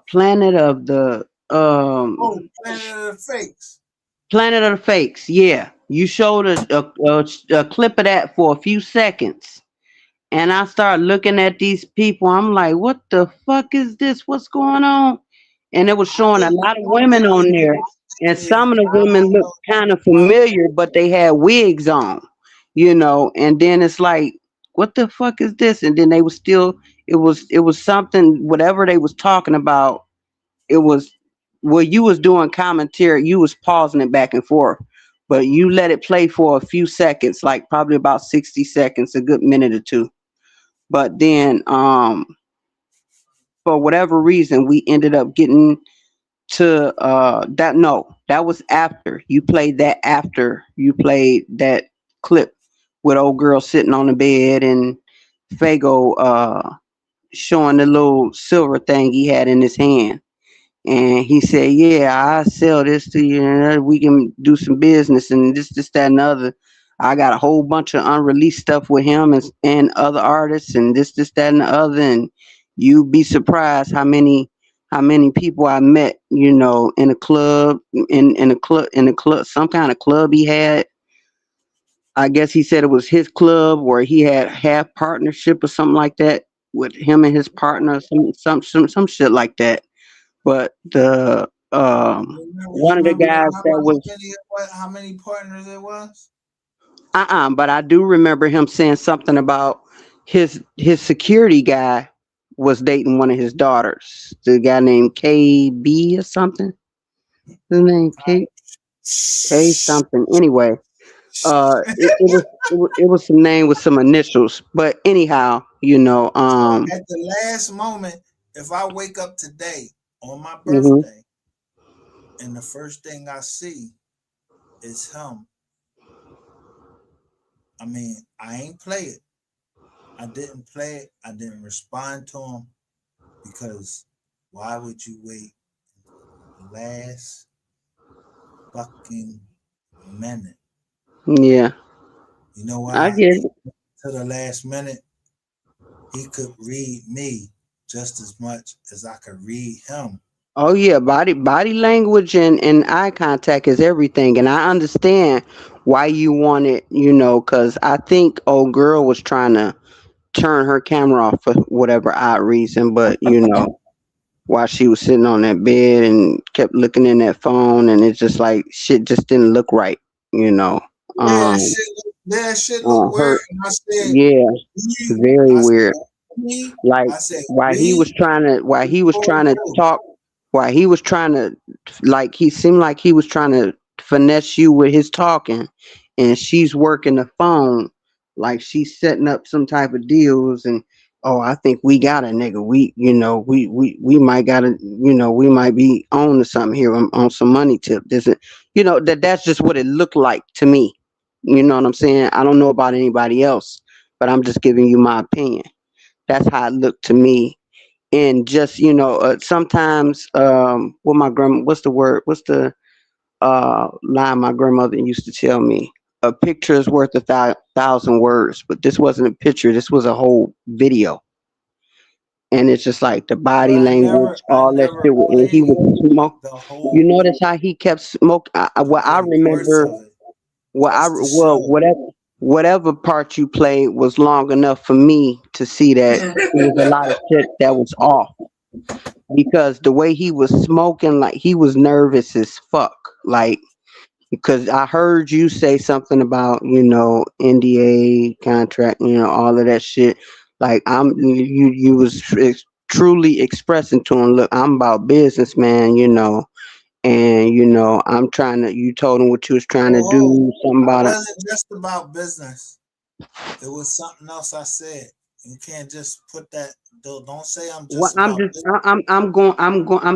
Planet of the Oh, Planet of the Fakes. Planet of the Fakes. Yeah, you showed a clip of that for a few seconds, and I started looking at these people. I'm like, what the fuck is this? What's going on? And it was I showing a didn't lot of know women on there, and some of the I women don't looked know. kind of Well, familiar, but they had wigs on, And then it's like, what the fuck is this? And then they was still, it was something, whatever they was talking about. It was well, you was doing commentary, you was pausing it back and forth, but you let it play for a few seconds, like probably about 60 seconds, a good minute or two. But then for whatever reason we ended up getting to that no that was after you played that, after you played that clip with old girl sitting on the bed and Fago showing the little silver thing he had in his hand. And he said, "Yeah, I sell this to you, and we can do some business, and this, that, and the other. I got a whole bunch of unreleased stuff with him and other artists, and this, that, and the other. And you'd be surprised how many people I met, in a club, in a club, some kind of club he had. I guess he said it was his club, or he had half partnership or something like that with him and his partner, some shit like that. But the you one of the remember guys that was how many partners it was? but I do remember him saying something about his security guy was dating one of his daughters. The guy named KB or something. His name K something. Anyway, it was some name with some initials. But anyhow, So at the last moment, if I wake up today on my mhm. birthday and the first thing I see is him, I mean, I ain't play it. I didn't play it. I didn't respond to him because why would you wait the last fucking minute? Yeah, You know I why? get it. To the last minute, he could read me just as much as I could read him. Oh yeah, body language and eye contact is everything, and I understand why you want it, because I think old girl was trying to turn her camera off for whatever odd reason, but while she was sitting on that bed and kept looking in that phone, and it's just like shit just didn't look right, you know. Yeah, Um, that shit look weird. her, And I said, yeah, we, very I said, weird. we, Like I said, while he was we, trying to while he was for trying to you. talk while he was trying to like he seemed like he was trying to finesse you with his talking, and she's working the phone like she's setting up some type of deals. And oh, I think we got a nigga, we might got a, we might be on to something here on some money tip. This is, that's just what it looked like to me. You know what I'm saying? I don't know about anybody else, but I'm just giving you my opinion. That's how it looked to me. And just, sometimes, what my grandma, what's the word? What's the line my grandmother used to tell me? A picture is worth a thousand words, but this wasn't a picture. This was a whole video. And it's just like the But body language, I all that never shit. And he played would smoke. the You whole notice how he kept smoke. What I parts remember, of it, just to show. whatever part you played was long enough for me to see that it was a lot of shit that was off, because the way he was smoking, like he was nervous as fuck. Like, because I heard you say something about, NDA contract, all of that shit. Like you was truly expressing to him, look, I'm about business, man, and I'm trying to. You told him what you was trying to Oh, do, something I about it. wasn't just about business. It was something else I said. You can't just put that. Don't say I'm Well, just about business.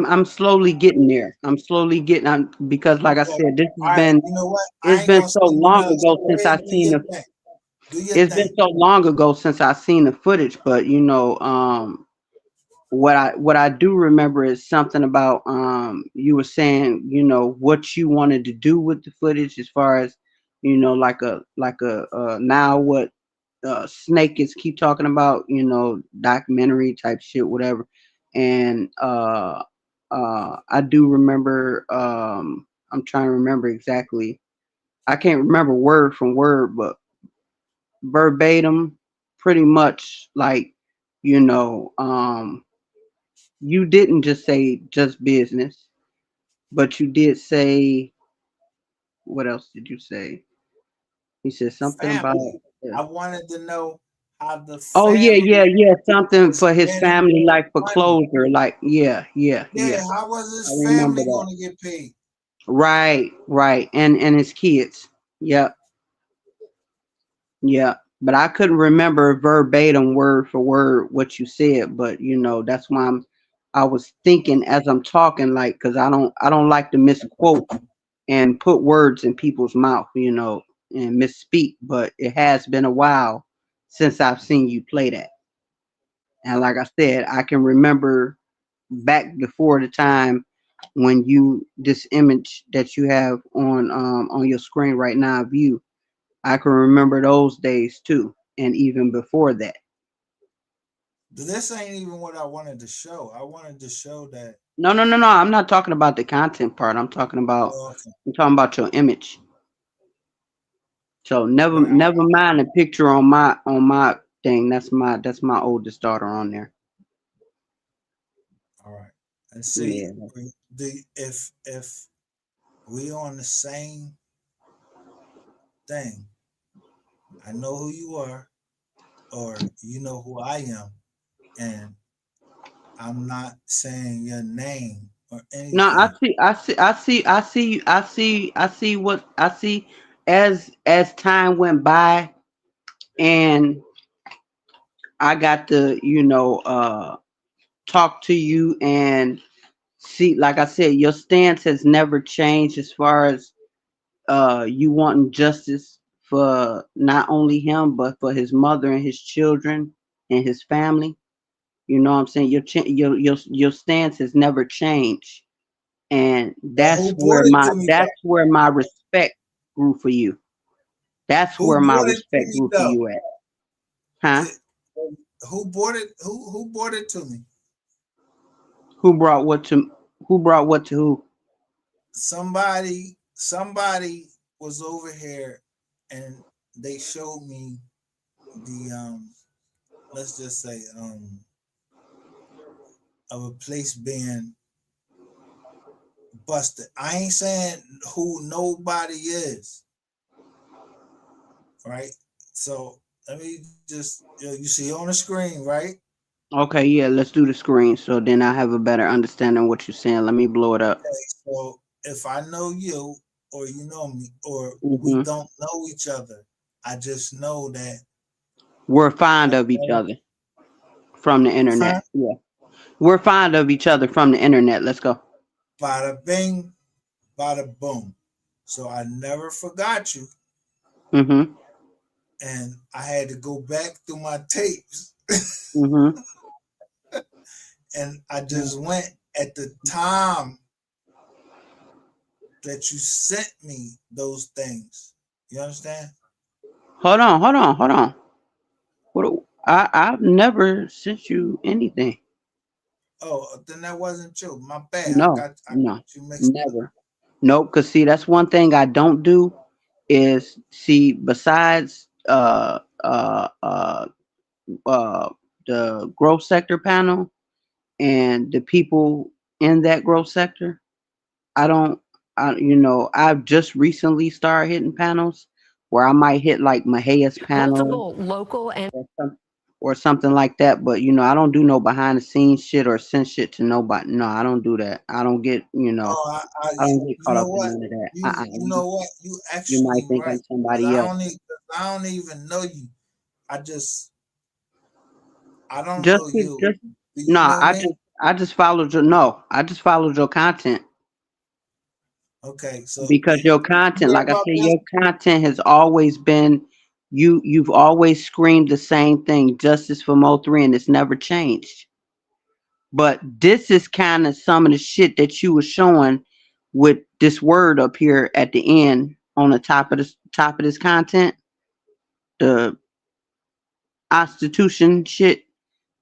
I'm slowly getting there. I'm slowly getting. Because, like I Okay. said, this has All right. been. You know what? I It's ain't been gonna say so long nothing. ago Go since ahead I and do seen your the. thing. Do your It's been thing. so long ago since I seen the footage, but what I do remember is something about you were saying what you wanted to do with the footage as far as like a now what Snake is keep talking about, documentary type shit, whatever. And I do remember. I'm trying to remember exactly. I can't remember word from word, but verbatim, pretty much like you know. You didn't just say just business, but you did say what else did you say? You said something about. Family. I wanted to know how the Oh yeah, family yeah, yeah. Something was for his spending family, like for money. closure. Like, yeah, yeah, Yeah, yeah. how was I his remember family that. going to get paid? Right, right. And his kids. Yep, yeah. But I couldn't remember verbatim word for word what you said. But that's why I was thinking as I'm talking, like, because I don't like to misquote and put words in people's mouth, and misspeak. But it has been a while since I've seen you play that. And like I said, I can remember back before the time when this image that you have on your screen right now, view. I can remember those days too, and even before that. This ain't even what I wanted to show. I wanted to show that. No, no, no, no. I'm not talking about the content part. Oh, okay. I'm talking about your image. So never Right. never mind the picture on my thing. That's my oldest daughter on there. All right. And see, Yeah. if we on the same thing, I know who you are, or you know who I am, and I'm not saying your name or No, I anything. see, I see, I see, I see, I see what I see as time went by, and I got to, talk to you and see, like I said, your stance has never changed as far as you wanting justice for not only him but for his mother and his children and his family. You know what I'm saying? Your stance has never changed, and But who brought it to me that's though? where my respect grew for you. That's Who where my brought it to respect me grew for though? you at, huh? It- who brought it? Who brought it to me? Who brought what to who brought what to who? Somebody was over here, and they showed me the let's just say of a place being busted. I ain't saying who nobody is, right? So let me just you see on the screen, right? Okay, yeah, let's do the screen so then I have a better understanding of what you're saying. Let me blow it up. Okay, so if I know you or you know me or we Hmm. don't know each other, I just know that We're fond of each okay, other from the huh? internet. Yeah, we're fond of each other from the internet. Let's go. Bada bing, bada boom. So I never forgot you, Mm-hmm. and I had to go back through my tapes, Mm-hmm. and I just went at the time that you sent me those things. You understand? Hold on, hold on, hold on. I've never sent you anything. Oh, then that wasn't you. My bad. No, I no, got you mixed up. never. Nope. Cause see, that's one thing I don't do is see besides uh the growth sector panel and the people in that growth sector. I don't. I've just recently started hitting panels where I might hit like Mahia's panel Multiple local and or something. or something like that. But I don't do no behind the scenes shit or send shit to nobody. No, I don't do that. I don't get I don't get You caught know up in what? none of that. You know what? You You might actually think right. I'm 'Cause somebody else. I don't even know you. I just I don't Just know you. just Do you no, know me? I just followed your no, I just followed your content Okay, so because your you content, heard like I about said, this? your content has always been you've always screamed the same thing, justice for Mo3, and it's never changed. But this is kind of some of the shit that you were showing with this word up here at the end on the top of this content, the constitution shit.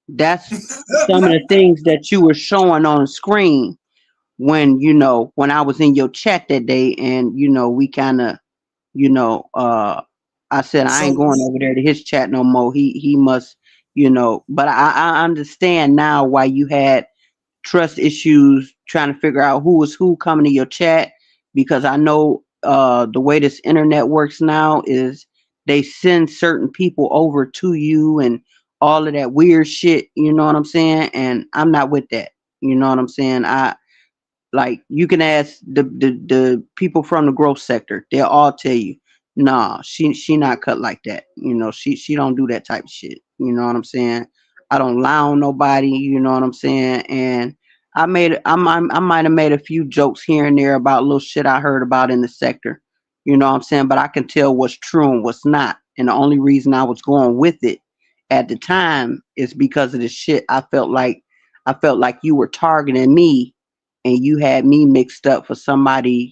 That's some of the things that you were showing on the screen when when I was in your chat that day, and we kind of you know I said I ain't So going over there to his chat no more. He must but I understand now why you had trust issues trying to figure out who was who coming to your chat, because I know the way this internet works now is they send certain people over to you and all of that weird shit, you know what I'm saying? And I'm not with that. You know what I'm saying? I like you can ask the people from the growth sector. They'll all tell you, nah, she not cut like that. She don't do that type of shit. You know what I'm saying? I don't lie on nobody. You know what I'm saying? And I might have made a few jokes here and there about little shit I heard about in the sector. You know what I'm saying? But I can tell what's true and what's not. And the only reason I was going with it at the time is because of the shit I felt like you were targeting me and you had me mixed up for somebody,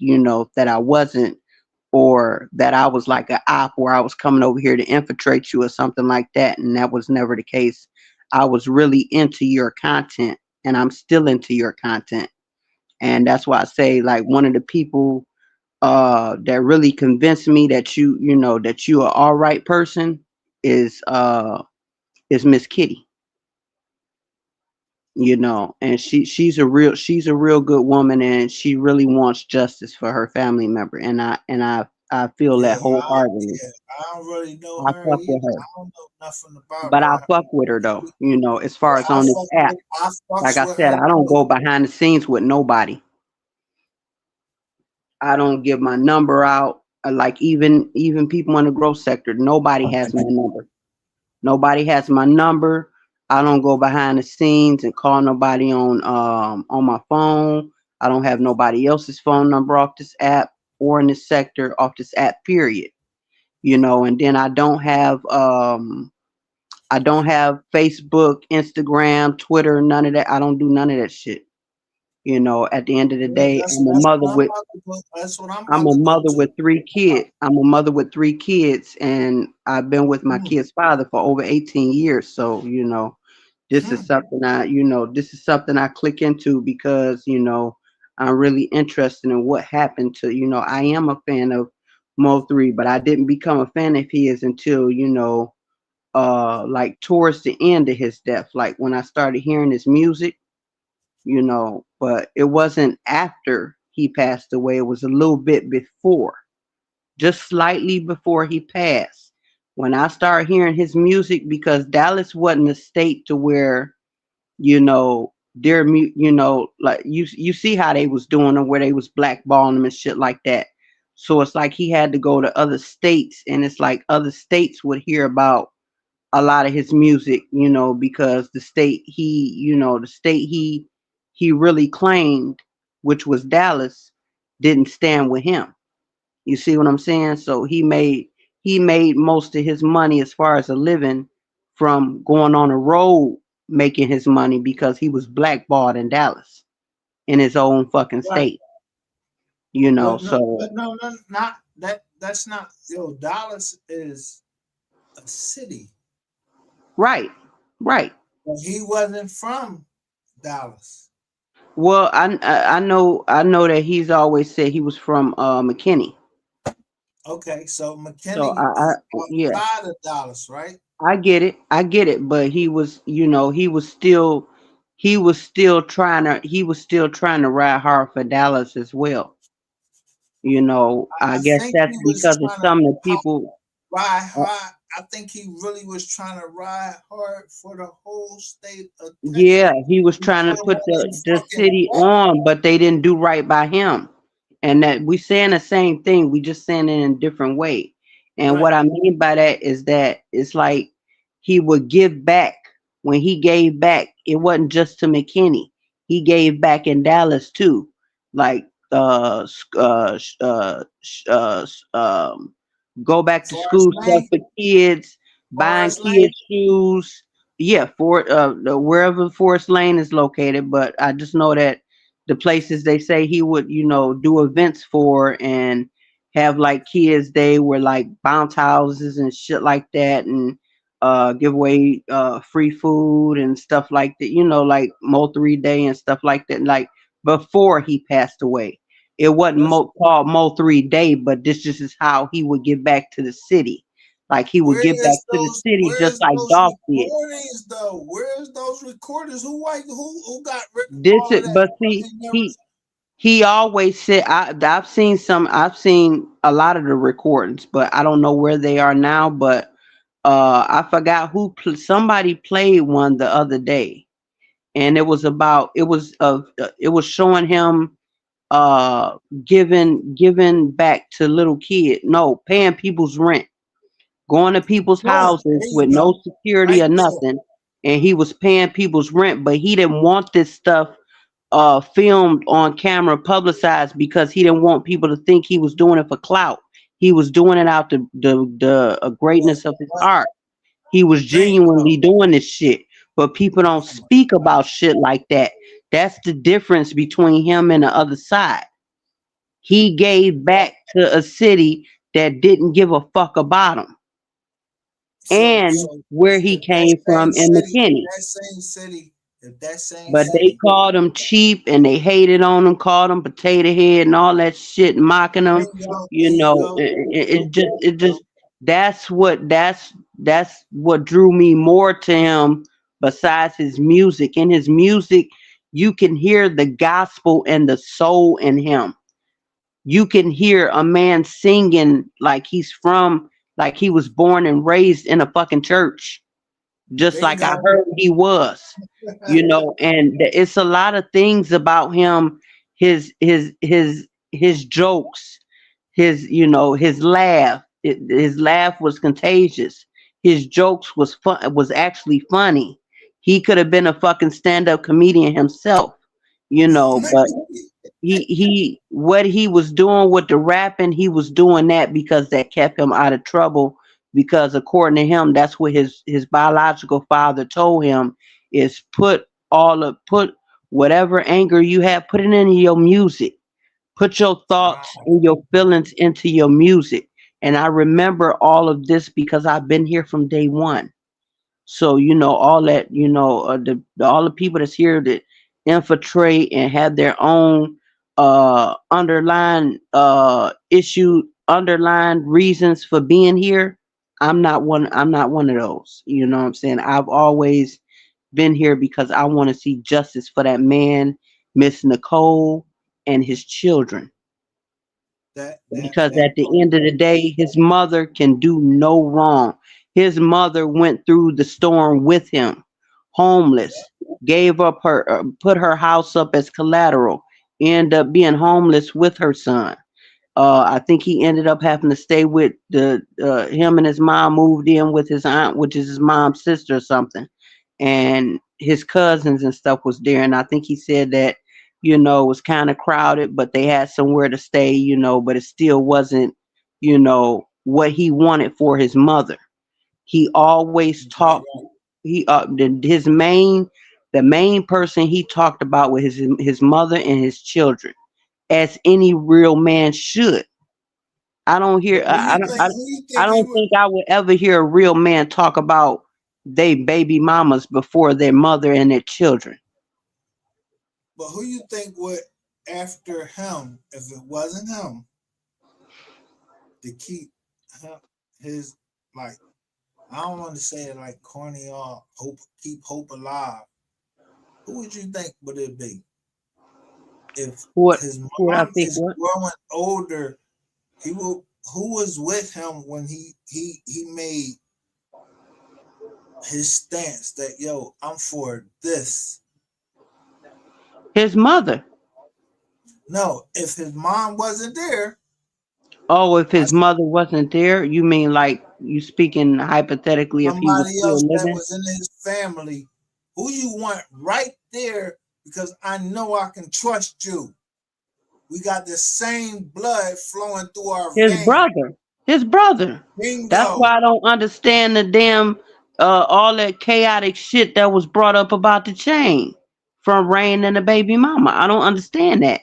that I wasn't, or that I was like an op where I was coming over here to infiltrate you or something like that. And that was never the case. I was really into your content and I'm still into your content. And that's why I say like one of the people that really convinced me that that you are all right person is Miss Kitty. And she's a real good woman, and she really wants justice for her family member, and I feel that wholeheartedly. I don't really know I her fuck either. with her, I don't know nothing about but I her. fuck with her though. As far as I on this app, I like fucks I with said, her I don't too. go behind the scenes with nobody. I don't give my number out. Like even people in the growth sector, nobody has my number. Nobody has my number. I don't go behind the scenes and call nobody on my phone. I don't have nobody else's phone number off this app or in this sector off this app, period. And then I don't have Facebook, Instagram, Twitter, none of that. I don't do none of that shit. At the end of the Yeah, day, that's what I'm about to go. That's what I'm I'm about a to go mother to. with three kids. I'm a mother with three kids, and I've been with my Hmm, kid's father for over 18 years. So, hmm. this is something I click into because, I'm really interested in what happened to, I am a fan of Mo3, but I didn't become a fan of his until, like towards the end of his death. Like when I started hearing his music, but it wasn't after he passed away. It was a little bit before, just slightly before he passed. When I started hearing his music, because Dallas wasn't a state to where, like you see how they was doing them, where they was blackballing them and shit like that. So it's like he had to go to other states, and it's like other states would hear about a lot of his music, because the state he really claimed, which was Dallas, didn't stand with him. You see what I'm saying? So he made most of his money as far as a living from going on the road making his money because he was blackballed in Dallas in his own fucking Right. state. But So no, not that. That's not. Yo, Dallas is a city, right, right. but he wasn't from Dallas. Well, I know that he's always said he was from McKinney. Okay, so So McKinney is yeah, outside of Dallas, right? I get it, but he was still trying to ride hard for Dallas as well. I I guess think that's he was because of trying to some of the people. ride uh, hard. I think he really was trying to ride hard for the whole state of Texas. Yeah, he was He trying to told put all they the fucking city rap. on, but they didn't do right by him. And that we saying the same thing, we just saying it in a different way. And Right. what I mean by that is that it's like he would give back. When he gave back, it wasn't just to McKinney. He gave back in Dallas too, like go back to Forest school stuff Lane, for kids, buying Forest Lane. kids shoes. Yeah, for wherever Forest Lane is located, but I just know that the places they say he would, do events for and have like kids day where like bounce houses and shit like that and give away free food and stuff like that, like MO3 Day and stuff like that, like before he passed away. It wasn't That's called Mo3 Day, but this just is how he would give back to the city. Like he would give back to the city just where's like those Dolph did. recordings though? Where's those recordings? Who got rid of This all is, of that? but see, he always said I've seen a lot of the recordings, but I don't know where they are now. But I forgot somebody played one the other day, and it was showing him uh giving back to little kids, no, paying people's rent, going to people's Boom, houses there you with go. no security Right or there. nothing, and he was paying people's rent, but he didn't want this stuff filmed on camera, publicized, because he didn't want people to think he was doing it for clout. He was doing it out the What greatness of his what heart. He was bingo. genuinely doing this shit, but people don't speak about shit like that. That's the difference between him and the other side. He gave back to a city that didn't give a fuck about him and So where he if that came same from in city, McKinney. if that same But they city, called him cheap and they hated on him, called him potato head and all that shit, mocking him. bingo, You there you know, go, it, there you it, go, it just, there it you go. just, that's what drew me more to him. Besides his music, in his music, you can hear the gospel and the soul in him. You can hear a man singing like he was born and raised in a fucking church, just like I Bingo. heard he was, and it's a lot of things about him, his jokes, his laugh. His laugh was contagious. His jokes was actually funny. He could have been a fucking stand-up comedian himself, but he what he was doing with the rapping, he was doing that because that kept him out of trouble, because according to him, that's what his biological father told him, is put whatever anger you have, put it into your music, put your thoughts Wow. and your feelings into your music. And I remember all of this because I've been here from day one. So all that, all the people that's here that infiltrate and have their own underlying reasons for being here. I'm not one of those. You know what I'm saying? I've always been here because I want to see justice for that man, Miss Nicole, and his children, because That at the part. end of the day, his mother can do no wrong. His mother went through the storm with him, Yeah. homeless, gave up put her house up as collateral, ended up being homeless with her son. I think he ended up having to stay with the him and his mom moved in with his aunt, which is his mom's sister or something, and his cousins and stuff was there. And I think he said that it was kind of crowded, but they had somewhere to stay. But it still wasn't what he wanted for his mother. He always Right, talked. right. The main person he talked about with his mother and his children, as any real man should. I don't hear. But who you I think he don't would? think I would ever hear a real man talk about they baby mamas before their mother and their children. But who you think would after him if it wasn't him to keep him, his like? I don't want to say it like corny or hope, keep hope alive. Who would you think would it be if What? his What I mom think? is What? growing older? He will. Who was with him when he made his stance that yo, I'm for this. His mother. No, if his mom wasn't there, Oh, if I his mother wasn't there, you mean like you speaking hypothetically if he was somebody still else that living? was in his family, who you want right there because I know I can trust you. We got the same blood flowing through our His veins. brother. His brother. That's Bingo. why I don't understand the damn all that chaotic shit that was brought up about the chain from Rain and the baby mama. I don't understand that.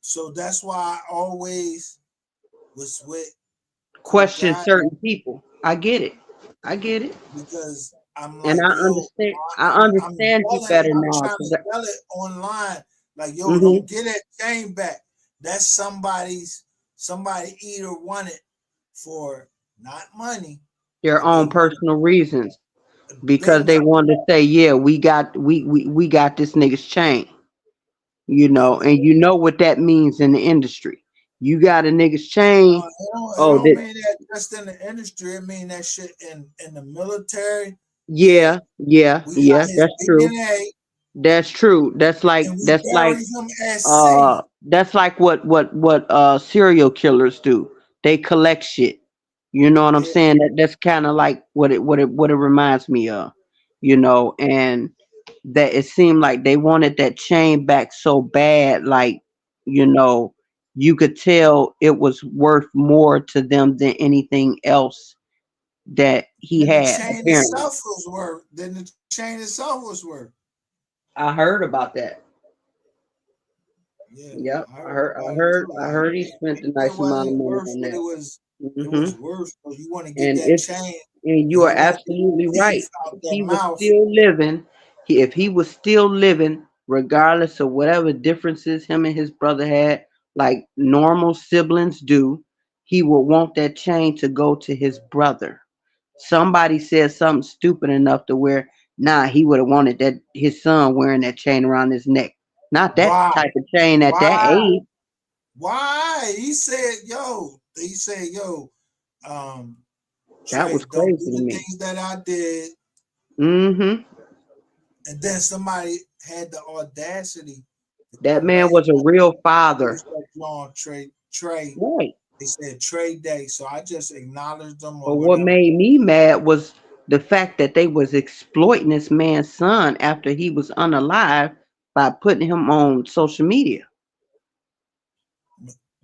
So that's why I always was with Question God certain people. I get it. I get it. because I'm And like, yo, I I'm understand you yelling, better I'm now. trying to yell it online, like, yo, Mhm. don't get that chain back. That's somebody either want it for not money, Their but they own want personal reasons. Because they bingo. wanted to say, yeah, we got this nigga's chain. Bingo. And you know what that means in the industry. You got a nigga's chain. It Oh, don't that mean that just in the industry. It mean that shit in the military. Yeah, yeah, yeah, we got yeah, his that's true. DNA That's true. and we bury him at sea. That's like what serial killers do. They collect shit. You know what I'm Yeah, saying? That's kind of like what it reminds me of. And that it seemed like they wanted that chain back so bad, like, you know, you could tell it was worth more to them than anything else that he and the had, chain apparently. itself was worth. Then the chain itself was worth. I heard about that. Yeah, Yep, I heard about it too. I Like heard he spent a it nice amount of wasn't money worth on what that. it Hmm was worth. So you want to get And that if chain, and and you you are want to get absolutely the teeth right. out If that he was mouth. still living, if he was still living, regardless of whatever differences him and his brother had, like normal siblings do, he would want that chain to go to his brother. Somebody said something stupid enough to where, nah, he would have wanted that his son wearing that chain around his neck. Not that Why? type of chain at that Why? age. Why? He said, yo. He said, yo. Um, That Trey, was don't crazy do to the me. things that I did. Hmm And then somebody had the audacity to That come man back was a like, real who's father. that John Trey. Right. They said Trey Day. So I just acknowledged them But or what whatever. made me mad was the fact that they was exploiting this man's son after he was unalive by putting him on social media.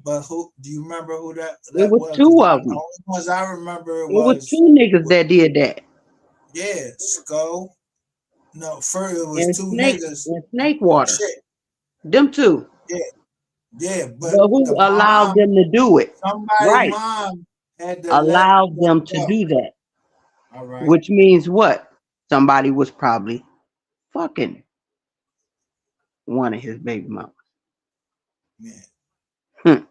But who do you remember who It that was was? Because two of the them. only ones I remember It was was, two niggas that did that. yeah, Skull. No, first it was And two Snake niggas. and Snake Water. Shit. Them two. Yeah, yeah. But But the who allowed mom, them to do it? somebody Right. mom had to let Allowed them them to go. do that. All right, Which means what? Somebody was probably fucking one of his baby mamas. man. Hmm.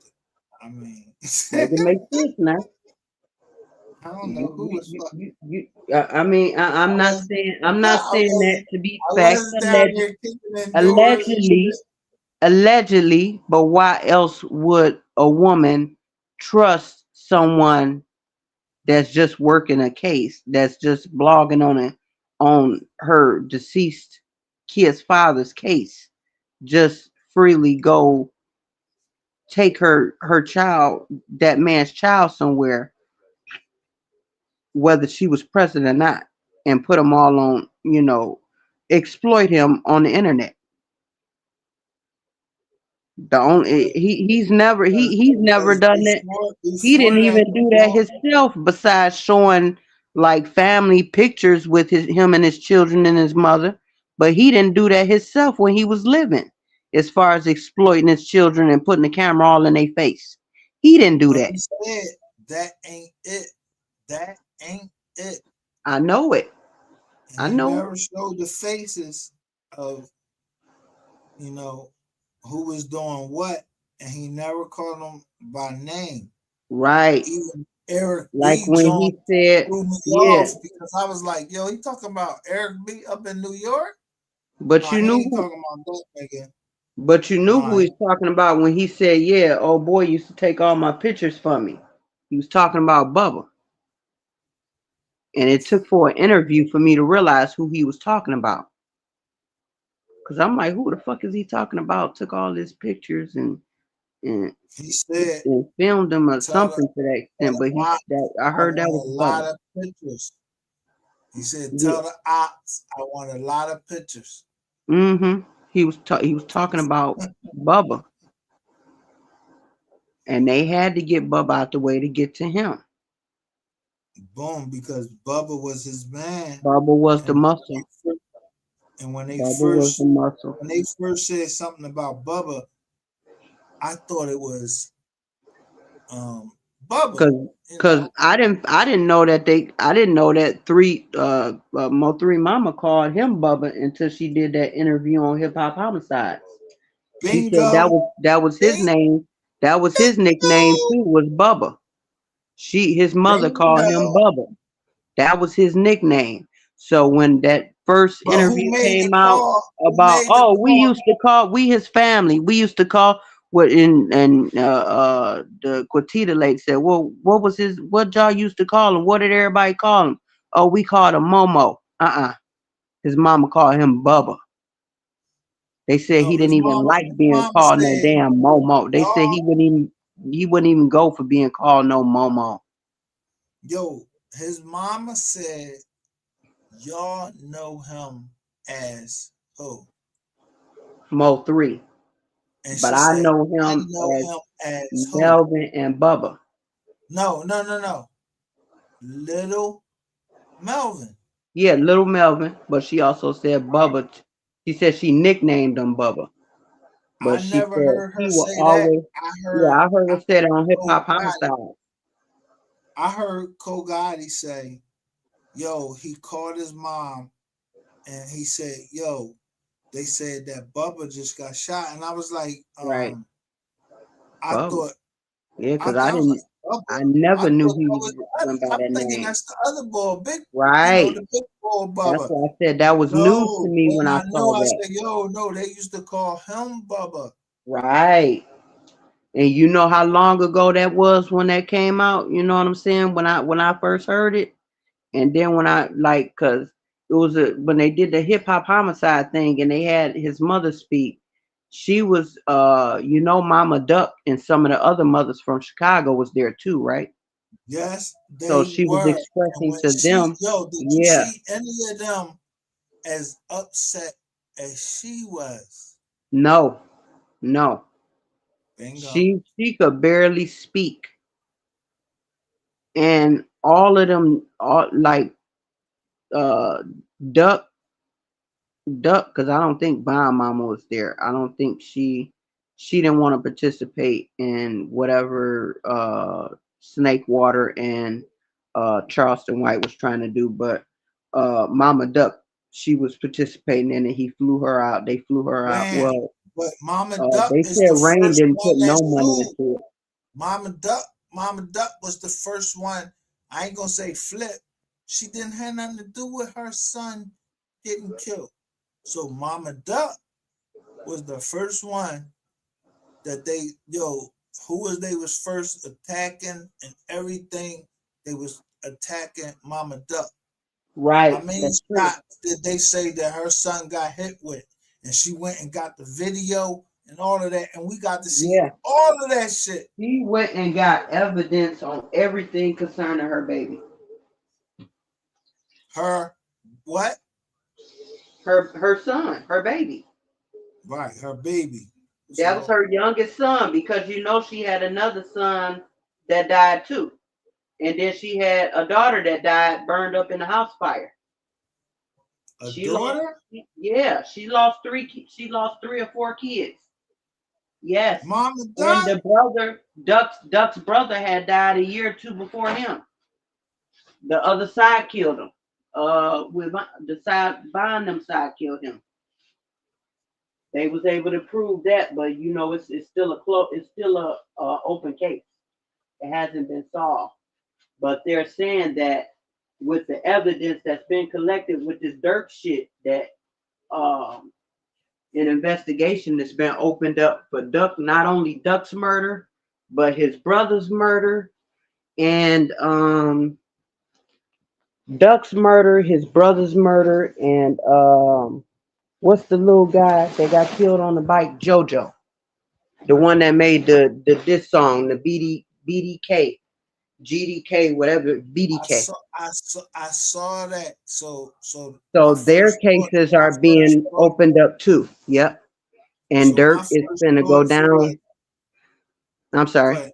I mean, Make it make sense now. I don't know who was fuck. I mean, I was, I'm yeah, not saying that to be I fact. was down there kicking in doors and Allegedly, shit. allegedly, but why else would a woman trust someone that's just working a case, that's just blogging on her deceased kid's father's case, just freely go take her child, that man's child somewhere, whether she was present or not, and put them all on, exploit him on the internet. The only he's never Because done that. He before didn't that, even do that himself. Besides showing like family pictures with him and his children and his mother, but he didn't do that himself when he was living. As far as exploiting his children and putting the camera all in their face, he didn't do but that. he said that ain't it. That ain't it. I know it. And I he know. never showed the faces of, you know, who was doing what, and he never called them by name. Right. Even Eric Like B. when Jones he said, threw me yeah, off because I was like, yo, he talking about Eric B. up in New York? but No, you he knew ain't who, talking about that nigga. but you knew who No, he's talking about when he said, yeah, oh boy used to take all my pictures from me. He was talking about Bubba. And it took for an interview for me to realize who he was talking about. Because I'm like, who the fuck is he talking about? Took all his pictures and, He said, and filmed them or tell the, something to that tell extent. the But ops, I I heard that want was a lot Bubba. of pictures. He said, Yeah. tell the ops, I want a lot of pictures. Mm-hmm. He was talking about Bubba. And they had to get Bubba out the way to get to him. Boom, because Bubba was his man. Bubba was the And muscle. when they Bubba was the muscle. said something about Bubba, I thought it was Bubba. Cause I didn't know that Mo3 Mama called him Bubba until she did that interview on Hip Hop Homicides. She said Bingo. that was his name. That was his nickname too, was Bubba. His mother called him Bingo. Bubba. That was his nickname. So when that first But who interview made the came out call? Who about, made the call? we his family, we used to call what in and the Quatita Lake said, well, what y'all used to call him? What did everybody call him? Oh, we called him Momo. His mama called him Bubba. They said he No, didn't even like his being mama called no said, damn Momo. They said y'all, he wouldn't even go for being called no Momo. his mama said, y'all know him as who? Mo3. And But she I said, know I him know as him as who? Melvin and Bubba. No. Little Melvin. Yeah, little Melvin, but she also said All right. Bubba. She said she nicknamed him Bubba. I But she never said heard her he will say that. always, yeah, I heard her say that on Hip Cole Hop Gotti, Homicide. I heard Cole Gotti say, yo, he called his mom and he said, yo, they said that Bubba just got shot. And I was like, Right. I Bubba. thought, Yeah, because I was like, I Bubba. I never knew thought that was he went by I'm that thinking name. that's the other boy, big, Right. the big boy That's Bubba. why I said that was news to No, me when when I I knew, saw I that. said, yo, no, they used to call him Bubba. Right. And you know how long ago that was when that came out? You know what I'm saying? When I first heard it. And then when cause it was when they did the Hip Hop Homicide thing and they had his mother speak, she was Mama Duck and some of the other mothers from Chicago was there too, right? Yes, So they she was were. And expressing when to them, did you yeah, see any of them as upset as she was? no. Bingo. She could barely speak. And all of them uh Duck because I don't think Bomb Mama was there. I don't think she didn't want to participate in whatever Snake Water and Charleston White was trying to do, but Mama Duck, she was participating in it. He flew her out. They flew her out. Man, Well, but Mama Duck they is said the Rain first didn't put one no that money sued. into it. Mama Duck was the first one. I ain't gonna say flip. She didn't have nothing to do with her son getting killed. So Mama Duck was the first one that they was first attacking and everything. They was attacking Mama Duck. How Right, many that's true. shots did they say that her son got hit with? And she went and got the video and all of that, and we got to see Yeah, all of that shit. she went and got evidence on everything concerning her baby. Her what? Her son, her baby. Right, her baby. That was So her youngest son because she had another son that died too. And then she had a daughter that died burned up in a house fire. a She lost, daughter? yeah, she lost three or four kids. Yes. Mama And Duck? the brother, Duck's brother had died a year or two before him. The other side killed him. With the side behind them side killed him. They was able to prove that, but it's still a open case. It hasn't been solved. But they're saying that with the evidence that's been collected with this Dirk shit, that um an investigation that's been opened up for Duck, not only Duck's murder, but his brother's murder and Duck's murder, his brother's murder, and what's the little guy that got killed on the bike? JoJo, the one that made the diss song, the BDK, GDK, whatever BDK. I saw that. So my So their first thought, cases are being opened up too. Yep. And so my Dirk is first gonna go thought was, down. I'm go sorry. ahead,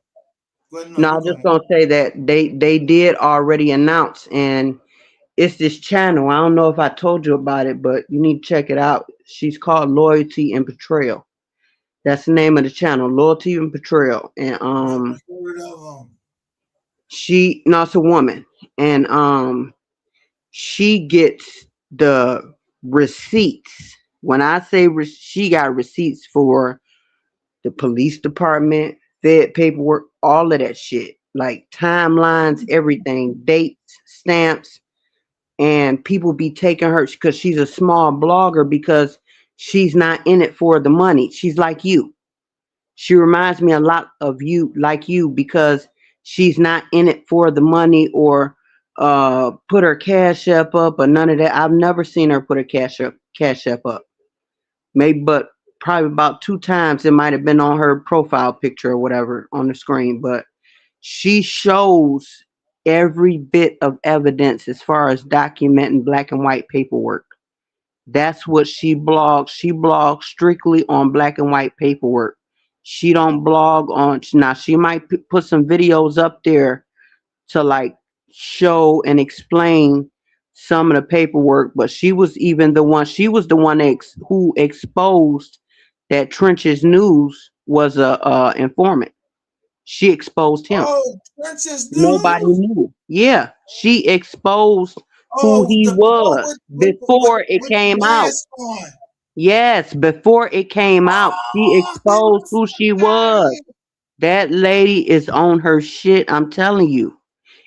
go ahead. No, No, I you was go just ahead. gonna say that they did already announce, and it's this channel. I don't know if I told you about it, but you need to check it out. She's called Loyalty and Betrayal. That's the name of the channel, Loyalty and Betrayal. And Never heard of them. she no, it's a woman, and she gets the receipts. When I say she got receipts for the police department, Fed paperwork, all of that shit, like timelines, everything, dates, stamps, and people be taking her because she's a small blogger because she's not in it for the money. She's like you. She reminds me a lot of you, like you, because she's not in it for the money or put her cash up or none of that. I've never seen her put her cash up. Maybe, but probably about two times it might have been on her profile picture or whatever on the screen. But she shows every bit of evidence as far as documenting black and white paperwork. That's what she blogs. She blogs strictly on black and white paperwork. She don't blog on now. She might put some videos up there to like show and explain some of the paperwork, but she was even the one. She was the one who exposed that Trench's News was a informant. She exposed him. Oh, Princess Nobody News. knew. Yeah, she exposed who Oh, he the one was before it with the came out. mask on. Yes, before it came out, she Oh, he exposed was who she was. hilarious. That lady is on her shit, I'm telling you.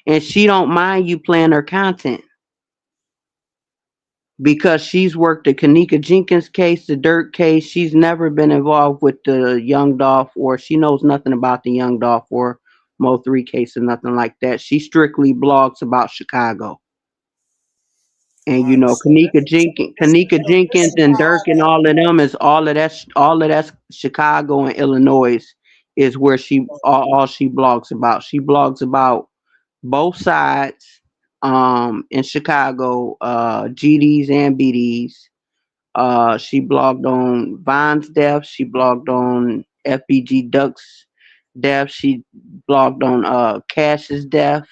And she don't mind you playing her content because she's worked the Kanika Jenkins case, the Dirk case. She's never been involved with the Young Dolph, or she knows nothing about the Young Dolph or MO3 case or nothing like that. She strictly blogs about Chicago. And All you right, know, Kanika this Jenkins is and Dirk and how all of that Chicago and Illinois is where all she blogs about. She blogs about both sides in Chicago, GDs and BDs. She blogged on Vine's death. She blogged on FBG Duck's death. She blogged on Cash's death.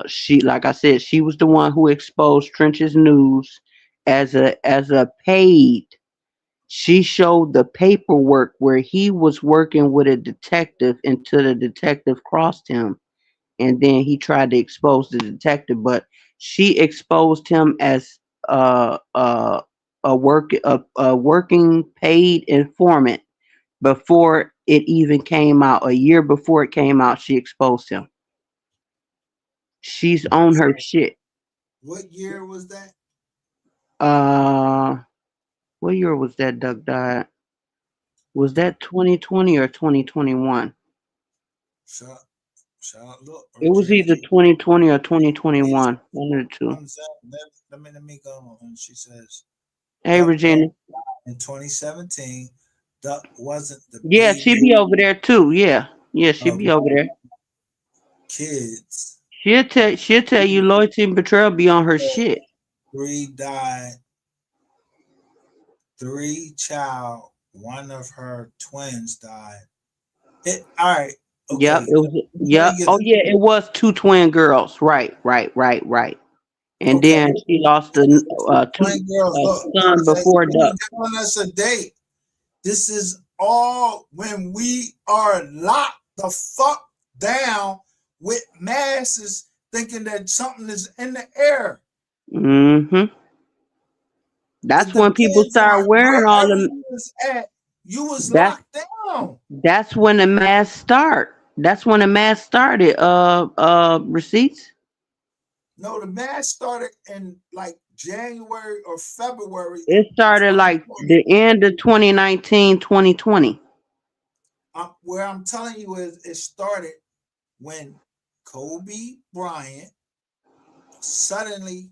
She, like I said, she was the one who exposed Trench's News as a paid. She showed the paperwork where he was working with a detective until the detective crossed him, and then he tried to expose the detective. But she exposed him as a working paid informant before it even came out. A year before it came out, she exposed him. She's on her shit. what year was that? Uh, what year was that Duck died? Was that 2020 or 2021? Shut, shut, look, It was Regina. either 2020 or It's 2021. One of the two. comes out. Let me go. And she says, Hey, Duck Regina. in 2017. Duck wasn't the Yeah, she baby be over there too. Yeah, yeah, she of be over there. kids. She'll tell you loyalty and betrayal be on her shit. Three died. Three child. One of her twins died. All right. Yep, Okay. it was. Let Yep. me get Oh this. yeah, it was two twin girls. Right. And Okay. then she lost two Twin girls. Look, son they before even Duck. giving us a date. This is all when we are locked the fuck down with masses thinking that something is in the air. Mm-hmm. It That's when people depends start on wearing all wherever them. you was at. You was That's locked down. that's when the mass start. That's when the mass started. Receipts. No, the mass started in like January or February It of started like 2020. the end of 2019, 2020. Where I'm telling you is it started when Kobe Bryant suddenly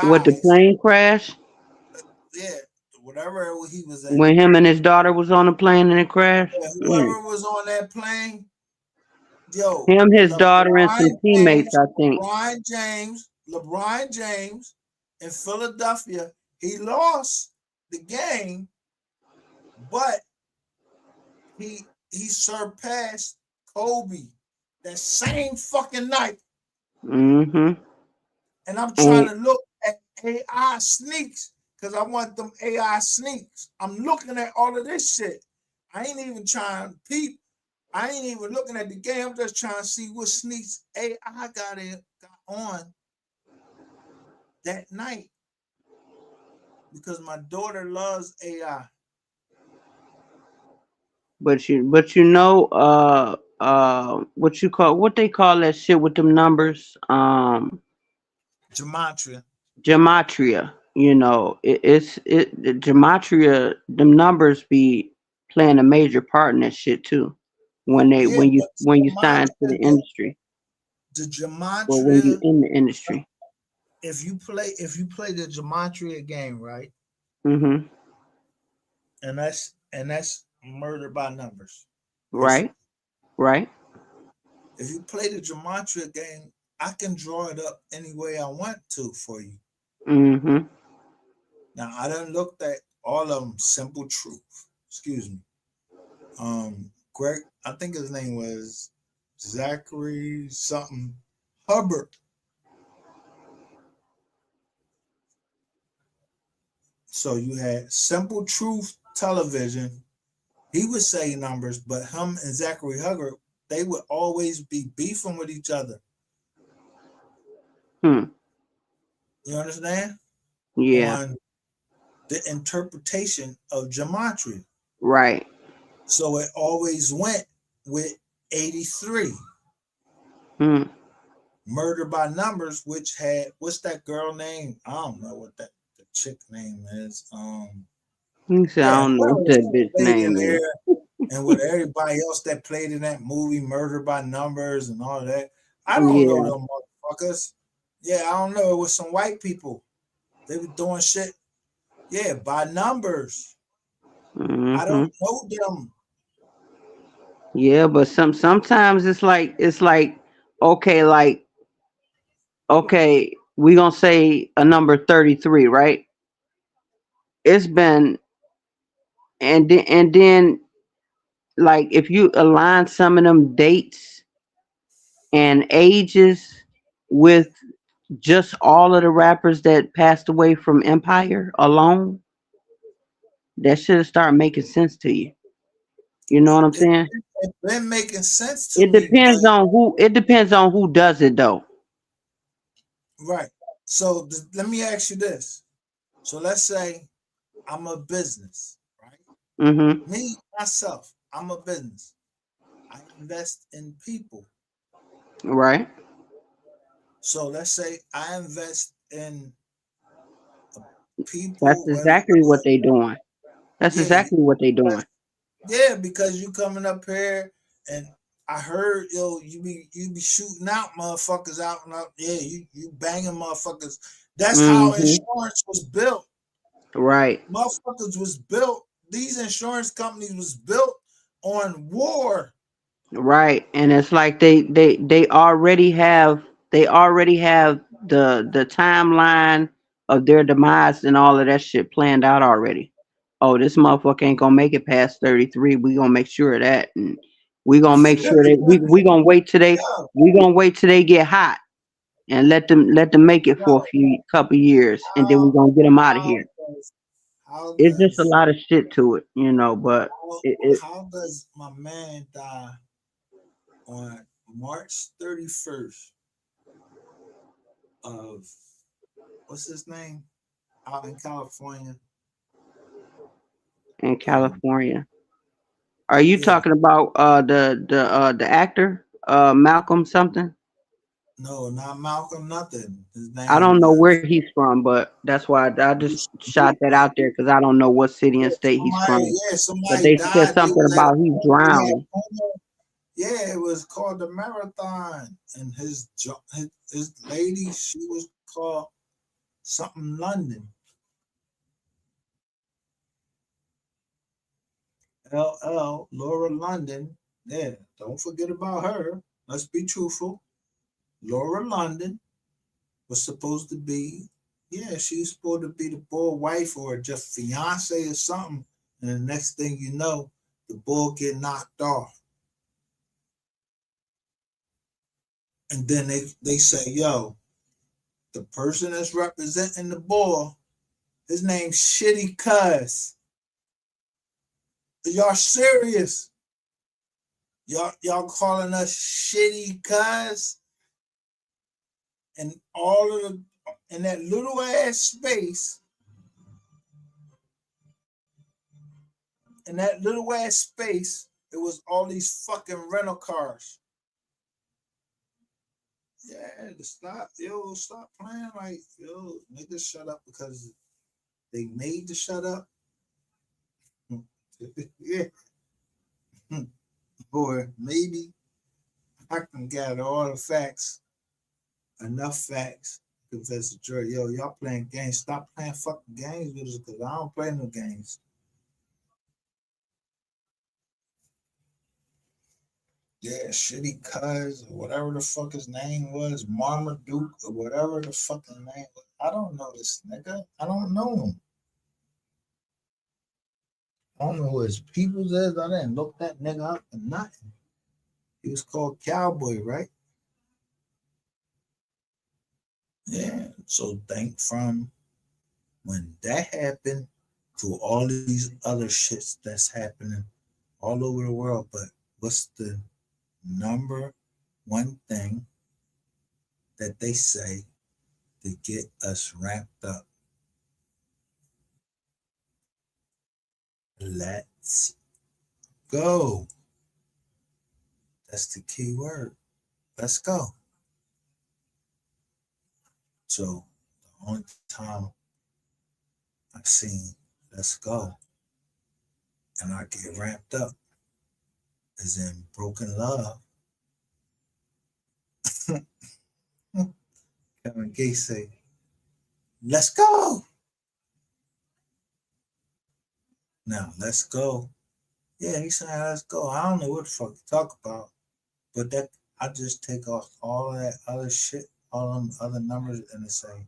What, the dies. plane crash? Yeah, whatever he was at. When him and his daughter was on the plane and it crashed? Yeah, whoever was on that plane, yo, Him, his daughter, and some teammates, I think. LeBron James in Philadelphia, he lost the game, but he surpassed Kobe that same fucking night. Mm-hmm. And I'm trying And to look at AI sneaks because I want them AI sneaks. I'm looking at all of this shit. I ain't even trying to peep. I ain't even looking at the game. I'm just trying to see what sneaks AI got on that night because my daughter loves AI. but you know, what they call that shit with them numbers? Gematria. Gematria. You know, gematria. Them numbers be playing a major part in that shit too. When they Yeah, but when you sign to the industry, the or when you gematria, in the industry. if you play the gematria game, right? Mm-hmm. And that's murder by numbers, Right. basically. Right. If you play the gematria game, I can draw it up any way I want to for you. Mm-hmm. Now I done looked at all of them. Simple truth. Excuse me. Greg, I think his name was Zachary something Hubbard. So you had Simple Truth Television. He would say numbers, but him and Zachary Hubbard, they would always be beefing with each other. Hmm. You understand? Yeah. On the interpretation of gematria. Right. So it always went with 83. Hmm. Murder by Numbers, which had what's that girl name? I don't know what that the chick name is. He said, I Yeah, don't know whoever what that bitch played in name is. there and with everybody else that played in that movie, Murder by Numbers and all that. I don't know Yeah. them motherfuckers. Yeah, I don't know. It was some white people. They were doing shit. Yeah, by numbers. I Mm-hmm. don't know them. Yeah, but sometimes it's like okay, okay, we gonna say a number 33, right? It's been and then like if you align some of them dates and ages with just all of the rappers that passed away from Empire alone, that should start making sense to you. You know what I'm It, saying? it been making sense to It me, but depends on who does it though. right. So let me ask you this. So let's say I'm a business, right? Mhm. Me, myself, I'm a business. I invest in people. Right. So let's say I invest in That's people, whether exactly what they doing. That's yeah, exactly what they doing. because you coming up here and I heard you be shooting out motherfuckers out and up. Yeah, you banging motherfuckers. That's how Mhm. insurance was built. Right. Motherfuckers was built. These insurance companies was built on war. Right. And it's like they already have the timeline of their demise and all of that shit planned out already. Oh, this motherfucker ain't gonna make it past 33. We gonna make sure of that, and we gonna wait till Yo, they get hot and let them make it for a yo, few couple years, and then we how gonna get them out of how here. does how It's just a does lot of shit to it, but how, it how does my man die on March 31st of what's his name out in California? in Um, California. Are you yeah, talking about the actor Malcolm something? no, not Malcolm, nothing. His I name don't know where was he's from, but that's why I just Bruce. shot that out there because I don't know what city and Yeah, state he's from. But somebody they said died. They something was at a about he they had drowned. coma. Yeah, it was called the marathon, and his lady, she was called something London. LL Laura London. Yeah, don't forget about her. Let's be truthful. Laura London was supposed to be, yeah, she's supposed to be the boy wife or just fiance or something. And the next thing you know, the boy get knocked off. And then they say, yo, the person that's representing the boy, his name's Shitty Cuz. Are y'all serious? Y'all calling us Shitty Cuz? And all of the in that little ass space, it was all these fucking rental cars. Yeah, stop playing like, niggas shut up because they made to shut up. Yeah, boy, maybe I can gather all the facts, enough facts, to convince the jury, y'all playing games. Stop playing fucking games with us because I don't play no games. Yeah, Shitty Cuz or whatever the fuck his name was, Marmaduke or whatever the fucking name was. I don't know this nigga. I don't know him. I don't know who his peoples is. I didn't look that nigga up or nothing. He was called Cowboy, right? Yeah. So think from when that happened to all these other shits that's happening all over the world. But what's the number one thing that they say to get us ramped up? Let's go. That's the key word. Let's go. So the only time I've seen let's go and I get ramped up is in broken love. Kevin Gates say, let's go. Now let's go. Yeah, he's saying let's go. I don't know what the fuck to talk about. But that I just take off all of that other shit, all them other numbers, and it say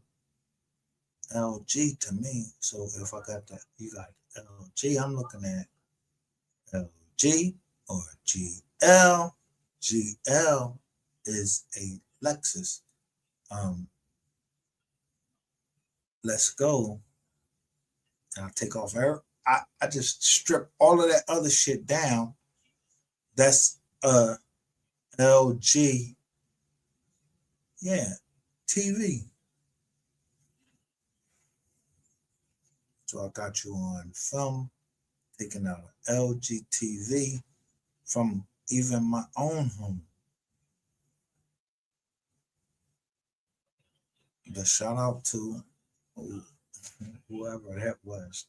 LG to me. So if I got that, you got LG, I'm looking at LG or GL. GL is a Lexus. Let's go. And I take off I just strip all of that other shit down. That's LG. Yeah, TV. So I got you on film, taking out an LG TV from even my own home. But shout out to whoever that was.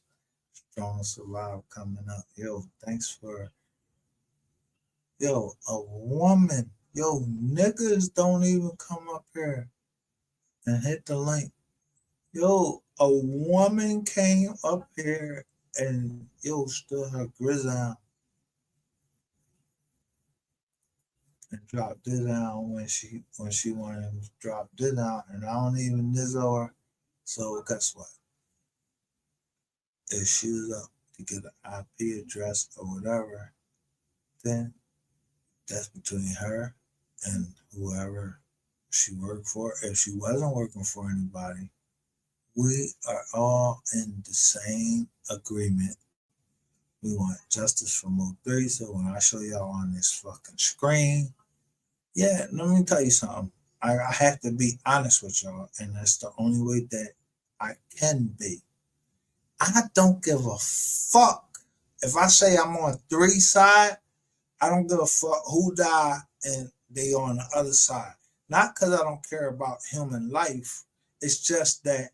Strong Survive coming up. Yo, thanks for a woman. Yo, niggas don't even come up here and hit the link. Yo, a woman came up here and stood her grizzle and dropped this down when she wanted to drop this down, and I don't even nizzo her. So guess what? If she was up to get an IP address or whatever, then that's between her and whoever she worked for. If she wasn't working for anybody, we are all in the same agreement. We want justice for MO3. So when I show y'all on this fucking screen, yeah, let me tell you something. I have to be honest with y'all, and that's the only way that I can be. I don't give a fuck. If I say I'm on 3 side, I don't give a fuck who died and they on the other side. Not because I don't care about human life. It's just that,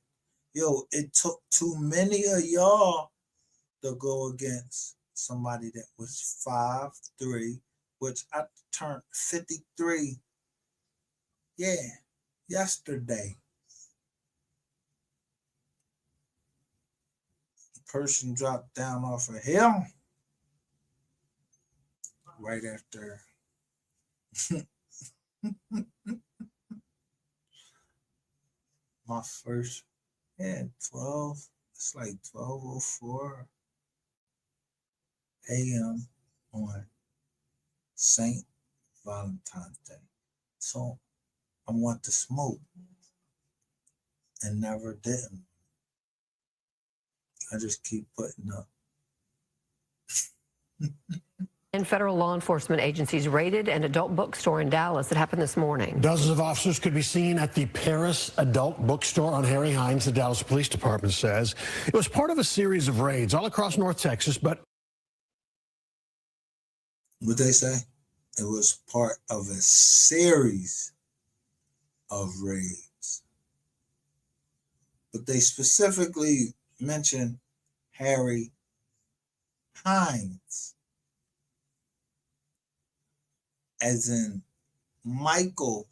it took too many of y'all to go against somebody that was 5'3", which I turned 53. Yeah, yesterday. The person dropped down off a hill right after my first, 12. It's like 12:04 a.m. on St. Valentine's Day. So I want to smoke and never didn't. I just keep putting up. And federal law enforcement agencies raided an adult bookstore in Dallas. It happened this morning. Dozens of officers could be seen at the Paris Adult Bookstore on Harry Hines, the Dallas Police Department says. It was part of a series of raids all across North Texas, but What they say? It was part of a series of raids. But they specifically mentioned Harry Hines, as in Michael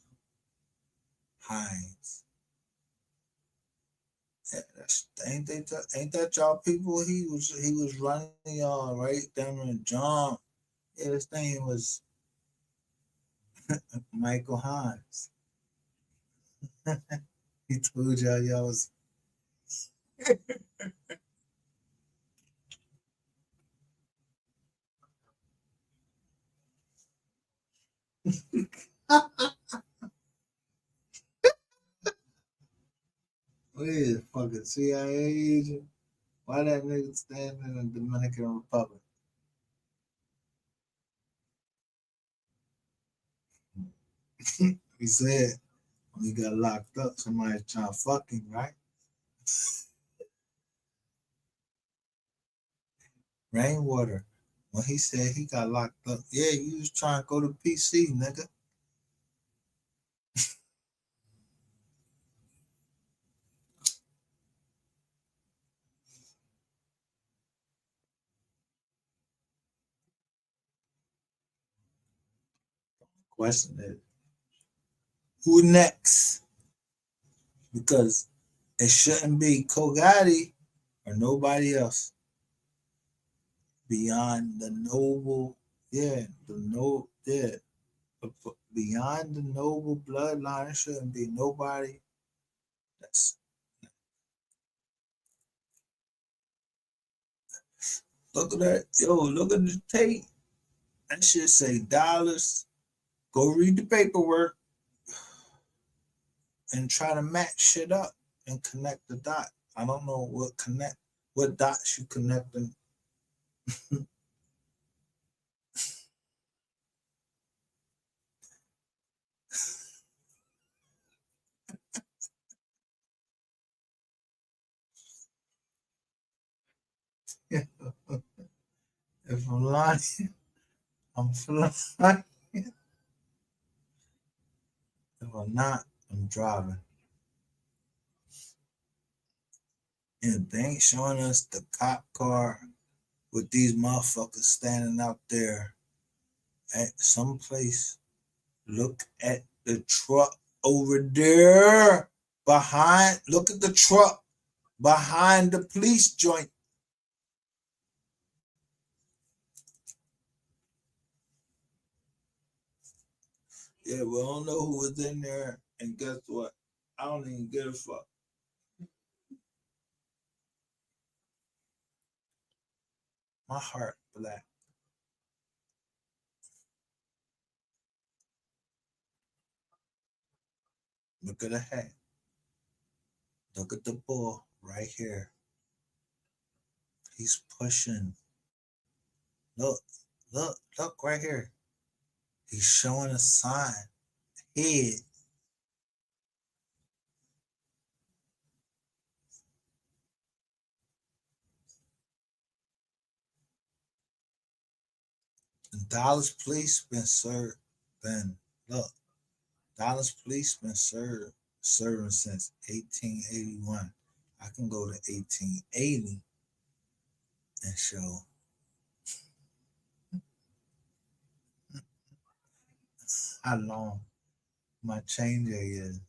Hines. Yeah, ain't that y'all people? He was running y'all right down and jump. Yeah, his name was Michael Hines. He told y'all was. Wait, fucking CIA agent? Why that nigga standing in the Dominican Republic? He said when he got locked up, somebody trying to fuck him, right? Rainwater. When he said he got locked up, yeah, you was trying to go to PC, nigga. Question is, who next? Because it shouldn't be Kogati or nobody else. Beyond the noble, beyond the noble bloodline, it shouldn't be nobody. That's look at that, look at the tape. That shit say dollars. Go read the paperwork and try to match shit up and connect the dot. I don't know what dots you connecting. If I'm lying, I'm flying. If I'm not, I'm driving. And they ain't showing us the cop car with these motherfuckers standing out there at some place. Look at the truck over there behind. Look at the truck behind the police joint. Yeah, we don't know who was in there. And guess what? I don't even give a fuck. My heart black. Look at the hat. Look at the bull right here. He's pushing. Look, look right here. He's showing a sign. Head. And Dallas police been served. Then look, Dallas police been serving since 1881. I can go to 1880 and show how long my change is.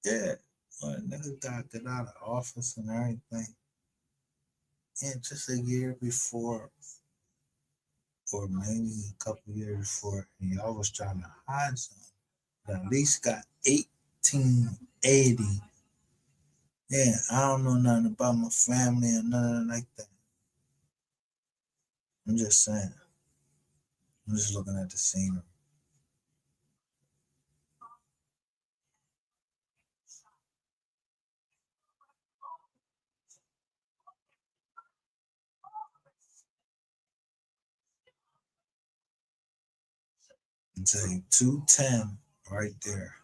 Yeah, well, nigga got get out of office and everything. And just a year before, or maybe a couple years before, and y'all was trying to hide something. But at least got 1880. Yeah, I don't know nothing about my family or nothing like that. I'm just saying. I'm just looking at the scenery. I'll tell you 210 right there.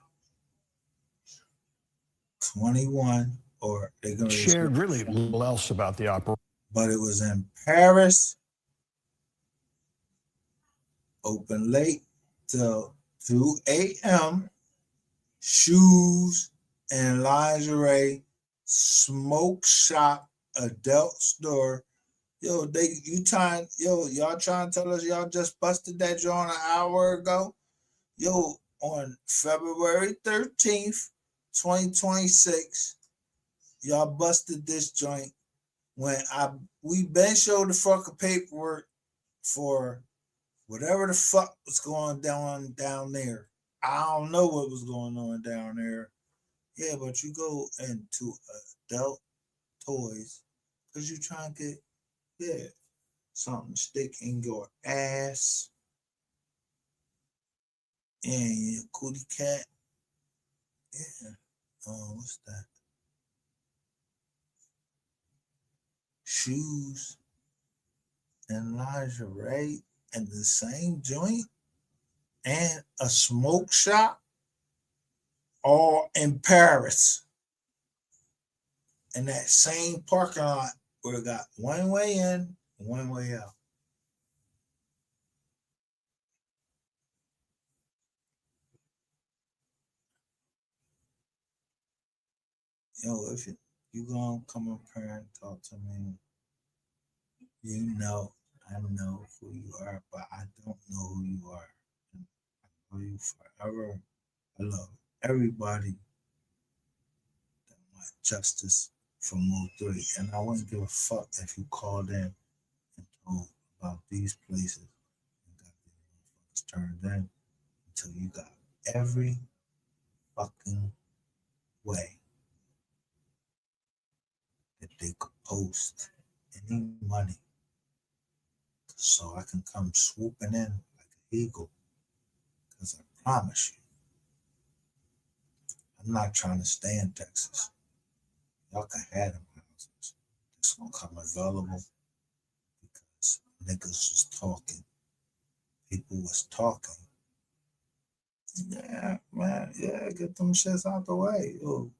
21, or they're gonna Shared really little else about the operation. But it was in Paris, open late till 2 a.m. Shoes and lingerie, smoke shop, adult store. Yo, y'all trying to tell us y'all just busted that joint an hour ago? Yo, on February 13th, 2026, y'all busted this joint when we been showed the fucking paperwork for whatever the fuck was going down there. I don't know what was going on down there. Yeah, but you go into adult toys because you trying to get something stick in your ass and your cootie cat. Yeah. What's that? Shoes and lingerie in the same joint and a smoke shop all in Paris in that same parking lot where it got one way in and one way out. Yo, if you gonna come up here and talk to me, you know I know who you are, but I don't know who you are. I know you forever. I love everybody that want justice for MO3, and I wouldn't give a fuck if you called in and told about these places and got the motherfuckers turned in until you got every fucking way that they could post any money so I can come swooping in like an eagle. Because I promise you, I'm not trying to stay in Texas. Y'all can have them houses. It's gonna come available because niggas was talking. People was talking. Yeah, man. Yeah, get them shits out the way. Yo,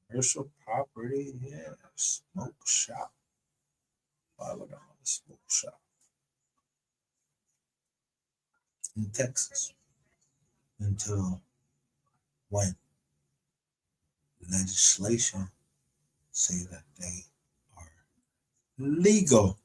commercial property. Yeah, smoke shop. Why would I want a smoke shop in Texas until when legislation say that they are legal?